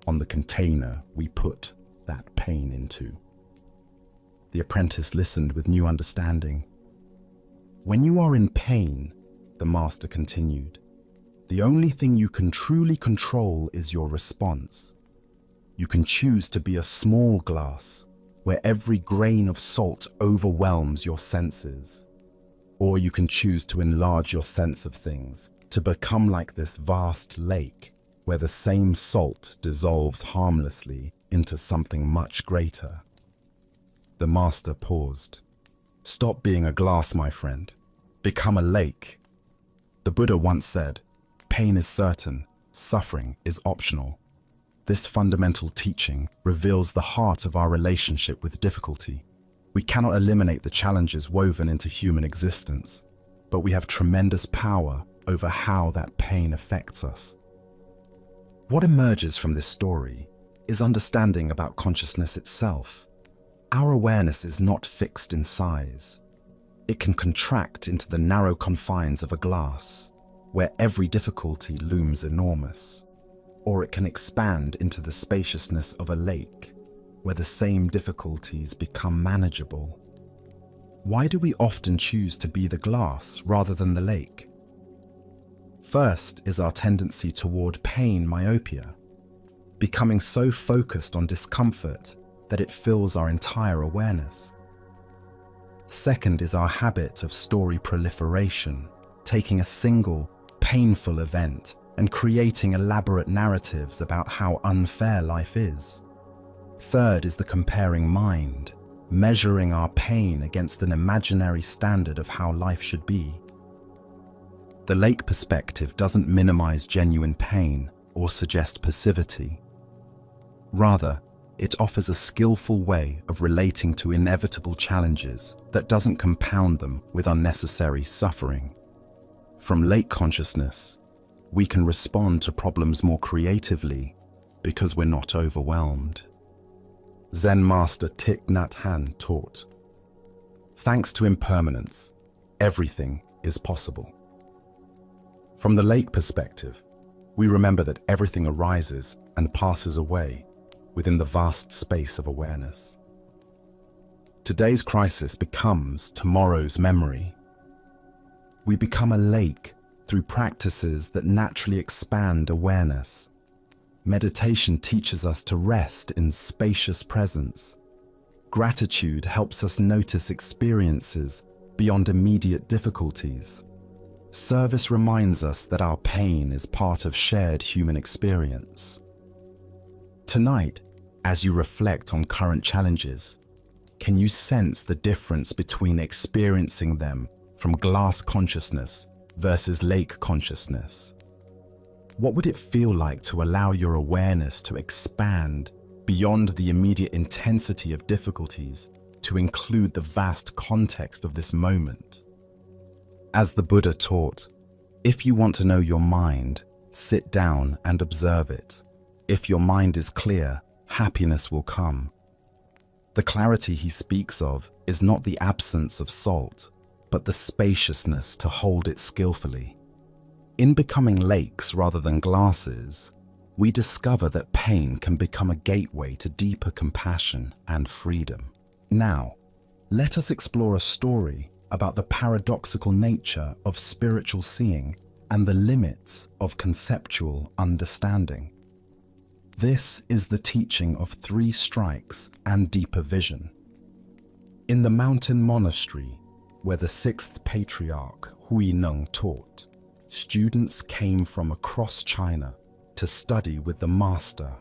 on the container we put that pain into." The apprentice listened with new understanding. "When you are in pain," the master continued, "the only thing you can truly control is your response. You can choose to be a small glass where every grain of salt overwhelms your senses, or you can choose to enlarge your sense of things to become like this vast lake where the same salt dissolves harmlessly into something much greater." The master paused. "Stop being a glass, my friend. Become a lake. The Buddha once said, 'Pain is certain, suffering is optional.' This fundamental teaching reveals the heart of our relationship with difficulty. We cannot eliminate the challenges woven into human existence, but we have tremendous power over how that pain affects us." What emerges from this story is understanding about consciousness itself. Our awareness is not fixed in size. It can contract into the narrow confines of a glass, where every difficulty looms enormous, or it can expand into the spaciousness of a lake, where the same difficulties become manageable. Why do we often choose to be the glass rather than the lake? First is our tendency toward pain myopia, becoming so focused on discomfort that it fills our entire awareness. Second is our habit of story proliferation, taking a single, painful event and creating elaborate narratives about how unfair life is. Third is the comparing mind, measuring our pain against an imaginary standard of how life should be. The lake perspective doesn't minimize genuine pain or suggest passivity. Rather, it offers a skillful way of relating to inevitable challenges that doesn't compound them with unnecessary suffering. From lake consciousness, we can respond to problems more creatively because we're not overwhelmed. Zen master Thich Nhat Hanh taught, "Thanks to impermanence, everything is possible." From the lake perspective, we remember that everything arises and passes away within the vast space of awareness. Today's crisis becomes tomorrow's memory. We become a lake through practices that naturally expand awareness. Meditation teaches us to rest in spacious presence. Gratitude helps us notice experiences beyond immediate difficulties. Service reminds us that our pain is part of shared human experience. Tonight, as you reflect on current challenges, can you sense the difference between experiencing them from glass consciousness versus lake consciousness? What would it feel like to allow your awareness to expand beyond the immediate intensity of difficulties to include the vast context of this moment? As the Buddha taught, if you want to know your mind, sit down and observe it. If your mind is clear, happiness will come. The clarity he speaks of is not the absence of salt, but the spaciousness to hold it skillfully. In becoming lakes rather than glasses, we discover that pain can become a gateway to deeper compassion and freedom. Now, let us explore a story about the paradoxical nature of spiritual seeing and the limits of conceptual understanding. This is the teaching of 3 strikes and deeper vision. In the mountain monastery, where the 6th patriarch Hui Neng taught, students came from across China to study with the master,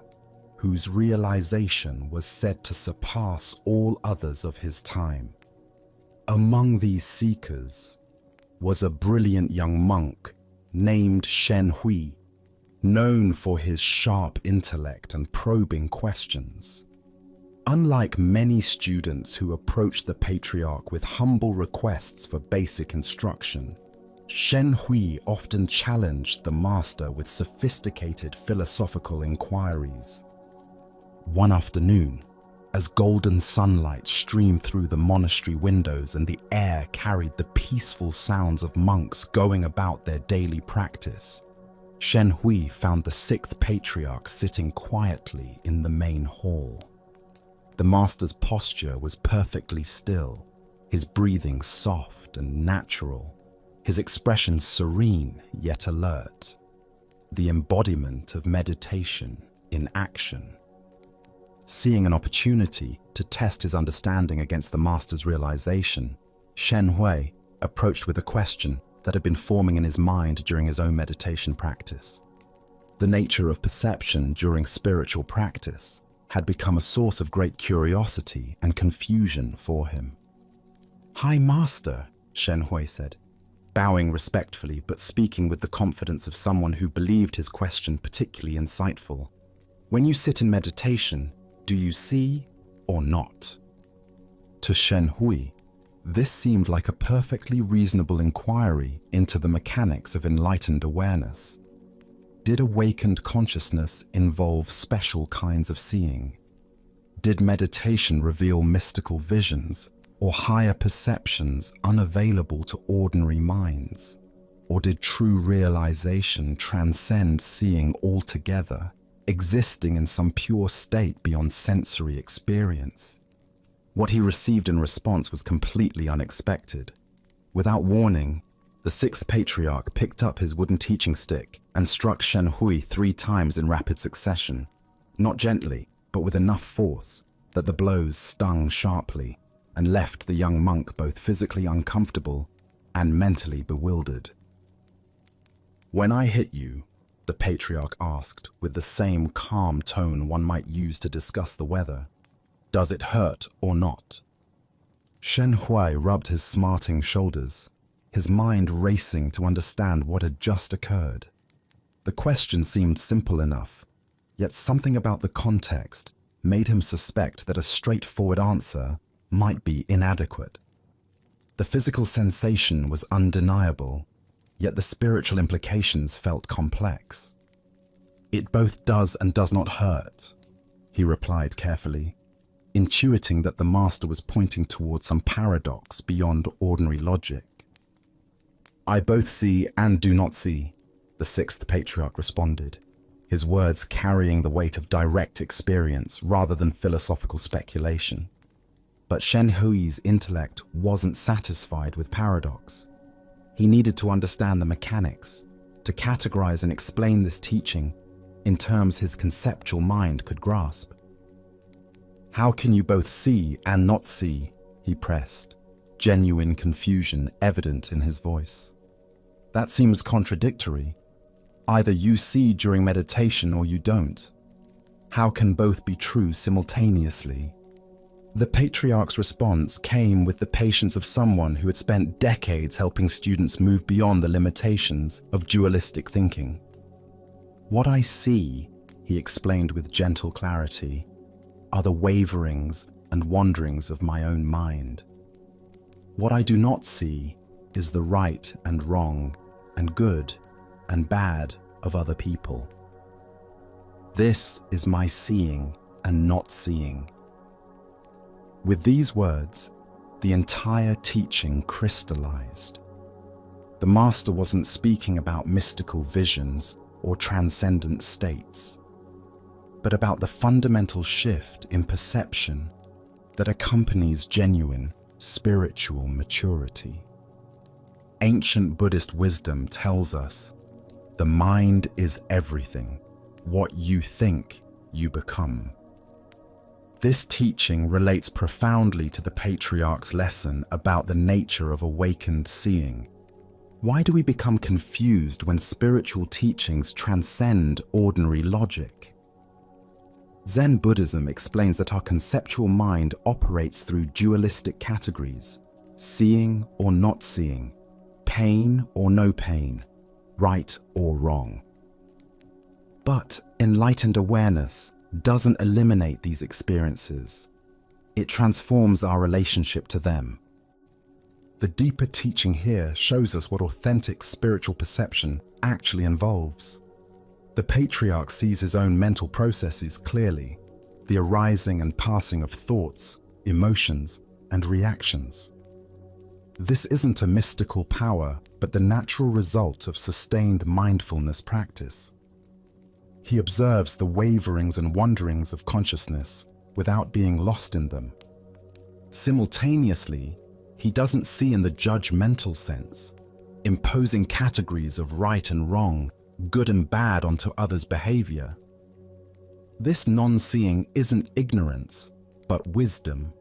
whose realization was said to surpass all others of his time. Among these seekers was a brilliant young monk named Shen Hui, known for his sharp intellect and probing questions. Unlike many students who approached the patriarch with humble requests for basic instruction, Shen Hui often challenged the master with sophisticated philosophical inquiries. One afternoon, as golden sunlight streamed through the monastery windows and the air carried the peaceful sounds of monks going about their daily practice, Shen Hui found the 6th patriarch sitting quietly in the main hall. The master's posture was perfectly still, his breathing soft and natural, his expression serene yet alert, the embodiment of meditation in action. Seeing an opportunity to test his understanding against the master's realization, Shen Hui approached with a question that had been forming in his mind during his own meditation practice. The nature of perception during spiritual practice had become a source of great curiosity and confusion for him. "Hi, Master," Shen Hui said, bowing respectfully but speaking with the confidence of someone who believed his question particularly insightful. "When you sit in meditation, do you see or not?" To Shen Hui, this seemed like a perfectly reasonable inquiry into the mechanics of enlightened awareness. Did awakened consciousness involve special kinds of seeing? Did meditation reveal mystical visions or higher perceptions unavailable to ordinary minds? Or did true realization transcend seeing altogether, existing in some pure state beyond sensory experience? What he received in response was completely unexpected. Without warning, the 6th patriarch picked up his wooden teaching stick and struck Shen Hui 3 times in rapid succession, not gently, but with enough force that the blows stung sharply and left the young monk both physically uncomfortable and mentally bewildered. "When I hit you," the patriarch asked with the same calm tone one might use to discuss the weather, "does it hurt or not?" Shen Hui rubbed his smarting shoulders, his mind racing to understand what had just occurred. The question seemed simple enough, yet something about the context made him suspect that a straightforward answer might be inadequate. The physical sensation was undeniable, yet the spiritual implications felt complex. "It both does and does not hurt," he replied carefully, intuiting that the master was pointing towards some paradox beyond ordinary logic. "I both see and do not see," the 6th patriarch responded, his words carrying the weight of direct experience rather than philosophical speculation. But Shen Hui's intellect wasn't satisfied with paradox. He needed to understand the mechanics, to categorize and explain this teaching in terms his conceptual mind could grasp. "How can you both see and not see?" he pressed, genuine confusion evident in his voice. "That seems contradictory. Either you see during meditation or you don't. How can both be true simultaneously?" The patriarch's response came with the patience of someone who had spent decades helping students move beyond the limitations of dualistic thinking. "What I see," he explained with gentle clarity, "are the waverings and wanderings of my own mind. What I do not see is the right and wrong and good and bad of other people. This is my seeing and not seeing." With these words, the entire teaching crystallized. The master wasn't speaking about mystical visions or transcendent states, but about the fundamental shift in perception that accompanies genuine spiritual maturity. Ancient Buddhist wisdom tells us, the mind is everything. What you think, you become. This teaching relates profoundly to the patriarch's lesson about the nature of awakened seeing. Why do we become confused when spiritual teachings transcend ordinary logic? Zen Buddhism explains that our conceptual mind operates through dualistic categories, seeing or not seeing, pain or no pain, right or wrong. But enlightened awareness doesn't eliminate these experiences. It transforms our relationship to them. The deeper teaching here shows us what authentic spiritual perception actually involves. The patriarch sees his own mental processes clearly, the arising and passing of thoughts, emotions, and reactions. This isn't a mystical power, but the natural result of sustained mindfulness practice. He observes the waverings and wanderings of consciousness without being lost in them. Simultaneously, he doesn't see in the judgmental sense, imposing categories of right and wrong, good and bad onto others' behavior. This non-seeing isn't ignorance, but wisdom,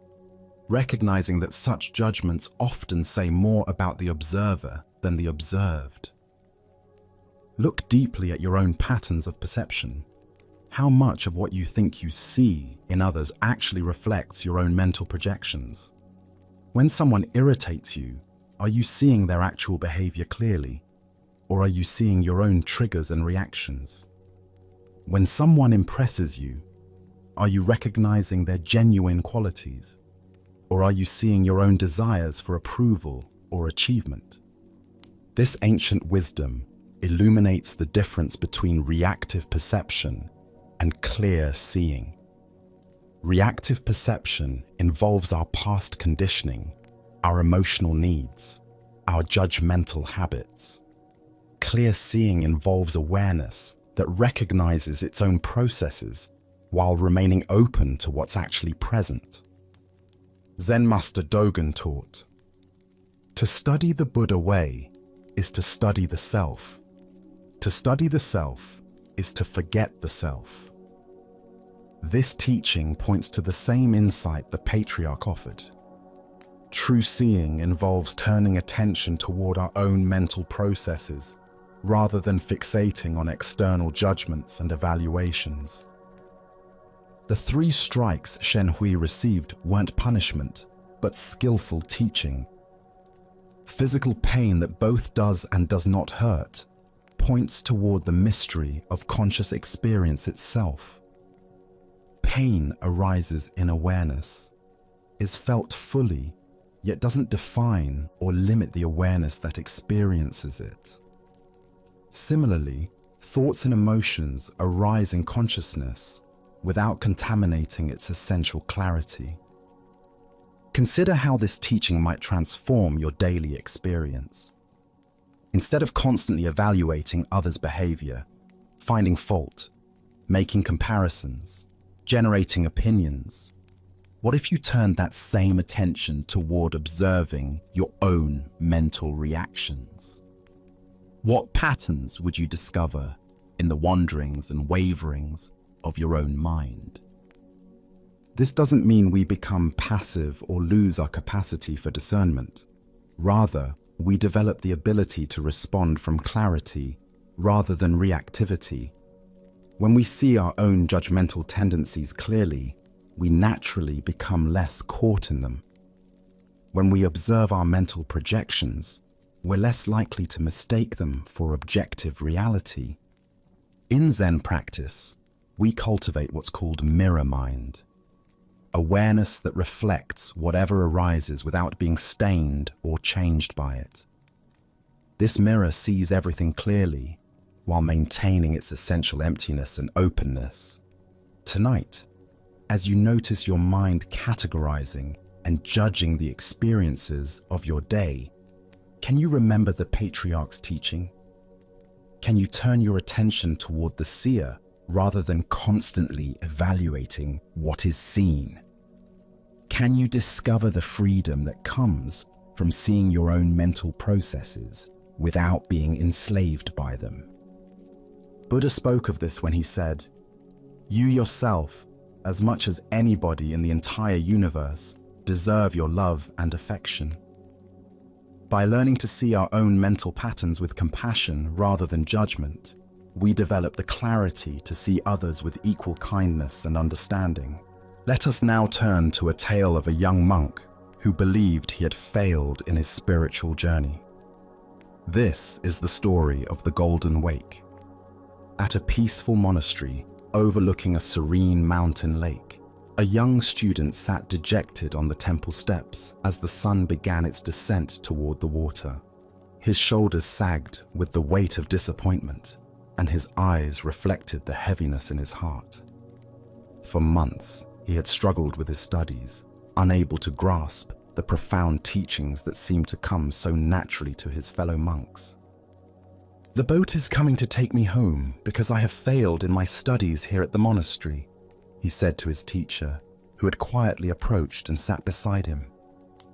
recognizing that such judgments often say more about the observer than the observed. Look deeply at your own patterns of perception. How much of what you think you see in others actually reflects your own mental projections? When someone irritates you, are you seeing their actual behavior clearly? Or are you seeing your own triggers and reactions? When someone impresses you, are you recognizing their genuine qualities? Or are you seeing your own desires for approval or achievement? This ancient wisdom illuminates the difference between reactive perception and clear seeing. Reactive perception involves our past conditioning, our emotional needs, our judgmental habits. Clear seeing involves awareness that recognizes its own processes while remaining open to what's actually present. Zen Master Dogen taught, "To study the Buddha way is to study the self. To study the self is to forget the self." This teaching points to the same insight the patriarch offered. True seeing involves turning attention toward our own mental processes rather than fixating on external judgments and evaluations. The 3 strikes Shen Hui received weren't punishment, but skillful teaching. Physical pain that both does and does not hurt points toward the mystery of conscious experience itself. Pain arises in awareness, is felt fully, yet doesn't define or limit the awareness that experiences it. Similarly, thoughts and emotions arise in consciousness without contaminating its essential clarity. Consider how this teaching might transform your daily experience. Instead of constantly evaluating others' behavior, finding fault, making comparisons, generating opinions, what if you turned that same attention toward observing your own mental reactions? What patterns would you discover in the wanderings and waverings of your own mind? This doesn't mean we become passive or lose our capacity for discernment. Rather, we develop the ability to respond from clarity rather than reactivity. When we see our own judgmental tendencies clearly, we naturally become less caught in them. When we observe our mental projections, we're less likely to mistake them for objective reality. In Zen practice, we cultivate what's called mirror mind, awareness that reflects whatever arises without being stained or changed by it. This mirror sees everything clearly while maintaining its essential emptiness and openness. Tonight, as you notice your mind categorizing and judging the experiences of your day, can you remember the patriarch's teaching? Can you turn your attention toward the seer rather than constantly evaluating what is seen? Can you discover the freedom that comes from seeing your own mental processes without being enslaved by them? Buddha spoke of this when he said, "You yourself, as much as anybody in the entire universe, deserve your love and affection." By learning to see our own mental patterns with compassion rather than judgment, we develop the clarity to see others with equal kindness and understanding. Let us now turn to a tale of a young monk who believed he had failed in his spiritual journey. This is the story of the Golden Wake. At a peaceful monastery overlooking a serene mountain lake, a young student sat dejected on the temple steps as the sun began its descent toward the water. His shoulders sagged with the weight of disappointment, and his eyes reflected the heaviness in his heart. For months, he had struggled with his studies, unable to grasp the profound teachings that seemed to come so naturally to his fellow monks. "The boat is coming to take me home because I have failed in my studies here at the monastery," he said to his teacher, who had quietly approached and sat beside him.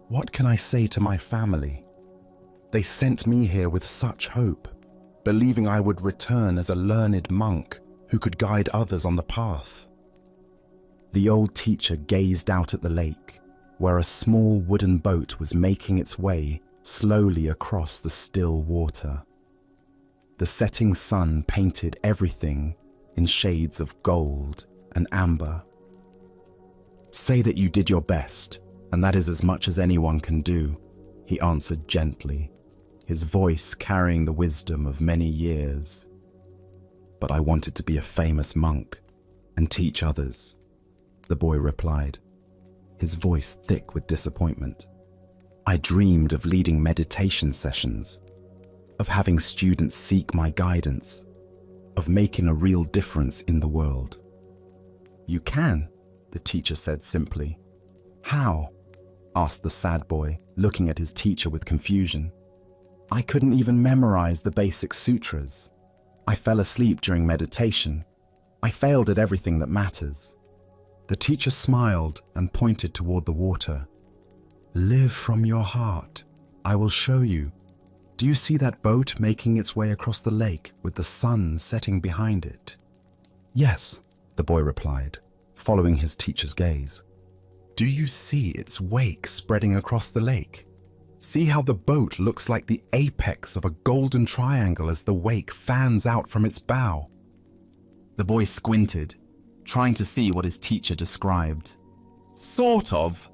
"What can I say to my family? They sent me here with such hope, believing I would return as a learned monk who could guide others on the path." The old teacher gazed out at the lake, where a small wooden boat was making its way slowly across the still water. The setting sun painted everything in shades of gold and amber. "Say that you did your best, and that is as much as anyone can do," he answered gently, his voice carrying the wisdom of many years. "But I wanted to be a famous monk and teach others," the boy replied, his voice thick with disappointment. "I dreamed of leading meditation sessions, of having students seek my guidance, of making a real difference in the world." "You can," the teacher said simply. "How?" asked the sad boy, looking at his teacher with confusion. "I couldn't even memorize the basic sutras. I fell asleep during meditation. I failed at everything that matters." The teacher smiled and pointed toward the water. "Live from your heart. I will show you. Do you see that boat making its way across the lake with the sun setting behind it?" "Yes," the boy replied, following his teacher's gaze. "Do you see its wake spreading across the lake? See how the boat looks like the apex of a golden triangle as the wake fans out from its bow?" The boy squinted, trying to see what his teacher described. "Sort of."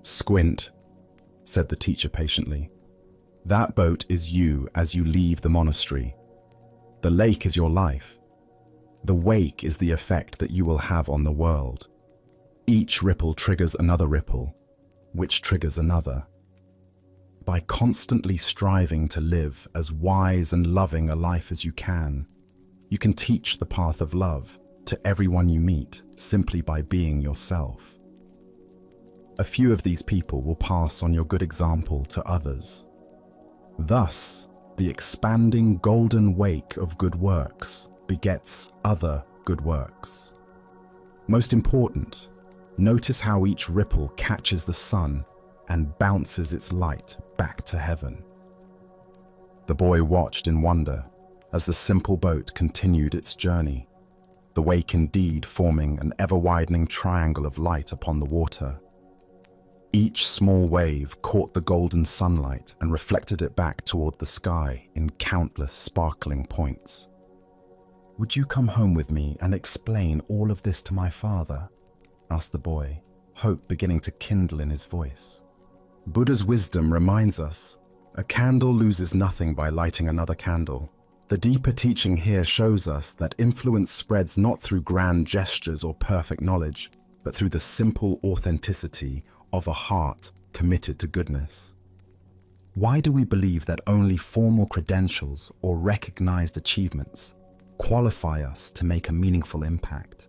"Squint," said the teacher patiently. "That boat is you as you leave the monastery. The lake is your life. The wake is the effect that you will have on the world. Each ripple triggers another ripple, which triggers another. By constantly striving to live as wise and loving a life as you can teach the path of love to everyone you meet simply by being yourself. A few of these people will pass on your good example to others. Thus, the expanding golden wake of good works begets other good works. Most important, notice how each ripple catches the sun and bounces its light back to heaven." The boy watched in wonder as the simple boat continued its journey, the wake indeed forming an ever-widening triangle of light upon the water. Each small wave caught the golden sunlight and reflected it back toward the sky in countless sparkling points. "Would you come home with me and explain all of this to my father?" asked the boy, hope beginning to kindle in his voice. Buddha's wisdom reminds us, a candle loses nothing by lighting another candle. The deeper teaching here shows us that influence spreads not through grand gestures or perfect knowledge, but through the simple authenticity of a heart committed to goodness. Why do we believe that only formal credentials or recognized achievements qualify us to make a meaningful impact?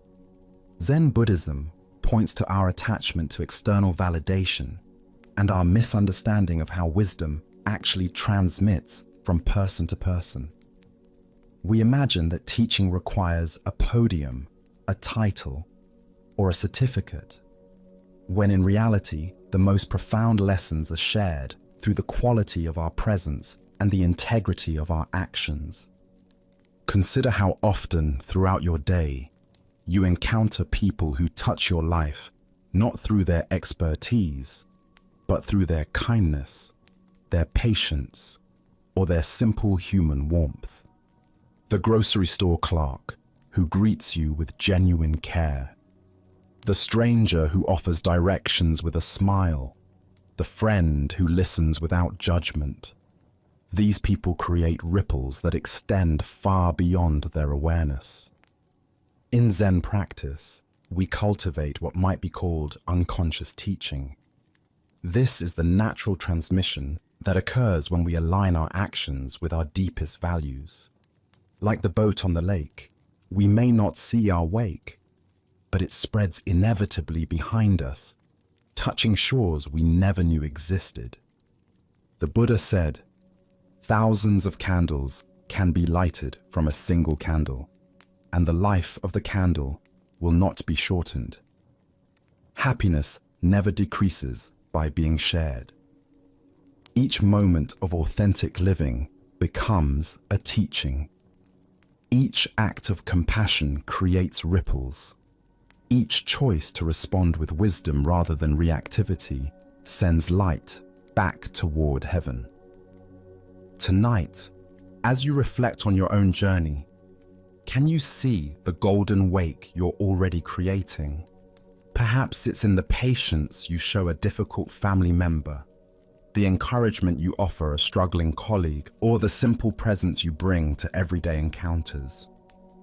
Zen Buddhism points to our attachment to external validation and our misunderstanding of how wisdom actually transmits from person to person. We imagine that teaching requires a podium, a title, or a certificate, when in reality, the most profound lessons are shared through the quality of our presence and the integrity of our actions. Consider how often throughout your day you encounter people who touch your life not through their expertise, but through their kindness, their patience, or their simple human warmth. The grocery store clerk who greets you with genuine care, the stranger who offers directions with a smile, the friend who listens without judgment. These people create ripples that extend far beyond their awareness. In Zen practice, we cultivate what might be called unconscious teaching. This is the natural transmission that occurs when we align our actions with our deepest values. Like the boat on the lake, we may not see our wake, but it spreads inevitably behind us, touching shores we never knew existed. The Buddha said, "Thousands of candles can be lighted from a single candle, and the life of the candle will not be shortened." Happiness never decreases by being shared. Each moment of authentic living becomes a teaching. Each act of compassion creates ripples. Each choice to respond with wisdom rather than reactivity sends light back toward heaven. Tonight, as you reflect on your own journey, can you see the golden wake you're already creating? Perhaps it's in the patience you show a difficult family member, the encouragement you offer a struggling colleague, or the simple presence you bring to everyday encounters.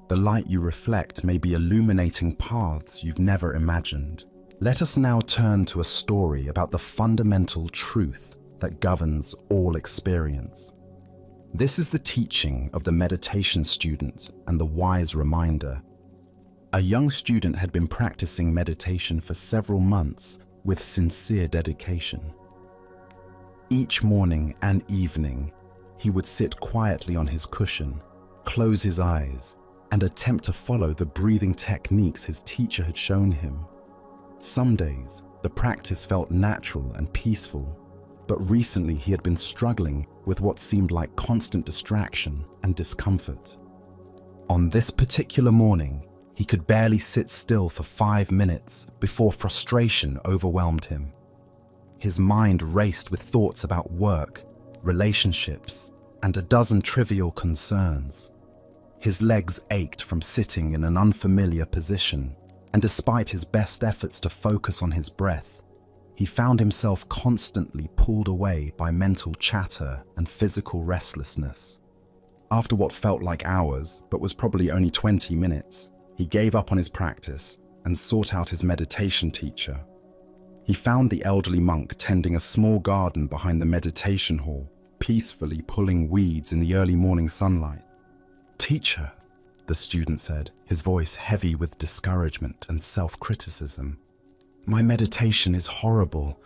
The light you reflect may be illuminating paths you've never imagined. Let us now turn to a story about the fundamental truth that governs all experience. This is the teaching of the meditation student and the wise reminder. A young student had been practicing meditation for several months with sincere dedication. Each morning and evening, he would sit quietly on his cushion, close his eyes, and attempt to follow the breathing techniques his teacher had shown him. Some days, the practice felt natural and peaceful, but recently he had been struggling with what seemed like constant distraction and discomfort. On this particular morning, he could barely sit still for 5 minutes before frustration overwhelmed him. His mind raced with thoughts about work, relationships, and a dozen trivial concerns. His legs ached from sitting in an unfamiliar position, and despite his best efforts to focus on his breath, he found himself constantly pulled away by mental chatter and physical restlessness. After what felt like hours, but was probably only 20 minutes, he gave up on his practice and sought out his meditation teacher. He found the elderly monk tending a small garden behind the meditation hall, peacefully pulling weeds in the early morning sunlight. "Teacher," the student said, his voice heavy with discouragement and self-criticism, "my meditation is horrible.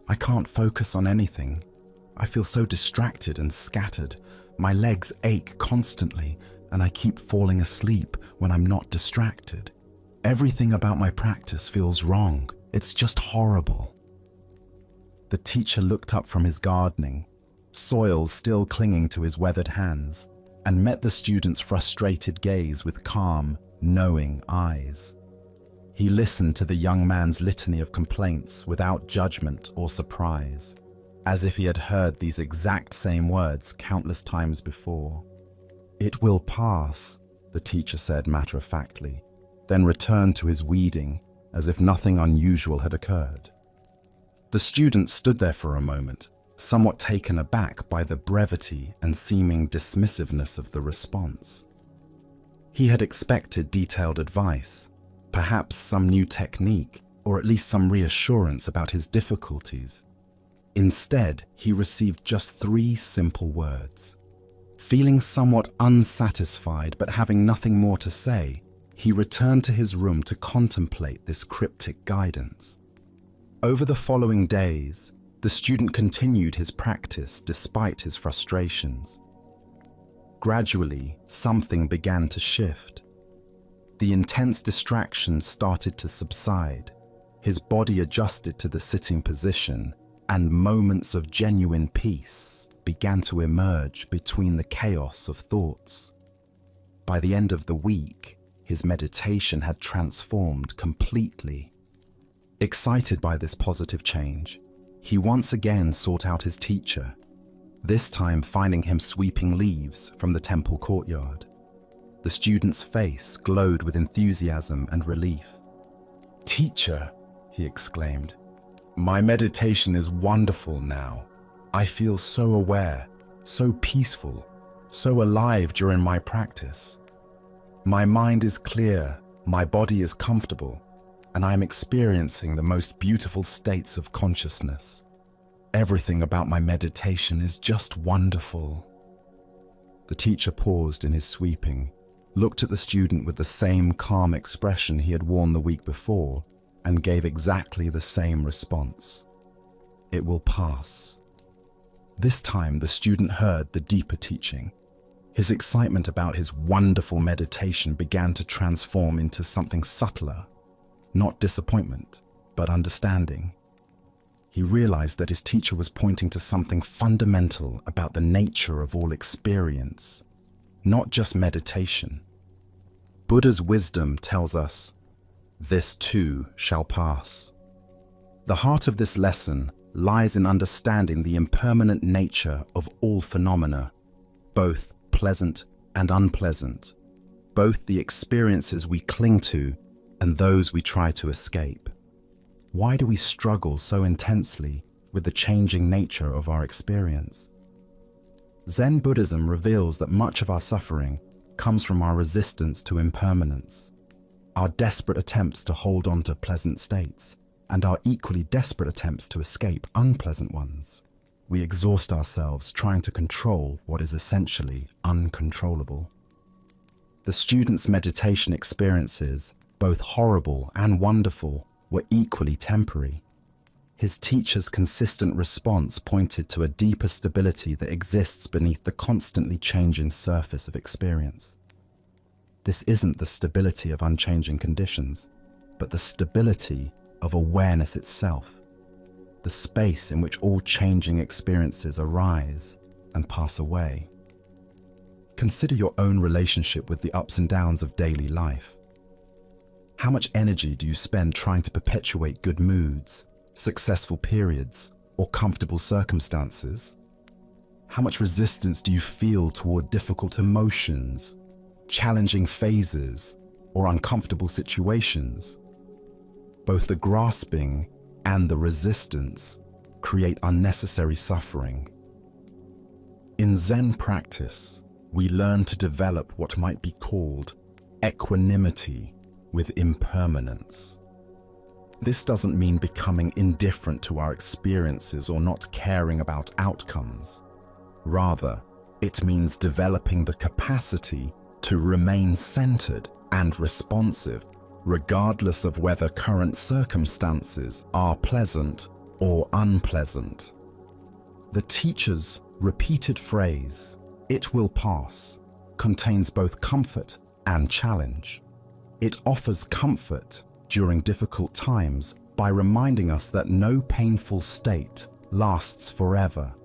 I can't focus on anything. I feel so distracted and scattered. My legs ache constantly, and I keep falling asleep when I'm not distracted. Everything about my practice feels wrong. It's just horrible." The teacher looked up from his gardening, soil still clinging to his weathered hands, and met the student's frustrated gaze with calm, knowing eyes. He listened to the young man's litany of complaints without judgment or surprise, as if he had heard these exact same words countless times before. "It will pass," the teacher said matter-of-factly, then returned to his weeding as if nothing unusual had occurred. The student stood there for a moment, somewhat taken aback by the brevity and seeming dismissiveness of the response. He had expected detailed advice, perhaps some new technique, or at least some reassurance about his difficulties. Instead, he received just 3 simple words. Feeling somewhat unsatisfied but having nothing more to say, he returned to his room to contemplate this cryptic guidance. Over the following days, the student continued his practice despite his frustrations. Gradually, something began to shift. The intense distractions started to subside. His body adjusted to the sitting position, and moments of genuine peace began to emerge between the chaos of thoughts. By the end of the week, his meditation had transformed completely. Excited by this positive change, he once again sought out his teacher, this time finding him sweeping leaves from the temple courtyard. The student's face glowed with enthusiasm and relief. "Teacher," he exclaimed, "my meditation is wonderful now. I feel so aware, so peaceful, so alive during my practice. My mind is clear, my body is comfortable, and I am experiencing the most beautiful states of consciousness. Everything about my meditation is just wonderful." The teacher paused in his sweeping, looked at the student with the same calm expression he had worn the week before, and gave exactly the same response. "It will pass." This time the student heard the deeper teaching. His excitement about his wonderful meditation began to transform into something subtler, not disappointment, but understanding. He realized that his teacher was pointing to something fundamental about the nature of all experience, not just meditation. Buddha's wisdom tells us, "This too shall pass." The heart of this lesson lies in understanding the impermanent nature of all phenomena, both pleasant and unpleasant, both the experiences we cling to and those we try to escape. Why do we struggle so intensely with the changing nature of our experience? Zen Buddhism reveals that much of our suffering comes from our resistance to impermanence, our desperate attempts to hold on to pleasant states, and our equally desperate attempts to escape unpleasant ones. We exhaust ourselves trying to control what is essentially uncontrollable. The student's meditation experiences, both horrible and wonderful, were equally temporary. His teacher's consistent response pointed to a deeper stability that exists beneath the constantly changing surface of experience. This isn't the stability of unchanging conditions, but the stability of awareness itself, the space in which all changing experiences arise and pass away. Consider your own relationship with the ups and downs of daily life. How much energy do you spend trying to perpetuate good moods, successful periods, or comfortable circumstances? How much resistance do you feel toward difficult emotions, challenging phases, or uncomfortable situations? Both the grasping and the resistance create unnecessary suffering. In Zen practice, we learn to develop what might be called equanimity with impermanence. This doesn't mean becoming indifferent to our experiences or not caring about outcomes. Rather, it means developing the capacity to remain centered and responsive, regardless of whether current circumstances are pleasant or unpleasant. The teacher's repeated phrase, "It will pass," contains both comfort and challenge. It offers comfort during difficult times by reminding us that no painful state lasts forever.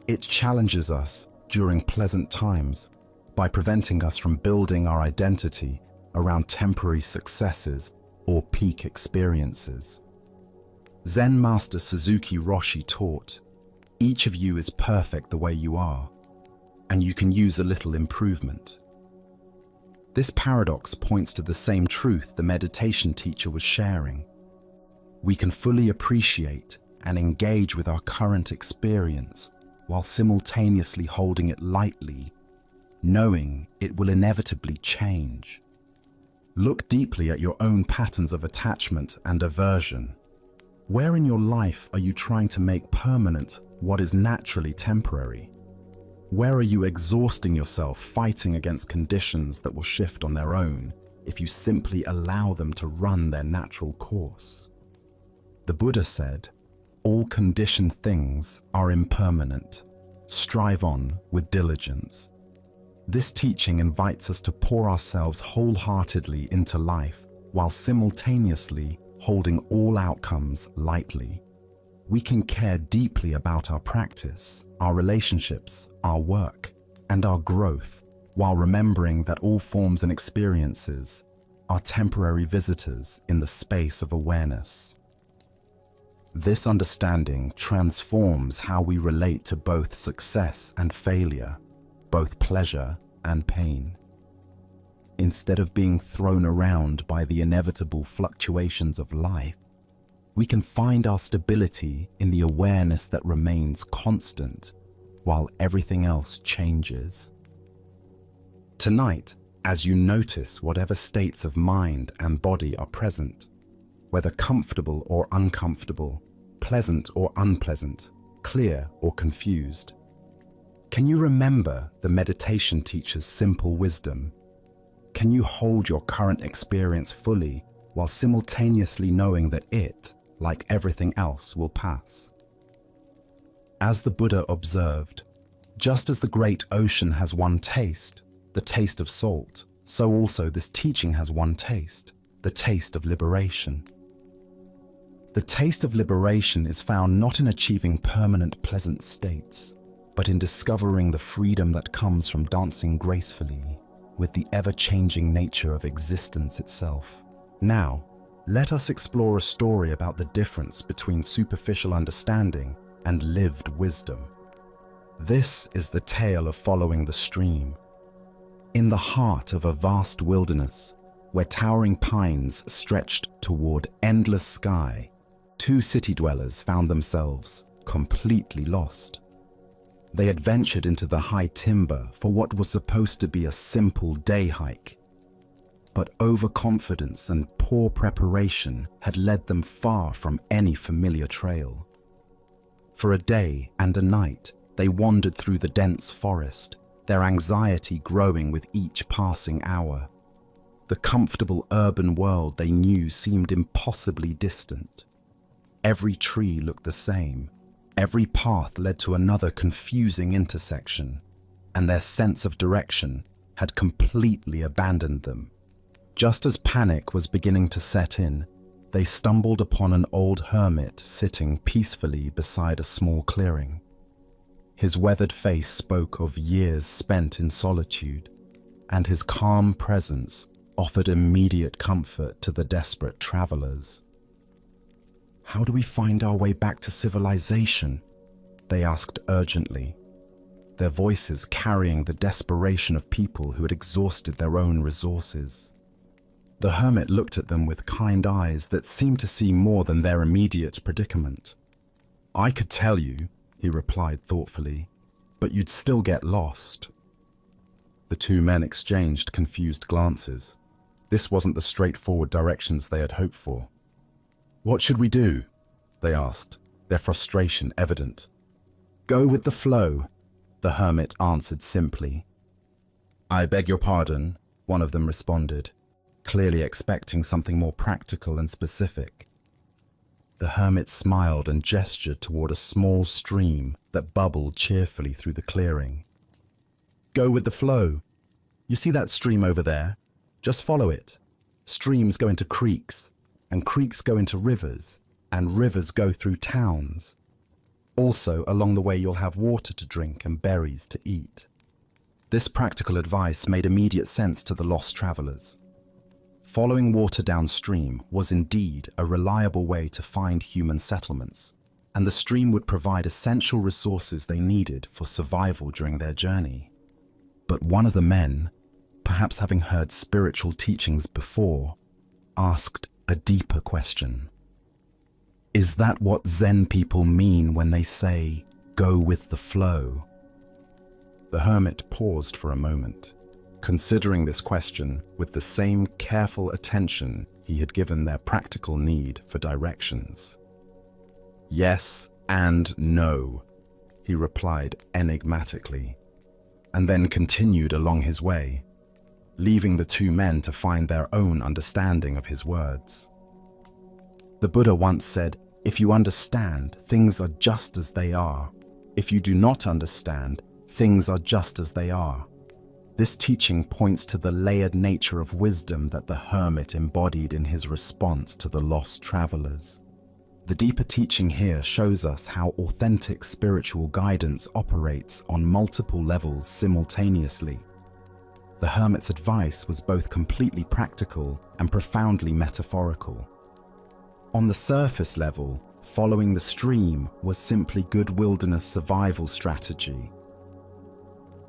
It challenges us during pleasant times by preventing us from building our identity around temporary successes or peak experiences. Zen Master Suzuki Roshi taught, "Each of you is perfect the way you are, and you can use a little improvement." This paradox points to the same truth the meditation teacher was sharing. We can fully appreciate and engage with our current experience while simultaneously holding it lightly, knowing it will inevitably change. Look deeply at your own patterns of attachment and aversion. Where in your life are you trying to make permanent what is naturally temporary? Where are you exhausting yourself fighting against conditions that will shift on their own, if you simply allow them to run their natural course. The Buddha said, "All conditioned things are impermanent. Strive on with diligence." This teaching invites us to pour ourselves wholeheartedly into life while simultaneously holding all outcomes lightly. We can care deeply about our practice, our relationships, our work, and our growth, while remembering that all forms and experiences are temporary visitors in the space of awareness. This understanding transforms how we relate to both success and failure, both pleasure and pain. Instead of being thrown around by the inevitable fluctuations of life, we can find our stability in the awareness that remains constant while everything else changes. Tonight, as you notice whatever states of mind and body are present, whether comfortable or uncomfortable, pleasant or unpleasant, clear or confused, can you remember the meditation teacher's simple wisdom? Can you hold your current experience fully while simultaneously knowing that it, like everything else, will pass? As the Buddha observed, just as the great ocean has one taste, the taste of salt, so also this teaching has one taste, the taste of liberation. The taste of liberation is found not in achieving permanent pleasant states, but in discovering the freedom that comes from dancing gracefully with the ever-changing nature of existence itself. Now, let us explore a story about the difference between superficial understanding and lived wisdom. This is the tale of following the stream. In the heart of a vast wilderness, where towering pines stretched toward endless sky, two city dwellers found themselves completely lost. They had ventured into the high timber for what was supposed to be a simple day hike, but overconfidence and poor preparation had led them far from any familiar trail. For a day and a night, they wandered through the dense forest, their anxiety growing with each passing hour. The comfortable urban world they knew seemed impossibly distant. Every tree looked the same. Every path led to another confusing intersection, and their sense of direction had completely abandoned them. Just as panic was beginning to set in, they stumbled upon an old hermit sitting peacefully beside a small clearing. His weathered face spoke of years spent in solitude, and his calm presence offered immediate comfort to the desperate travelers. "How do we find our way back to civilization?" they asked urgently, their voices carrying the desperation of people who had exhausted their own resources. The hermit looked at them with kind eyes that seemed to see more than their immediate predicament. "I could tell you," he replied thoughtfully, "but you'd still get lost." The two men exchanged confused glances. This wasn't the straightforward directions they had hoped for. "What should we do?" they asked, their frustration evident. "Go with the flow," the hermit answered simply. "I beg your pardon," one of them responded, clearly expecting something more practical and specific. The hermit smiled and gestured toward a small stream that bubbled cheerfully through the clearing. "Go with the flow. You see that stream over there? Just follow it. Streams go into creeks, and creeks go into rivers, and rivers go through towns. Also, along the way you'll have water to drink and berries to eat." This practical advice made immediate sense to the lost travelers. Following water downstream was indeed a reliable way to find human settlements, and the stream would provide essential resources they needed for survival during their journey. But one of the men, perhaps having heard spiritual teachings before, asked a deeper question. "Is that what Zen people mean when they say, 'go with the flow'?" The hermit paused for a moment, considering this question with the same careful attention he had given their practical need for directions. "Yes and no," he replied enigmatically, and then continued along his way. leaving the two men to find their own understanding of his words. The Buddha once said, "If you understand, things are just as they are. If you do not understand, things are just as they are." This teaching points to the layered nature of wisdom that the hermit embodied in his response to the lost travelers. The deeper teaching here shows us how authentic spiritual guidance operates on multiple levels simultaneously. The hermit's advice was both completely practical and profoundly metaphorical. On the surface level, following the stream was simply good wilderness survival strategy.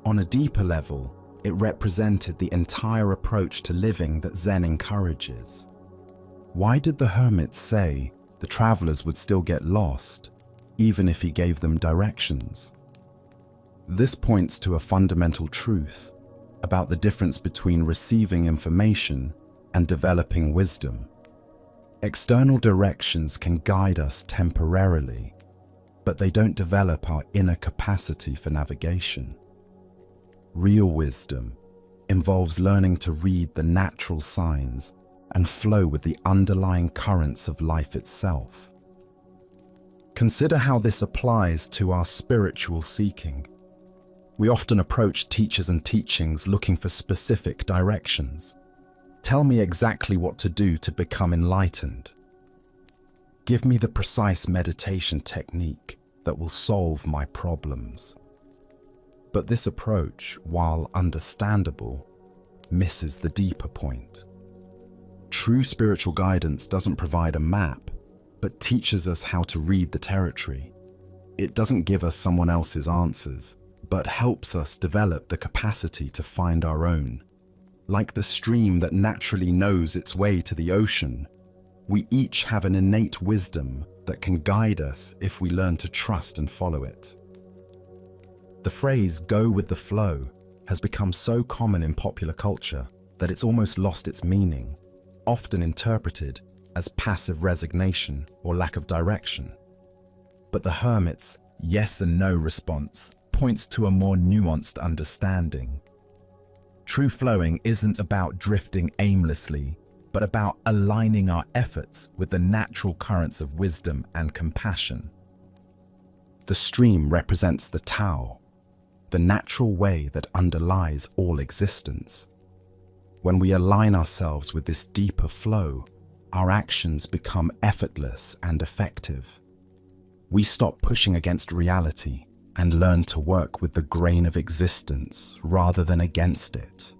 On a deeper level, it represented the entire approach to living that Zen encourages. Why did the hermit say the travelers would still get lost, even if he gave them directions? This points to a fundamental truth about the difference between receiving information and developing wisdom. External directions can guide us temporarily, but they don't develop our inner capacity for navigation. Real wisdom involves learning to read the natural signs and flow with the underlying currents of life itself. Consider how this applies to our spiritual seeking. We often approach teachers and teachings looking for specific directions. Tell me exactly what to do to become enlightened. Give me the precise meditation technique that will solve my problems. But this approach, while understandable, misses the deeper point. True spiritual guidance doesn't provide a map, but teaches us how to read the territory. It doesn't give us someone else's answers, but helps us develop the capacity to find our own. Like the stream that naturally knows its way to the ocean, we each have an innate wisdom that can guide us if we learn to trust and follow it. The phrase "go with the flow" has become so common in popular culture that it's almost lost its meaning, often interpreted as passive resignation or lack of direction. But the hermit's yes and no response points to a more nuanced understanding. True flowing isn't about drifting aimlessly, but about aligning our efforts with the natural currents of wisdom and compassion. The stream represents the Tao, the natural way that underlies all existence. When we align ourselves with this deeper flow, our actions become effortless and effective. We stop pushing against reality and learn to work with the grain of existence rather than against it.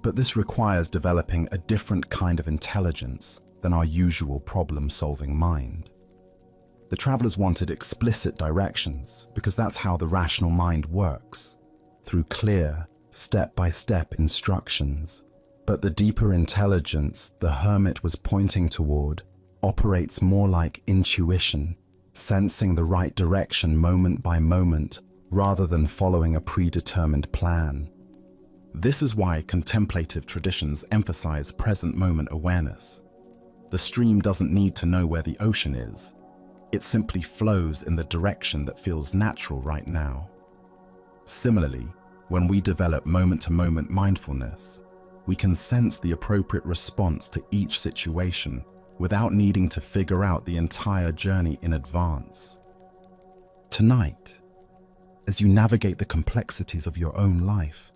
But this requires developing a different kind of intelligence than our usual problem-solving mind. The travelers wanted explicit directions because that's how the rational mind works, through clear, step-by-step instructions. But the deeper intelligence the hermit was pointing toward operates more like intuition, sensing the right direction moment by moment rather than following a predetermined plan. This is why contemplative traditions emphasize present moment awareness. The stream doesn't need to know where the ocean is. It simply flows in the direction that feels natural right now. Similarly, when we develop moment-to-moment mindfulness, we can sense the appropriate response to each situation without needing to figure out the entire journey in advance. Tonight, as you navigate the complexities of your own life,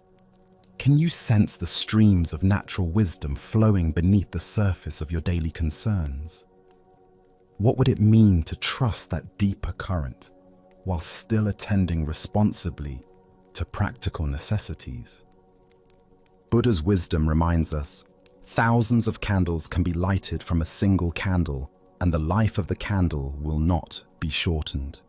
can you sense the streams of natural wisdom flowing beneath the surface of your daily concerns? What would it mean to trust that deeper current while still attending responsibly to practical necessities? Buddha's wisdom reminds us, thousands of candles can be lighted from a single candle, and the life of the candle will not be shortened.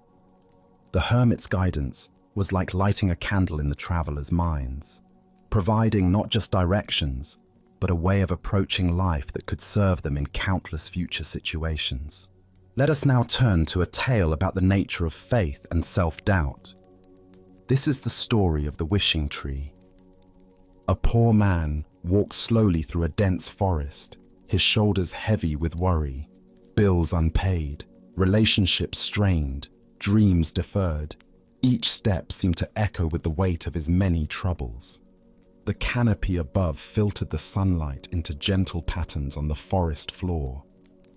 The hermit's guidance was like lighting a candle in the travelers' minds, providing not just directions, but a way of approaching life that could serve them in countless future situations. Let us now turn to a tale about the nature of faith and self-doubt. This is the story of the wishing tree. A poor man walked slowly through a dense forest, his shoulders heavy with worry, bills unpaid, relationships strained, dreams deferred. Each step seemed to echo with the weight of his many troubles. The canopy above filtered the sunlight into gentle patterns on the forest floor,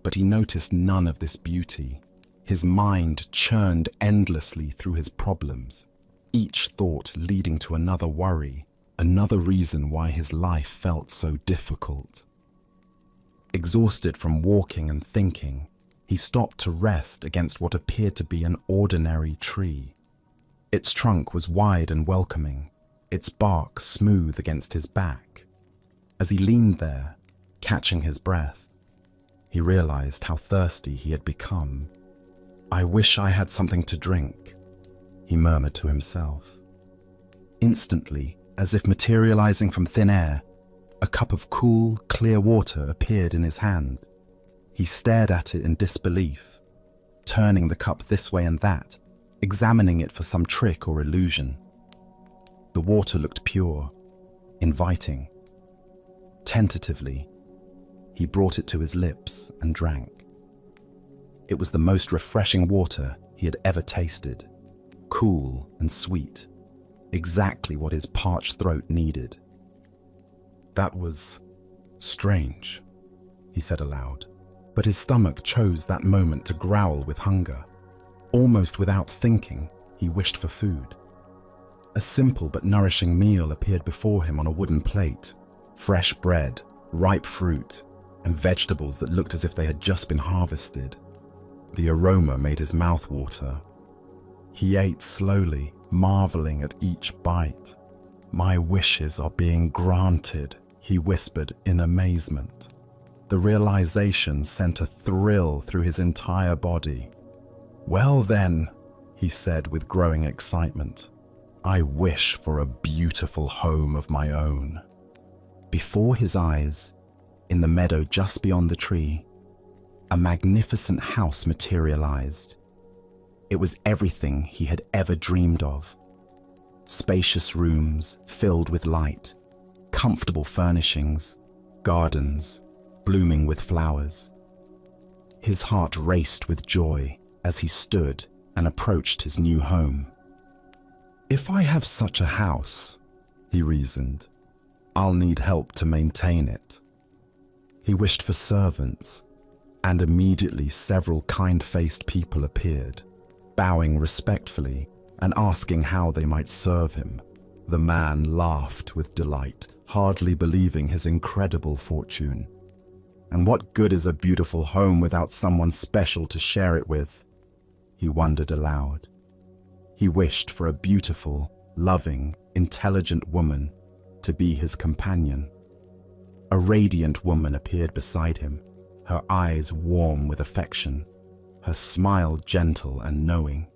but he noticed none of this beauty. His mind churned endlessly through his problems, each thought leading to another worry, another reason why his life felt so difficult. Exhausted from walking and thinking, he stopped to rest against what appeared to be an ordinary tree. Its trunk was wide and welcoming, its bark smooth against his back. As he leaned there, catching his breath, he realized how thirsty he had become. "I wish I had something to drink," he murmured to himself. Instantly, as if materializing from thin air, a cup of cool, clear water appeared in his hand. He stared at it in disbelief, turning the cup this way and that, examining it for some trick or illusion. The water looked pure, inviting. Tentatively, he brought it to his lips and drank. It was the most refreshing water he had ever tasted, cool and sweet, exactly what his parched throat needed. "That was strange," he said aloud, but his stomach chose that moment to growl with hunger. Almost without thinking, he wished for food. A simple but nourishing meal appeared before him on a wooden plate. Fresh bread, ripe fruit, and vegetables that looked as if they had just been harvested. The aroma made his mouth water. He ate slowly, marveling at each bite. "My wishes are being granted," he whispered in amazement. The realization sent a thrill through his entire body. "Well then," he said with growing excitement, "I wish for a beautiful home of my own." Before his eyes, in the meadow just beyond the tree, a magnificent house materialized. It was everything he had ever dreamed of. Spacious rooms filled with light, comfortable furnishings, gardens blooming with flowers. His heart raced with joy as he stood and approached his new home. "If I have such a house," he reasoned, "I'll need help to maintain it." He wished for servants, and immediately several kind-faced people appeared, bowing respectfully and asking how they might serve him. The man laughed with delight, hardly believing his incredible fortune. And what good is a beautiful home without someone special to share it with? He wondered aloud. He wished for a beautiful, loving, intelligent woman to be his companion. A radiant woman appeared beside him, her eyes warm with affection, her smile gentle and knowing.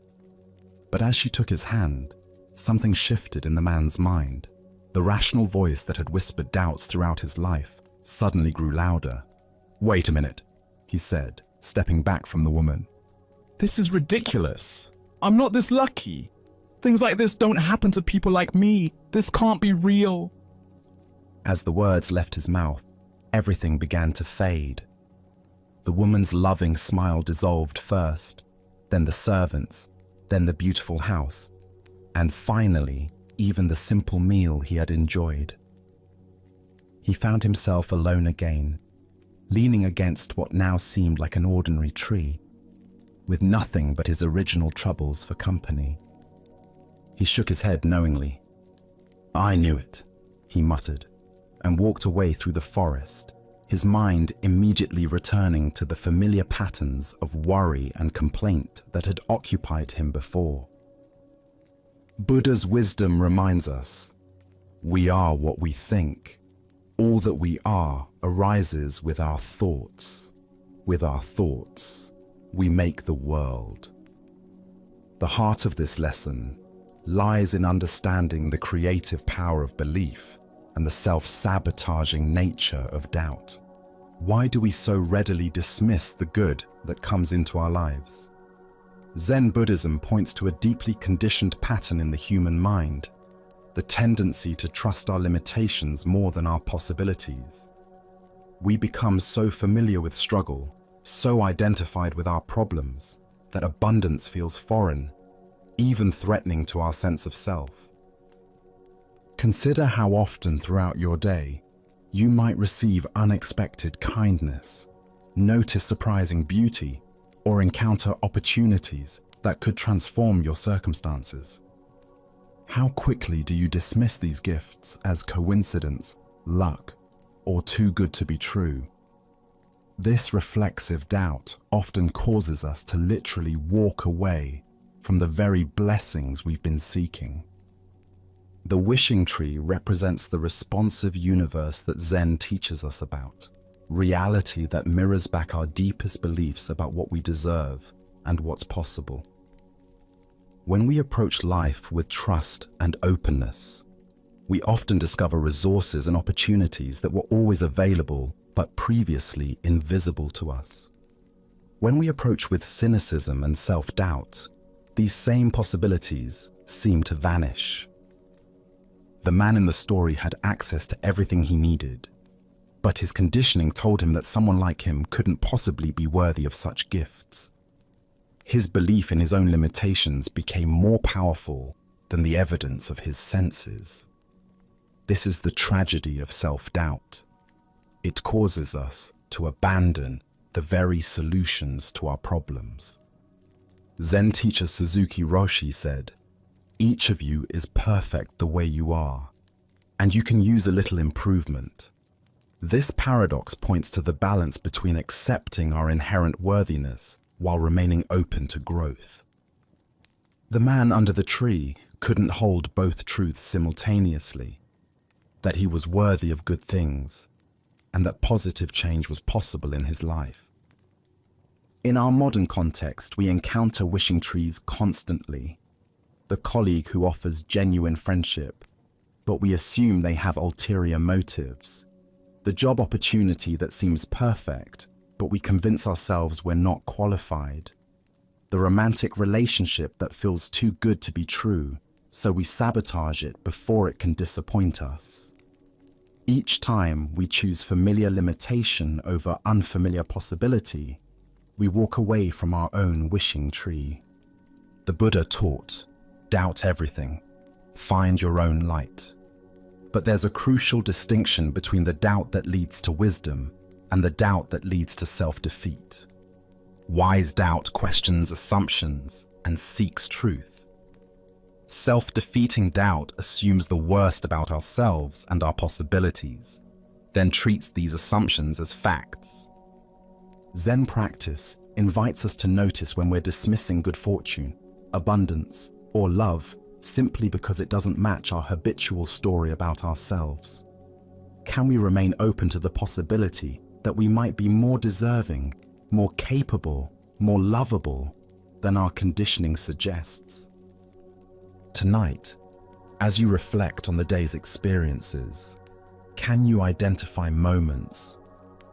But as she took his hand, something shifted in the man's mind. The rational voice that had whispered doubts throughout his life suddenly grew louder. "Wait a minute," he said, stepping back from the woman. "This is ridiculous. I'm not this lucky. Things like this don't happen to people like me. This can't be real." As the words left his mouth, everything began to fade. The woman's loving smile dissolved first, then the servants, then the beautiful house, and finally, even the simple meal he had enjoyed. He found himself alone again, leaning against what now seemed like an ordinary tree, with nothing but his original troubles for company. He shook his head knowingly. "I knew it," he muttered, and walked away through the forest, his mind immediately returning to the familiar patterns of worry and complaint that had occupied him before. Buddha's wisdom reminds us, we are what we think. All that we are arises with our thoughts. With our thoughts, we make the world. The heart of this lesson lies in understanding the creative power of belief and the self-sabotaging nature of doubt. Why do we so readily dismiss the good that comes into our lives? Zen Buddhism points to a deeply conditioned pattern in the human mind, the tendency to trust our limitations more than our possibilities. We become so familiar with struggle, so identified with our problems, that abundance feels foreign, even threatening to our sense of self. Consider how often throughout your day you might receive unexpected kindness, notice surprising beauty, or encounter opportunities that could transform your circumstances. How quickly do you dismiss these gifts as coincidence, luck, or too good to be true? This reflexive doubt often causes us to literally walk away from the very blessings we've been seeking. The wishing tree represents the responsive universe that Zen teaches us about, reality that mirrors back our deepest beliefs about what we deserve and what's possible. When we approach life with trust and openness, we often discover resources and opportunities that were always available but previously invisible to us. When we approach with cynicism and self-doubt, these same possibilities seem to vanish. The man in the story had access to everything he needed, but his conditioning told him that someone like him couldn't possibly be worthy of such gifts. His belief in his own limitations became more powerful than the evidence of his senses. This is the tragedy of self-doubt. It causes us to abandon the very solutions to our problems. Zen teacher Suzuki Roshi said, "Each of you is perfect the way you are, and you can use a little improvement." This paradox points to the balance between accepting our inherent worthiness while remaining open to growth. The man under the tree couldn't hold both truths simultaneously, that he was worthy of good things and that positive change was possible in his life. In our modern context, we encounter wishing trees constantly. The colleague who offers genuine friendship, but we assume they have ulterior motives. The job opportunity that seems perfect, but we convince ourselves we're not qualified. The romantic relationship that feels too good to be true, so we sabotage it before it can disappoint us. Each time we choose familiar limitation over unfamiliar possibility, we walk away from our own wishing tree. The Buddha taught, doubt everything, find your own light. But there's a crucial distinction between the doubt that leads to wisdom and the doubt that leads to self-defeat. Wise doubt questions assumptions and seeks truth. Self-defeating doubt assumes the worst about ourselves and our possibilities, then treats these assumptions as facts. Zen practice invites us to notice when we're dismissing good fortune, abundance, or love simply because it doesn't match our habitual story about ourselves. Can we remain open to the possibility that we might be more deserving, more capable, more lovable than our conditioning suggests? Tonight, as you reflect on the day's experiences, can you identify moments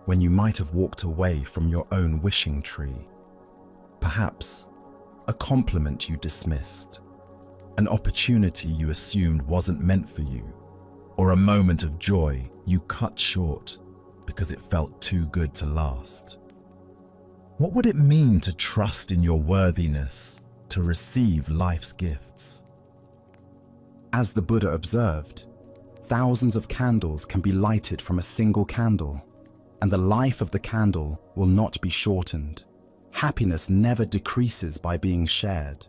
when you might have walked away from your own wishing tree? Perhaps a compliment you dismissed, an opportunity you assumed wasn't meant for you, or a moment of joy you cut short because it felt too good to last. What would it mean to trust in your worthiness to receive life's gifts? As the Buddha observed, thousands of candles can be lighted from a single candle, and the life of the candle will not be shortened. Happiness never decreases by being shared.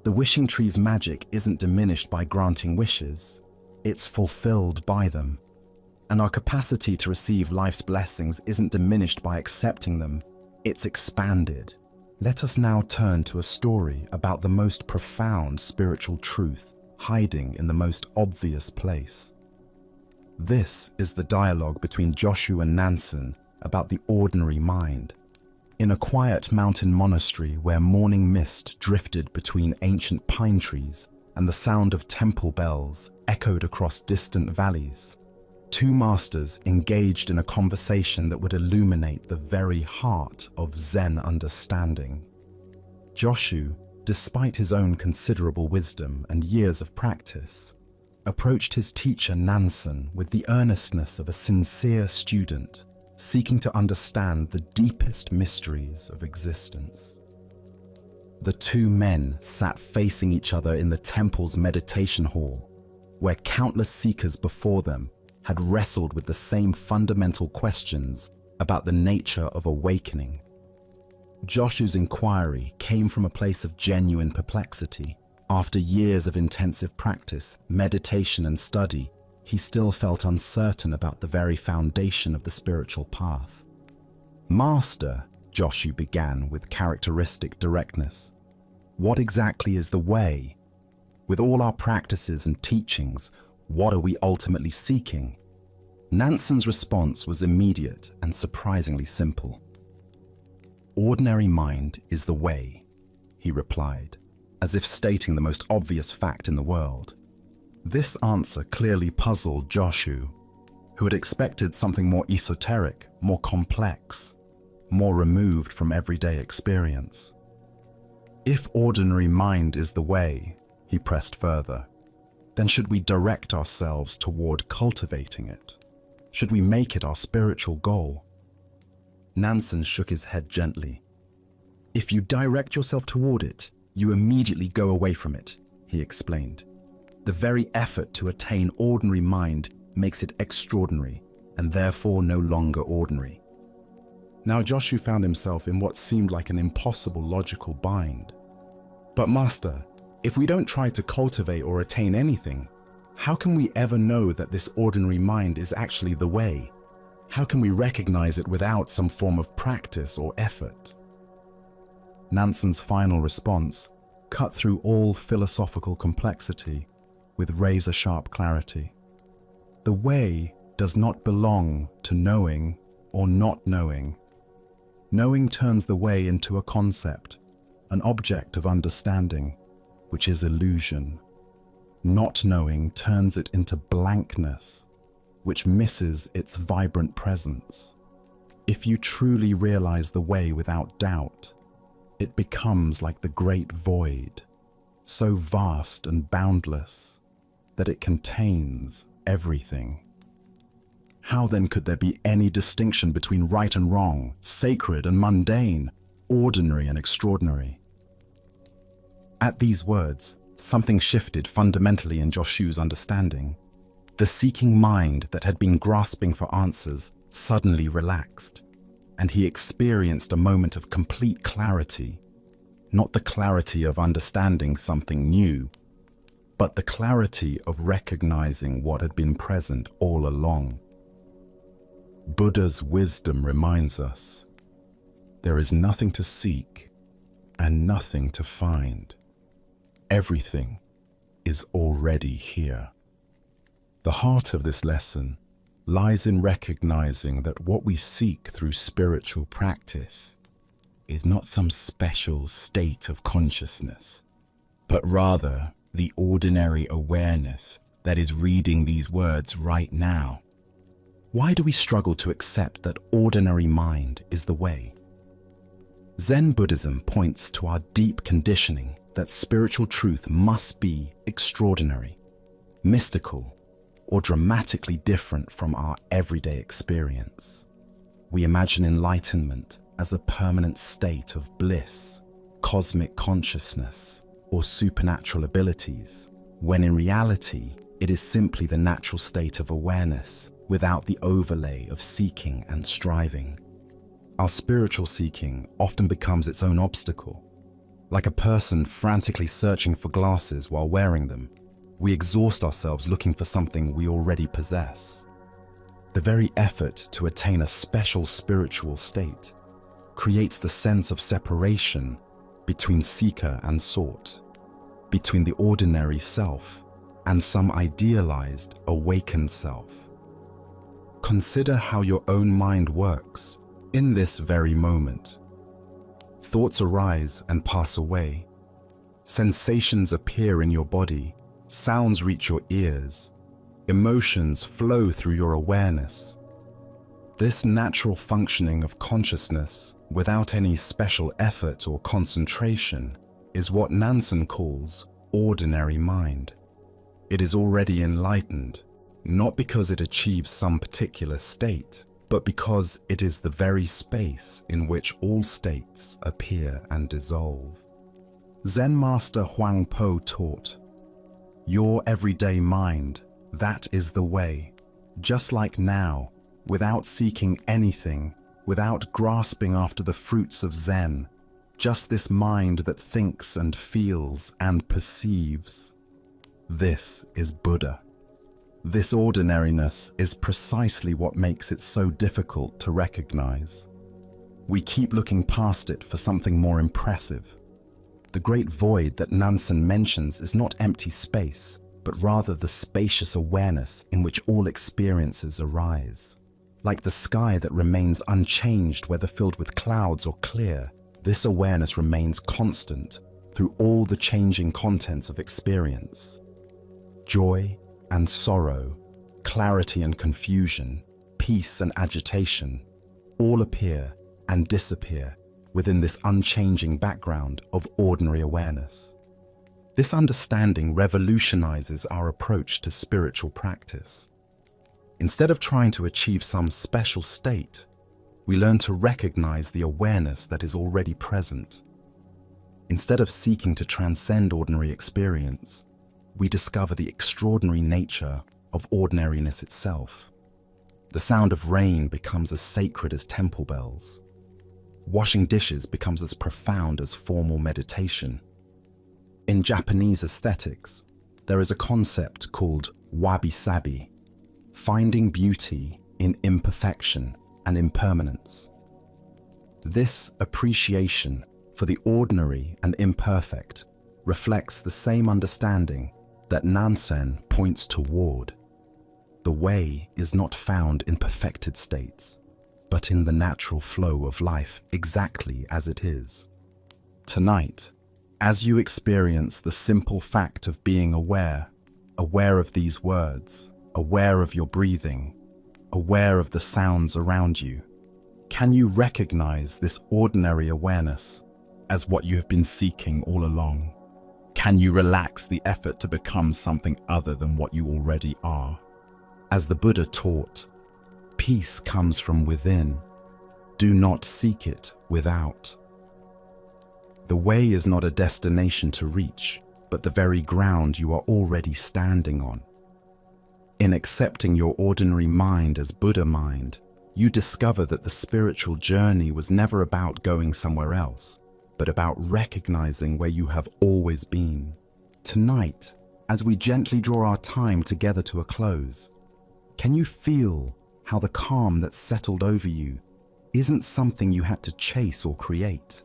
The wishing tree's magic isn't diminished by granting wishes, it's fulfilled by them. And our capacity to receive life's blessings isn't diminished by accepting them, it's expanded. Let us now turn to a story about the most profound spiritual truth hiding in the most obvious place. This is the dialogue between Joshu and Nansen about the ordinary mind. In a quiet mountain monastery where morning mist drifted between ancient pine trees and the sound of temple bells echoed across distant valleys, two masters engaged in a conversation that would illuminate the very heart of Zen understanding. Joshu, despite his own considerable wisdom and years of practice, approached his teacher Nansen with the earnestness of a sincere student seeking to understand the deepest mysteries of existence. The two men sat facing each other in the temple's meditation hall, where countless seekers before them had wrestled with the same fundamental questions about the nature of awakening. Joshu's inquiry came from a place of genuine perplexity. After years of intensive practice, meditation, and study, he still felt uncertain about the very foundation of the spiritual path. "Master," Joshu began with characteristic directness, "what exactly is the way? With all our practices and teachings, what are we ultimately seeking?" Nansen's response was immediate and surprisingly simple. "Ordinary mind is the way," he replied, as if stating the most obvious fact in the world. This answer clearly puzzled Joshu, who had expected something more esoteric, more complex, more removed from everyday experience. "If ordinary mind is the way," he pressed further, "then should we direct ourselves toward cultivating it? Should we make it our spiritual goal?" Nansen shook his head gently. "If you direct yourself toward it, you immediately go away from it," he explained. "The very effort to attain ordinary mind makes it extraordinary, and therefore no longer ordinary." Now Joshu found himself in what seemed like an impossible logical bind. "But Master, if we don't try to cultivate or attain anything, how can we ever know that this ordinary mind is actually the way? How can we recognize it without some form of practice or effort?" Nansen's final response cut through all philosophical complexity with razor-sharp clarity. "The way does not belong to knowing or not knowing. Knowing turns the way into a concept, an object of understanding, which is illusion. Not knowing turns it into blankness, which misses its vibrant presence. If you truly realize the way without doubt, it becomes like the great void, so vast and boundless that it contains everything. How then could there be any distinction between right and wrong, sacred and mundane, ordinary and extraordinary?" At these words, something shifted fundamentally in Joshu's understanding. The seeking mind that had been grasping for answers suddenly relaxed, and he experienced a moment of complete clarity. Not the clarity of understanding something new, but the clarity of recognizing what had been present all along. Buddha's wisdom reminds us, there is nothing to seek and nothing to find. Everything is already here. The heart of this lesson lies in recognizing that what we seek through spiritual practice is not some special state of consciousness, but rather the ordinary awareness that is reading these words right now. Why do we struggle to accept that ordinary mind is the way? Zen Buddhism points to our deep conditioning that spiritual truth must be extraordinary, mystical, or dramatically different from our everyday experience. We imagine enlightenment as a permanent state of bliss, cosmic consciousness, or supernatural abilities, when in reality, it is simply the natural state of awareness without the overlay of seeking and striving. Our spiritual seeking often becomes its own obstacle. Like a person frantically searching for glasses while wearing them, we exhaust ourselves looking for something we already possess. The very effort to attain a special spiritual state creates the sense of separation between seeker and sought, between the ordinary self and some idealized, awakened self. Consider how your own mind works in this very moment. Thoughts arise and pass away. Sensations appear in your body. Sounds reach your ears. Emotions flow through your awareness. This natural functioning of consciousness, without any special effort or concentration, is what Nansen calls ordinary mind. It is already enlightened, not because it achieves some particular state, but because it is the very space in which all states appear and dissolve. Zen master Huang Po taught, Your everyday mind, that is the way. Just like now, without seeking anything, without grasping after the fruits of Zen, just this mind that thinks and feels and perceives. This is Buddha. This ordinariness is precisely what makes it so difficult to recognize. We keep looking past it for something more impressive. The great void that Nansen mentions is not empty space, but rather the spacious awareness in which all experiences arise. Like the sky that remains unchanged whether filled with clouds or clear, this awareness remains constant through all the changing contents of experience. Joy and sorrow, clarity and confusion, peace and agitation, all appear and disappear within this unchanging background of ordinary awareness. This understanding revolutionizes our approach to spiritual practice. Instead of trying to achieve some special state, we learn to recognize the awareness that is already present. Instead of seeking to transcend ordinary experience, we discover the extraordinary nature of ordinariness itself. The sound of rain becomes as sacred as temple bells. Washing dishes becomes as profound as formal meditation. In Japanese aesthetics, there is a concept called wabi-sabi, finding beauty in imperfection and impermanence. This appreciation for the ordinary and imperfect reflects the same understanding that Nansen points toward. The way is not found in perfected states, but in the natural flow of life exactly as it is. Tonight, as you experience the simple fact of being aware of these words, aware of your breathing, aware of the sounds around you, can you recognize this ordinary awareness as what you have been seeking all along? Can you relax the effort to become something other than what you already are? As the Buddha taught, peace comes from within. Do not seek it without. The way is not a destination to reach, but the very ground you are already standing on. In accepting your ordinary mind as Buddha mind, you discover that the spiritual journey was never about going somewhere else, but about recognizing where you have always been. Tonight, as we gently draw our time together to a close, can you feel how the calm that settled over you isn't something you had to chase or create?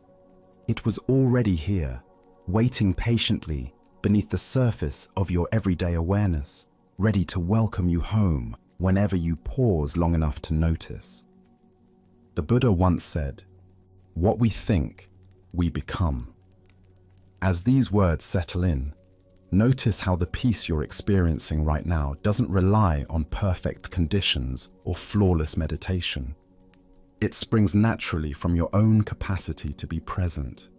It was already here, waiting patiently beneath the surface of your everyday awareness, ready to welcome you home whenever you pause long enough to notice. The Buddha once said, "What we think, we become." As these words settle in, notice how the peace you're experiencing right now doesn't rely on perfect conditions or flawless meditation. It springs naturally from your own capacity to be present,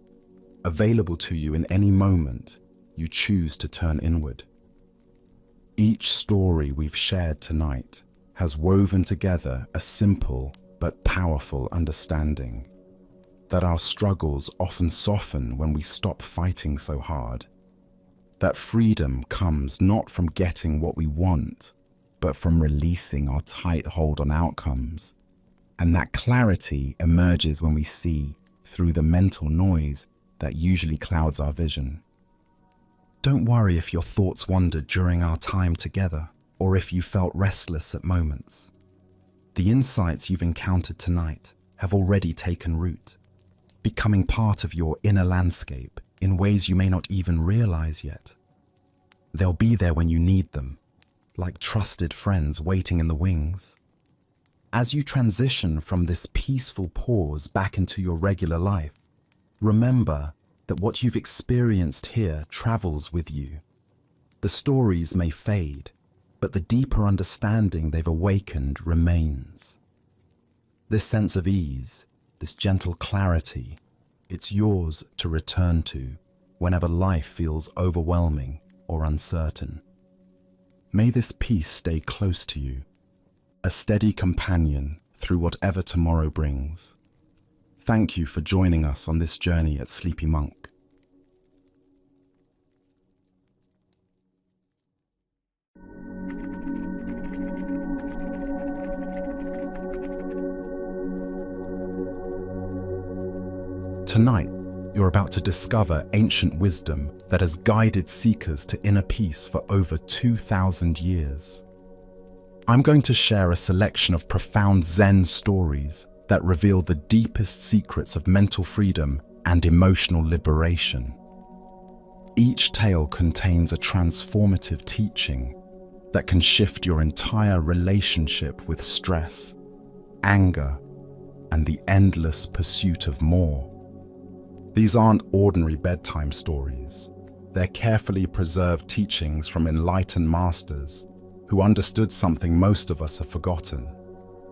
available to you in any moment you choose to turn inward. Each story we've shared tonight has woven together a simple but powerful understanding that our struggles often soften when we stop fighting so hard. That freedom comes not from getting what we want, but from releasing our tight hold on outcomes. And that clarity emerges when we see through the mental noise that usually clouds our vision. Don't worry if your thoughts wandered during our time together, or if you felt restless at moments. The insights you've encountered tonight have already taken root, becoming part of your inner landscape in ways you may not even realize yet. They'll be there when you need them, like trusted friends waiting in the wings. As you transition from this peaceful pause back into your regular life, remember that what you've experienced here travels with you. The stories may fade, but the deeper understanding they've awakened remains. This sense of ease, this gentle clarity, it's yours to return to whenever life feels overwhelming or uncertain. May this peace stay close to you, a steady companion through whatever tomorrow brings. Thank you for joining us on this journey at Sleepy Monk. Tonight, you're about to discover ancient wisdom that has guided seekers to inner peace for over 2,000 years. I'm going to share a selection of profound Zen stories that reveal the deepest secrets of mental freedom and emotional liberation. Each tale contains a transformative teaching that can shift your entire relationship with stress, anger, and the endless pursuit of more. These aren't ordinary bedtime stories. They're carefully preserved teachings from enlightened masters who understood something most of us have forgotten,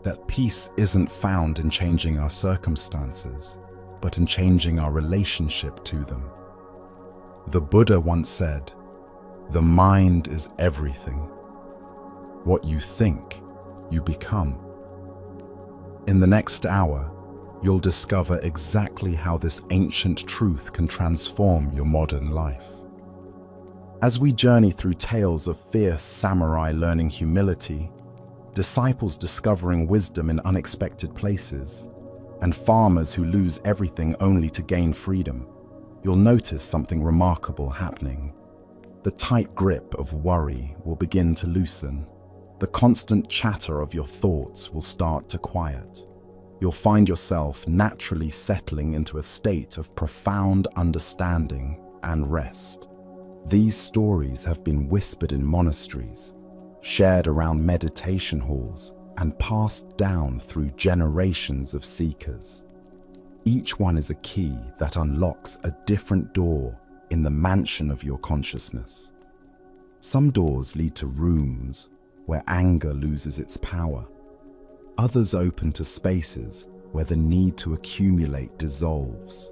that peace isn't found in changing our circumstances, but in changing our relationship to them. The Buddha once said, "The mind is everything. What you think, you become." In the next hour, you'll discover exactly how this ancient truth can transform your modern life. As we journey through tales of fierce samurai learning humility, disciples discovering wisdom in unexpected places, and farmers who lose everything only to gain freedom, you'll notice something remarkable happening. The tight grip of worry will begin to loosen. The constant chatter of your thoughts will start to quiet. You'll find yourself naturally settling into a state of profound understanding and rest. These stories have been whispered in monasteries, shared around meditation halls, and passed down through generations of seekers. Each one is a key that unlocks a different door in the mansion of your consciousness. Some doors lead to rooms where anger loses its power. Others open to spaces where the need to accumulate dissolves.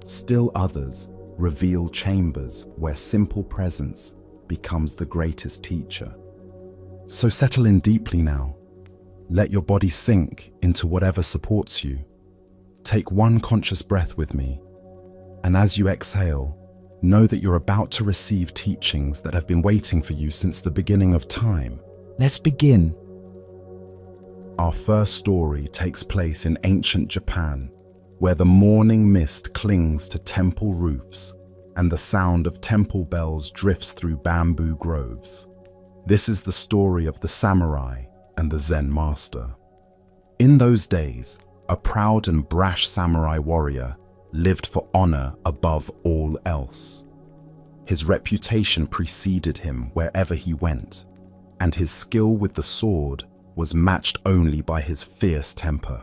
Still others reveal chambers where simple presence becomes the greatest teacher. So settle in deeply now. Let your body sink into whatever supports you. Take one conscious breath with me, and as you exhale, know that you're about to receive teachings that have been waiting for you since the beginning of time. Let's begin. Our first story takes place in ancient Japan, where the morning mist clings to temple roofs and the sound of temple bells drifts through bamboo groves. This is the story of the samurai and the Zen master. In those days, a proud and brash samurai warrior lived for honor above all else. His reputation preceded him wherever he went, and his skill with the sword was matched only by his fierce temper.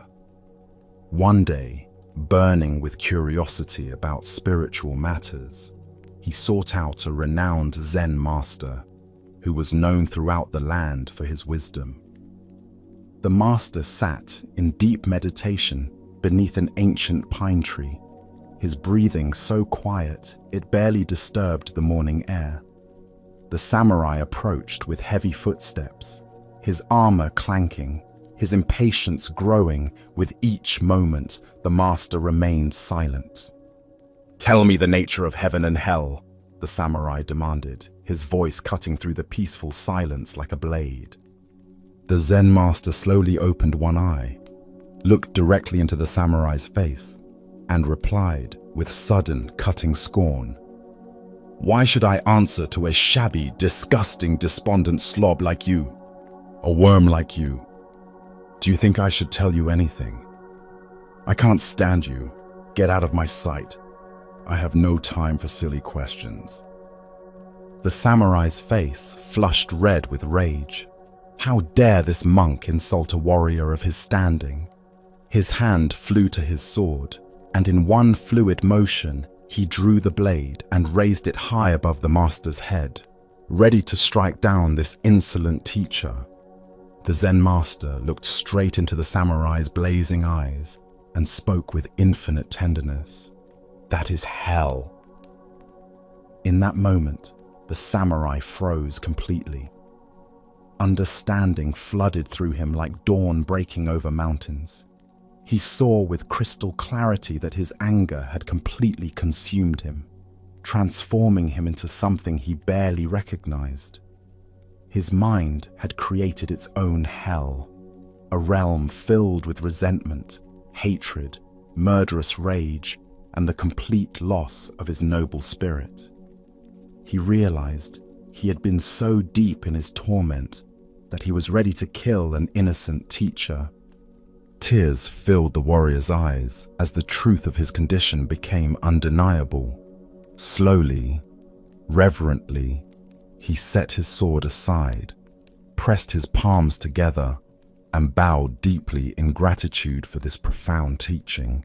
One day, burning with curiosity about spiritual matters, he sought out a renowned Zen master who was known throughout the land for his wisdom. The master sat in deep meditation beneath an ancient pine tree, his breathing so quiet it barely disturbed the morning air. The samurai approached with heavy footsteps, his armor clanking, his impatience growing with each moment the master remained silent. "Tell me the nature of heaven and hell," the samurai demanded, his voice cutting through the peaceful silence like a blade. The Zen master slowly opened one eye, looked directly into the samurai's face, and replied with sudden, cutting scorn, "Why should I answer to a shabby, disgusting, despondent slob like you? A worm like you? Do you think I should tell you anything? I can't stand you. Get out of my sight. I have no time for silly questions." The samurai's face flushed red with rage. How dare this monk insult a warrior of his standing? His hand flew to his sword, and in one fluid motion, he drew the blade and raised it high above the master's head, ready to strike down this insolent teacher. The Zen master looked straight into the samurai's blazing eyes and spoke with infinite tenderness. "That is hell." In that moment, the samurai froze completely. Understanding flooded through him like dawn breaking over mountains. He saw with crystal clarity that his anger had completely consumed him, transforming him into something he barely recognized. His mind had created its own hell, a realm filled with resentment, hatred, murderous rage, and the complete loss of his noble spirit. He realized he had been so deep in his torment that he was ready to kill an innocent teacher. Tears filled the warrior's eyes as the truth of his condition became undeniable. Slowly, reverently, he set his sword aside, pressed his palms together, and bowed deeply in gratitude for this profound teaching.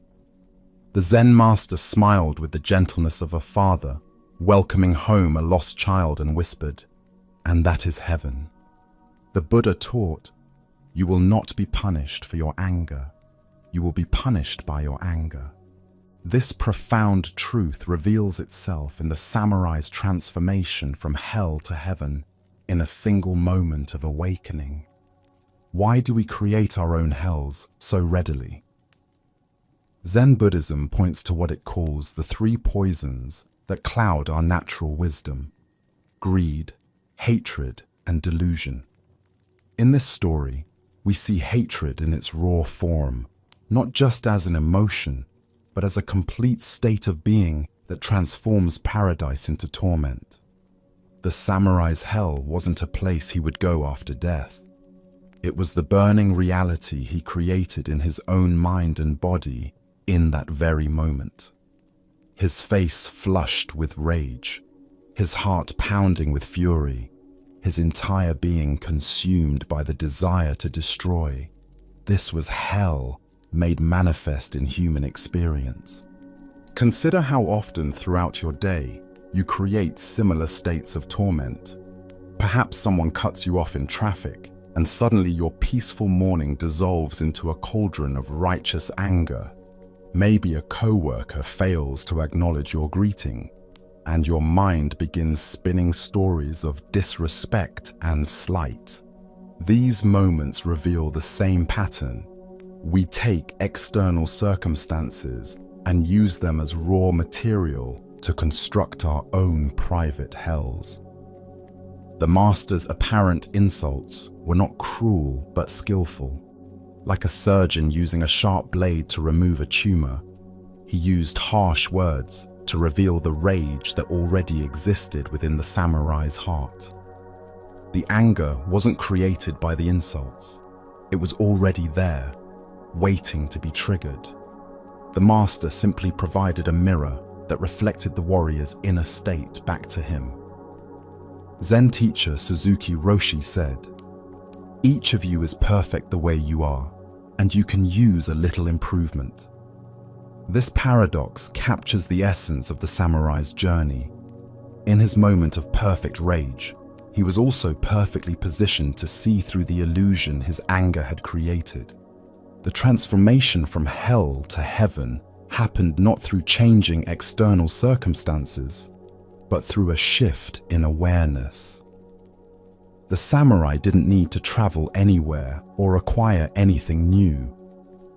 The Zen master smiled with the gentleness of a father, welcoming home a lost child, and whispered, "And that is heaven." The Buddha taught, "You will not be punished for your anger. You will be punished by your anger." This profound truth reveals itself in the samurai's transformation from hell to heaven in a single moment of awakening. Why do we create our own hells so readily? Zen Buddhism points to what it calls the three poisons that cloud our natural wisdom: greed, hatred, and delusion. In this story, we see hatred in its raw form, not just as an emotion, but as a complete state of being that transforms paradise into torment. The samurai's hell wasn't a place he would go after death. It was the burning reality he created in his own mind and body in that very moment. His face flushed with rage, his heart pounding with fury, his entire being consumed by the desire to destroy. This was hell made manifest in human experience. Consider how often throughout your day you create similar states of torment. Perhaps someone cuts you off in traffic, and suddenly your peaceful morning dissolves into a cauldron of righteous anger. Maybe a coworker fails to acknowledge your greeting, and your mind begins spinning stories of disrespect and slight. These moments reveal the same pattern. We take external circumstances and use them as raw material to construct our own private hells. The master's apparent insults were not cruel but skillful. Like a surgeon using a sharp blade to remove a tumor, he used harsh words to reveal the rage that already existed within the samurai's heart. The anger wasn't created by the insults. It was already there, waiting to be triggered. The master simply provided a mirror that reflected the warrior's inner state back to him. Zen teacher Suzuki Roshi said, "Each of you is perfect the way you are, and you can use a little improvement." This paradox captures the essence of the samurai's journey. In his moment of perfect rage, he was also perfectly positioned to see through the illusion his anger had created. The transformation from hell to heaven happened not through changing external circumstances, but through a shift in awareness. The samurai didn't need to travel anywhere or acquire anything new.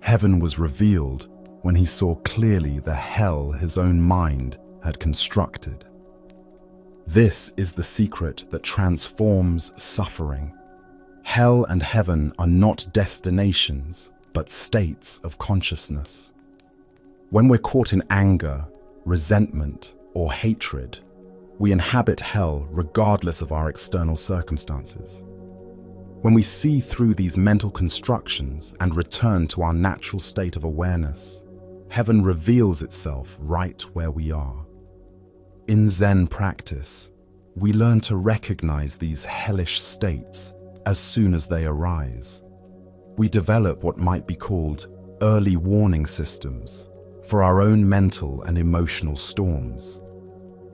Heaven was revealed when he saw clearly the hell his own mind had constructed. This is the secret that transforms suffering. Hell and heaven are not destinations, but states of consciousness. When we're caught in anger, resentment, or hatred, we inhabit hell regardless of our external circumstances. When we see through these mental constructions and return to our natural state of awareness, heaven reveals itself right where we are. In Zen practice, we learn to recognize these hellish states as soon as they arise. We develop what might be called early warning systems for our own mental and emotional storms.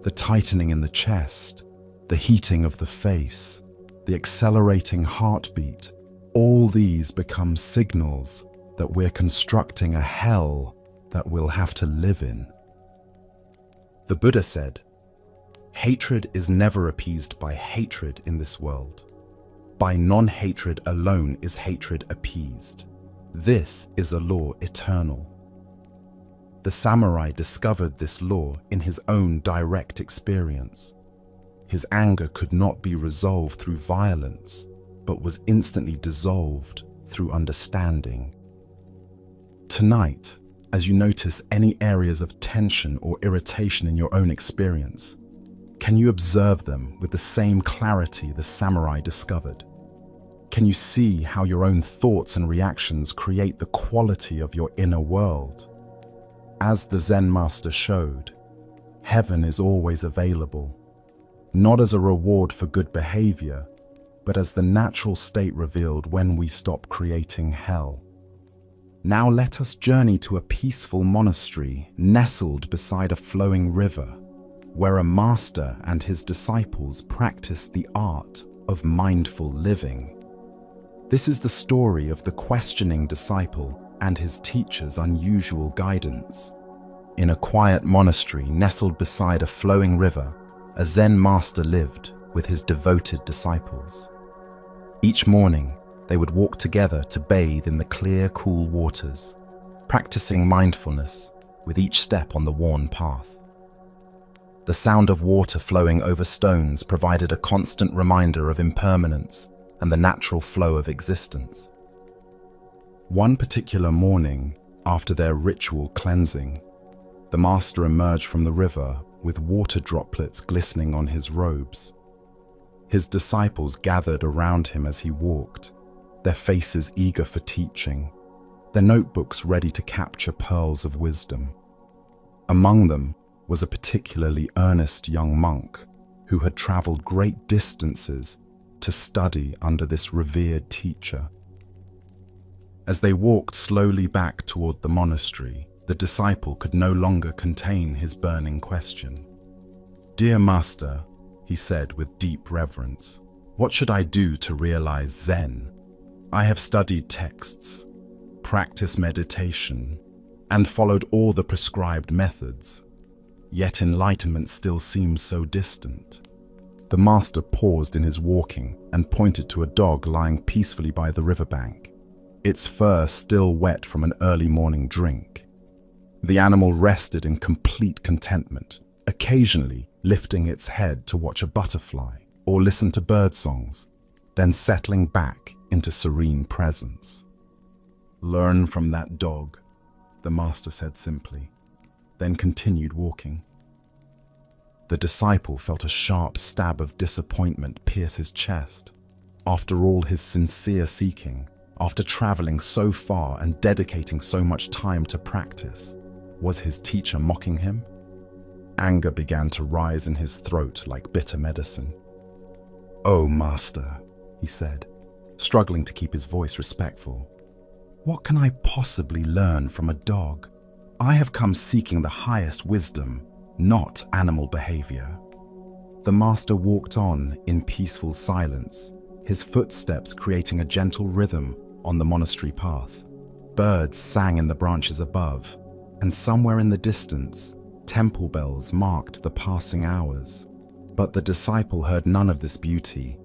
The tightening in the chest, the heating of the face, the accelerating heartbeat, all these become signals that we're constructing a hell that we'll have to live in. The Buddha said, "Hatred is never appeased by hatred in this world. By non-hatred alone is hatred appeased. This is a law eternal." The samurai discovered this law in his own direct experience. His anger could not be resolved through violence, but was instantly dissolved through understanding. Tonight, as you notice any areas of tension or irritation in your own experience. Can you observe them with the same clarity the samurai discovered? Can you see how your own thoughts and reactions create the quality of your inner world? As the Zen master showed, heaven is always available, not as a reward for good behavior, but as the natural state revealed when we stop creating hell. Now let us journey to a peaceful monastery nestled beside a flowing river, where a master and his disciples practice the art of mindful living. This is the story of the questioning disciple and his teacher's unusual guidance. In a quiet monastery nestled beside a flowing river, a Zen master lived with his devoted disciples. Each morning, they would walk together to bathe in the clear, cool waters, practicing mindfulness with each step on the worn path. The sound of water flowing over stones provided a constant reminder of impermanence and the natural flow of existence. One particular morning, after their ritual cleansing, the master emerged from the river with water droplets glistening on his robes. His disciples gathered around him as he walked, their faces eager for teaching, their notebooks ready to capture pearls of wisdom. Among them was a particularly earnest young monk who had traveled great distances to study under this revered teacher. As they walked slowly back toward the monastery, the disciple could no longer contain his burning question. "Dear Master," he said with deep reverence, "what should I do to realize Zen? I have studied texts, practiced meditation, and followed all the prescribed methods, yet enlightenment still seems so distant." The master paused in his walking and pointed to a dog lying peacefully by the riverbank, its fur still wet from an early morning drink. The animal rested in complete contentment, occasionally lifting its head to watch a butterfly or listen to bird songs, then settling back into serene presence. "Learn from that dog," the master said simply, then continued walking. The disciple felt a sharp stab of disappointment pierce his chest. After all his sincere seeking, after traveling so far and dedicating so much time to practice, was his teacher mocking him? Anger began to rise in his throat like bitter medicine. "Oh, Master," he said, struggling to keep his voice respectful, "what can I possibly learn from a dog? I have come seeking the highest wisdom, not animal behavior." The master walked on in peaceful silence, his footsteps creating a gentle rhythm on the monastery path. Birds sang in the branches above, and somewhere in the distance, temple bells marked the passing hours. But the disciple heard none of this beauty.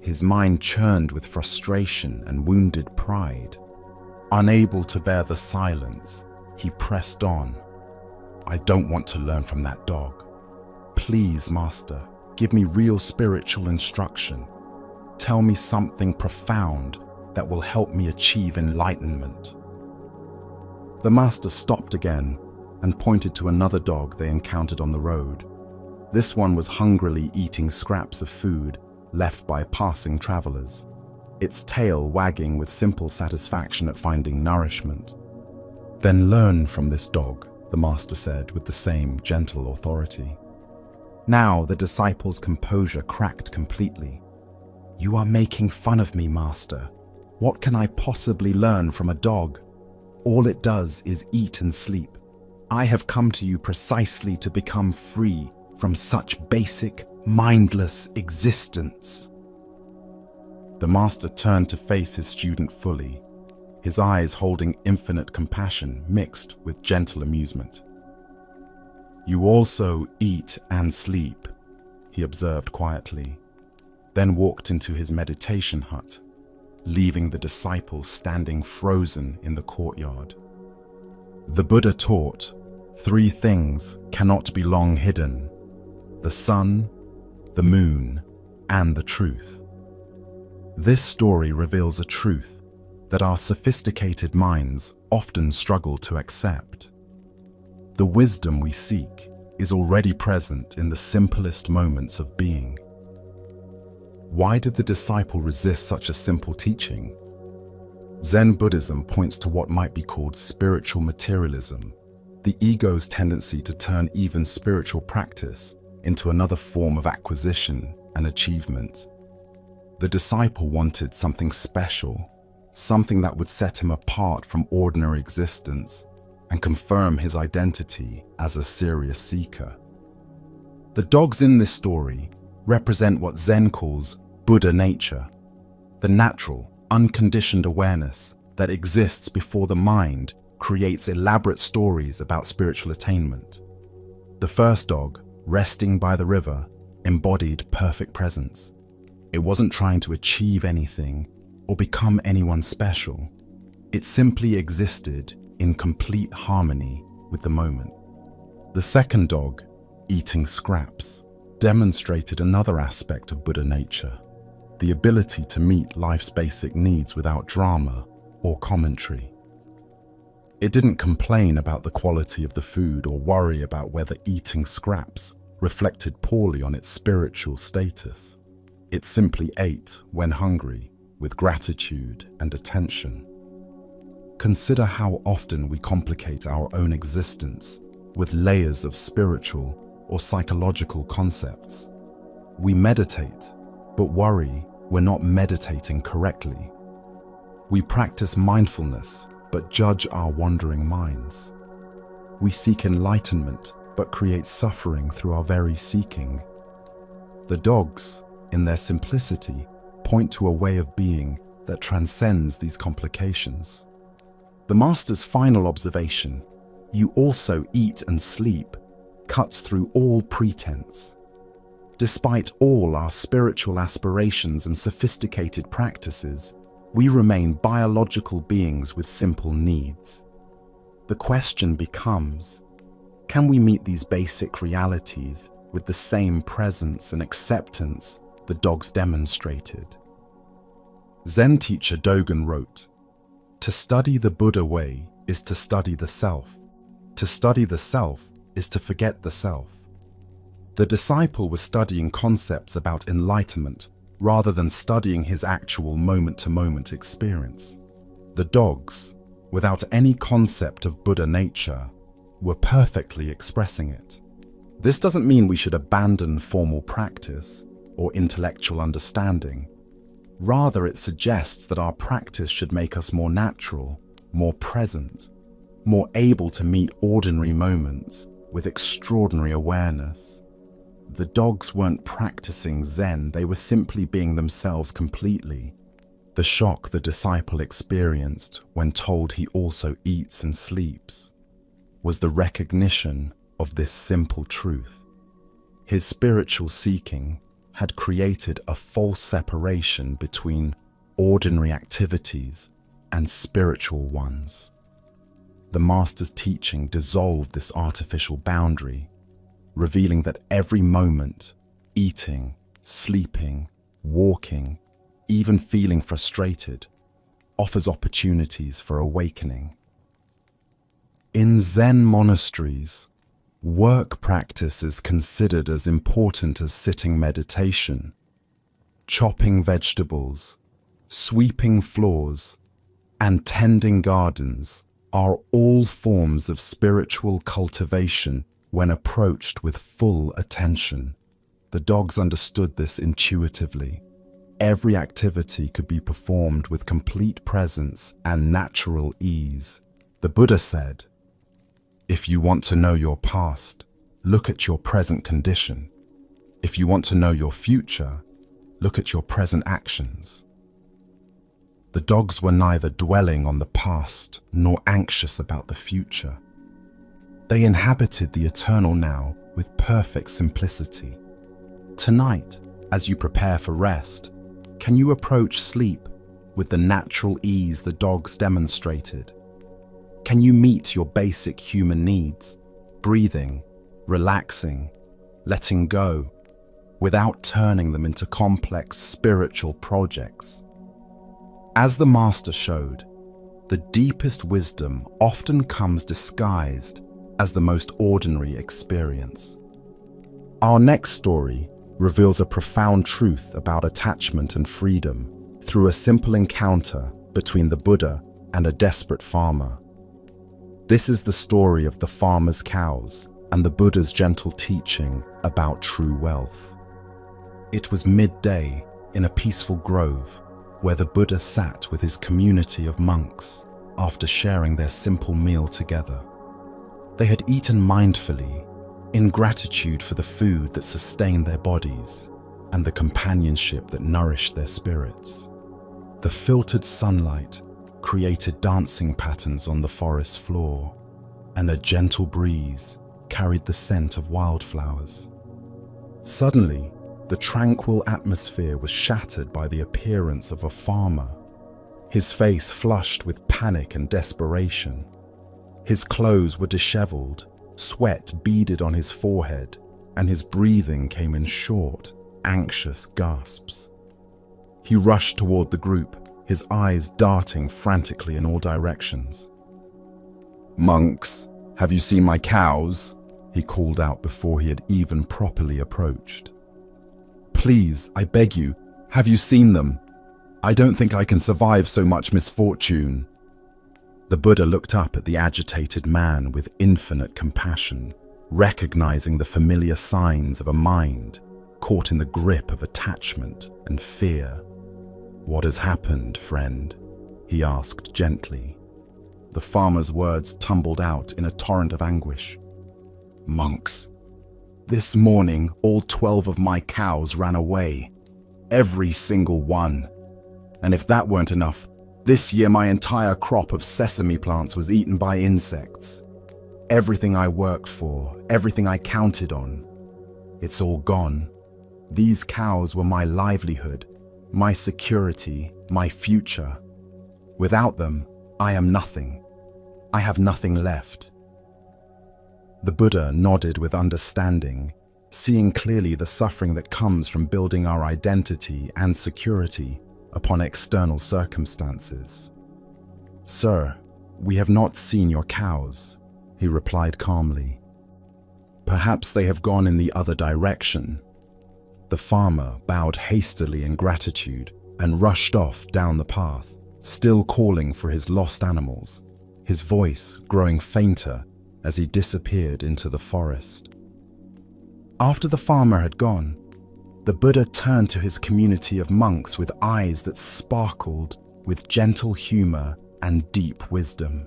His mind churned with frustration and wounded pride. Unable to bear the silence, he pressed on. "I don't want to learn from that dog. Please, Master, give me real spiritual instruction. Tell me something profound that will help me achieve enlightenment." The master stopped again and pointed to another dog they encountered on the road. This one was hungrily eating scraps of food left by passing travelers, its tail wagging with simple satisfaction at finding nourishment. "Then learn from this dog," the master said with the same gentle authority. Now the disciple's composure cracked completely. "You are making fun of me, Master. What can I possibly learn from a dog? All it does is eat and sleep. I have come to you precisely to become free from such basic, mindless existence." The master turned to face his student fully, his eyes holding infinite compassion mixed with gentle amusement. "You also eat and sleep," he observed quietly, then walked into his meditation hut, leaving the disciple standing frozen in the courtyard. The Buddha taught, 3 things cannot be long hidden: the sun, the moon, and the truth. This story reveals a truth that our sophisticated minds often struggle to accept. The wisdom we seek is already present in the simplest moments of being. Why did the disciple resist such a simple teaching? Zen Buddhism points to what might be called spiritual materialism, the ego's tendency to turn even spiritual practice into another form of acquisition and achievement. The disciple wanted something special, something that would set him apart from ordinary existence and confirm his identity as a serious seeker. The dogs in this story represent what Zen calls Buddha nature, the natural, unconditioned awareness that exists before the mind creates elaborate stories about spiritual attainment. The first dog, resting by the river, embodied perfect presence. It wasn't trying to achieve anything or become anyone special. It simply existed in complete harmony with the moment. The second dog, eating scraps, demonstrated another aspect of Buddha nature, the ability to meet life's basic needs without drama or commentary. It didn't complain about the quality of the food or worry about whether eating scraps reflected poorly on its spiritual status. It simply ate when hungry, with gratitude and attention. Consider how often we complicate our own existence with layers of spiritual or psychological concepts. We meditate, but worry we're not meditating correctly. We practice mindfulness, but judge our wandering minds. We seek enlightenment, but create suffering through our very seeking. The dogs, in their simplicity, point to a way of being that transcends these complications. The Master's final observation, "You also eat and sleep," cuts through all pretense. Despite all our spiritual aspirations and sophisticated practices, we remain biological beings with simple needs. The question becomes, can we meet these basic realities with the same presence and acceptance the dogs demonstrated? Zen teacher Dogen wrote, "To study the Buddha way is to study the self. To study the self is to forget the self." The disciple was studying concepts about enlightenment rather than studying his actual moment-to-moment experience. The dogs, without any concept of Buddha nature, were perfectly expressing it. This doesn't mean we should abandon formal practice or intellectual understanding. Rather, it suggests that our practice should make us more natural, more present, more able to meet ordinary moments with extraordinary awareness. The dogs weren't practicing Zen, they were simply being themselves completely. The shock the disciple experienced when told he also eats and sleeps was the recognition of this simple truth. His spiritual seeking had created a false separation between ordinary activities and spiritual ones. The Master's teaching dissolved this artificial boundary, revealing that every moment, eating, sleeping, walking, even feeling frustrated, offers opportunities for awakening. In Zen monasteries, work practice is considered as important as sitting meditation. Chopping vegetables, sweeping floors, and tending gardens are all forms of spiritual cultivation when approached with full attention. The dogs understood this intuitively. Every activity could be performed with complete presence and natural ease. The Buddha said, "If you want to know your past, look at your present condition. If you want to know your future, look at your present actions." The dogs were neither dwelling on the past nor anxious about the future. They inhabited the eternal now with perfect simplicity. Tonight, as you prepare for rest, can you approach sleep with the natural ease the dogs demonstrated? Can you meet your basic human needs, breathing, relaxing, letting go, without turning them into complex spiritual projects? As the Master showed, the deepest wisdom often comes disguised as the most ordinary experience. Our next story reveals a profound truth about attachment and freedom through a simple encounter between the Buddha and a desperate farmer. This is the story of the farmer's cows and the Buddha's gentle teaching about true wealth. It was midday in a peaceful grove where the Buddha sat with his community of monks after sharing their simple meal together. They had eaten mindfully, in gratitude for the food that sustained their bodies and the companionship that nourished their spirits. The filtered sunlight created dancing patterns on the forest floor, and a gentle breeze carried the scent of wildflowers. Suddenly, the tranquil atmosphere was shattered by the appearance of a farmer, his face flushed with panic and desperation. His clothes were disheveled, sweat beaded on his forehead, and his breathing came in short, anxious gasps. He rushed toward the group, his eyes darting frantically in all directions. "Monks, have you seen my cows?" he called out before he had even properly approached. "Please, I beg you, have you seen them? I don't think I can survive so much misfortune." The Buddha looked up at the agitated man with infinite compassion, recognizing the familiar signs of a mind caught in the grip of attachment and fear. "What has happened, friend?" he asked gently. The farmer's words tumbled out in a torrent of anguish. "Monks, this morning all 12 of my cows ran away, every single one. And if that weren't enough, this year my entire crop of sesame plants was eaten by insects. Everything I worked for, everything I counted on, it's all gone. These cows were my livelihood, my security, my future. Without them, I am nothing. I have nothing left." The Buddha nodded with understanding, seeing clearly the suffering that comes from building our identity and security upon external circumstances. "Sir, we have not seen your cows," he replied calmly. "Perhaps they have gone in the other direction." The farmer bowed hastily in gratitude and rushed off down the path, still calling for his lost animals, his voice growing fainter as he disappeared into the forest. After the farmer had gone, the Buddha turned to his community of monks with eyes that sparkled with gentle humor and deep wisdom.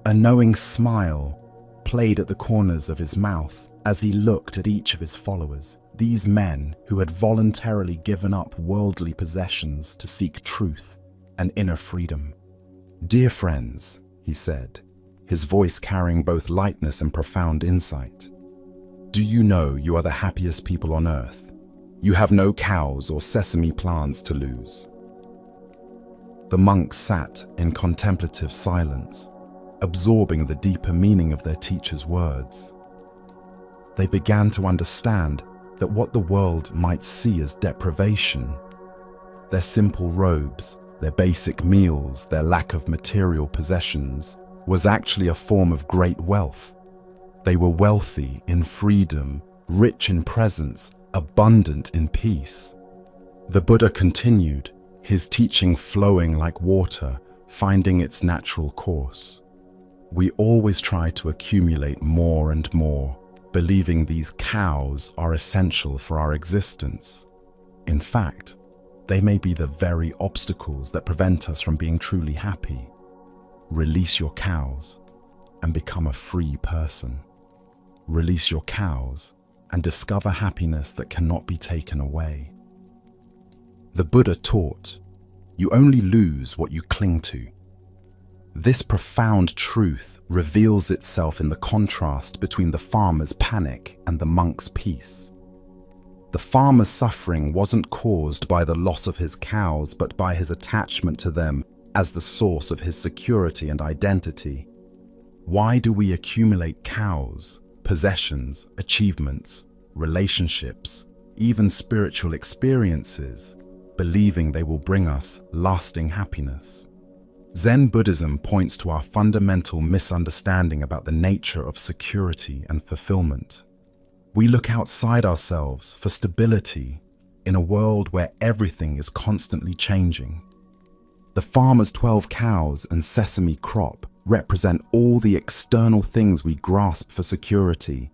A knowing smile played at the corners of his mouth as he looked at each of his followers, these men who had voluntarily given up worldly possessions to seek truth and inner freedom. "Dear friends," he said, his voice carrying both lightness and profound insight, "do you know you are the happiest people on earth? You have no cows or sesame plants to lose." The monks sat in contemplative silence, absorbing the deeper meaning of their teacher's words. They began to understand that what the world might see as deprivation, their simple robes, their basic meals, their lack of material possessions, was actually a form of great wealth. They were wealthy in freedom, rich in presence, abundant in peace. The Buddha continued, his teaching flowing like water, finding its natural course. We always try to accumulate more and more, believing these cows are essential for our existence. In fact, they may be the very obstacles that prevent us from being truly happy. Release your cows and become a free person. Release your cows and discover happiness that cannot be taken away. The Buddha taught, you only lose what you cling to. This profound truth reveals itself in the contrast between the farmer's panic and the monk's peace. The farmer's suffering wasn't caused by the loss of his cows, but by his attachment to them as the source of his security and identity. Why do we accumulate cows, possessions, achievements, relationships, even spiritual experiences, believing they will bring us lasting happiness? Zen Buddhism points to our fundamental misunderstanding about the nature of security and fulfillment. We look outside ourselves for stability in a world where everything is constantly changing. The farmer's 12 cows and sesame crop represent all the external things we grasp for security: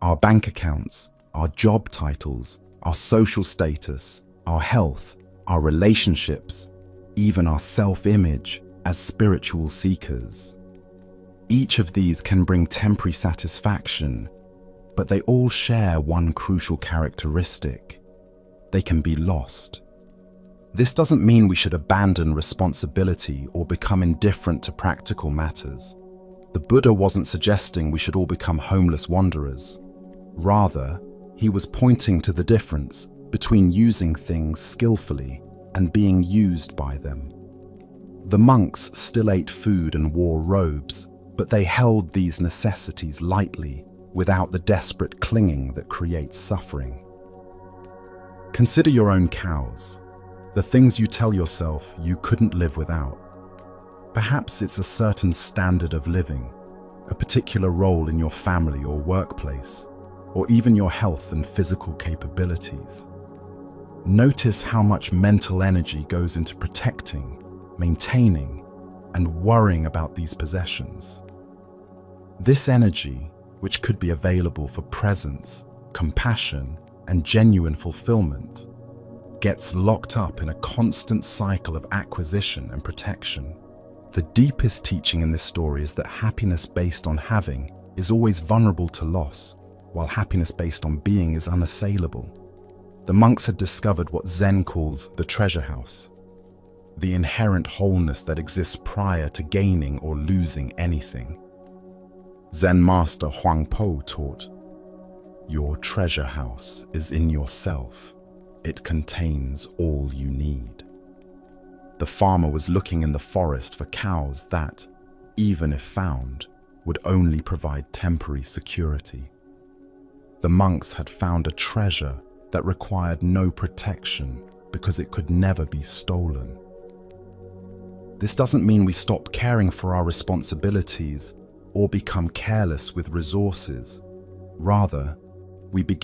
our bank accounts, our job titles, our social status, our health, our relationships, even our self-image as spiritual seekers. Each of these can bring temporary satisfaction, but they all share one crucial characteristic: they can be lost. This doesn't mean we should abandon responsibility or become indifferent to practical matters. The Buddha wasn't suggesting we should all become homeless wanderers. Rather, he was pointing to the difference between using things skillfully and being used by them. The monks still ate food and wore robes, but they held these necessities lightly, without the desperate clinging that creates suffering. Consider your own cows, the things you tell yourself you couldn't live without. Perhaps it's a certain standard of living, a particular role in your family or workplace, or even your health and physical capabilities. Notice how much mental energy goes into protecting, maintaining, and worrying about these possessions. This energy, which could be available for presence, compassion, and genuine fulfillment, gets locked up in a constant cycle of acquisition and protection. The deepest teaching in this story is that happiness based on having is always vulnerable to loss, while happiness based on being is unassailable. The monks had discovered what Zen calls the treasure house, the inherent wholeness that exists prior to gaining or losing anything. Zen master Huangpo taught, "Your treasure house is in yourself. It contains all you need." The farmer was looking in the forest for cows that, even if found, would only provide temporary security. The monks had found a treasure that required no protection because it could never be stolen. This doesn't mean we stop caring for our responsibilities or become careless with resources. Rather, we begin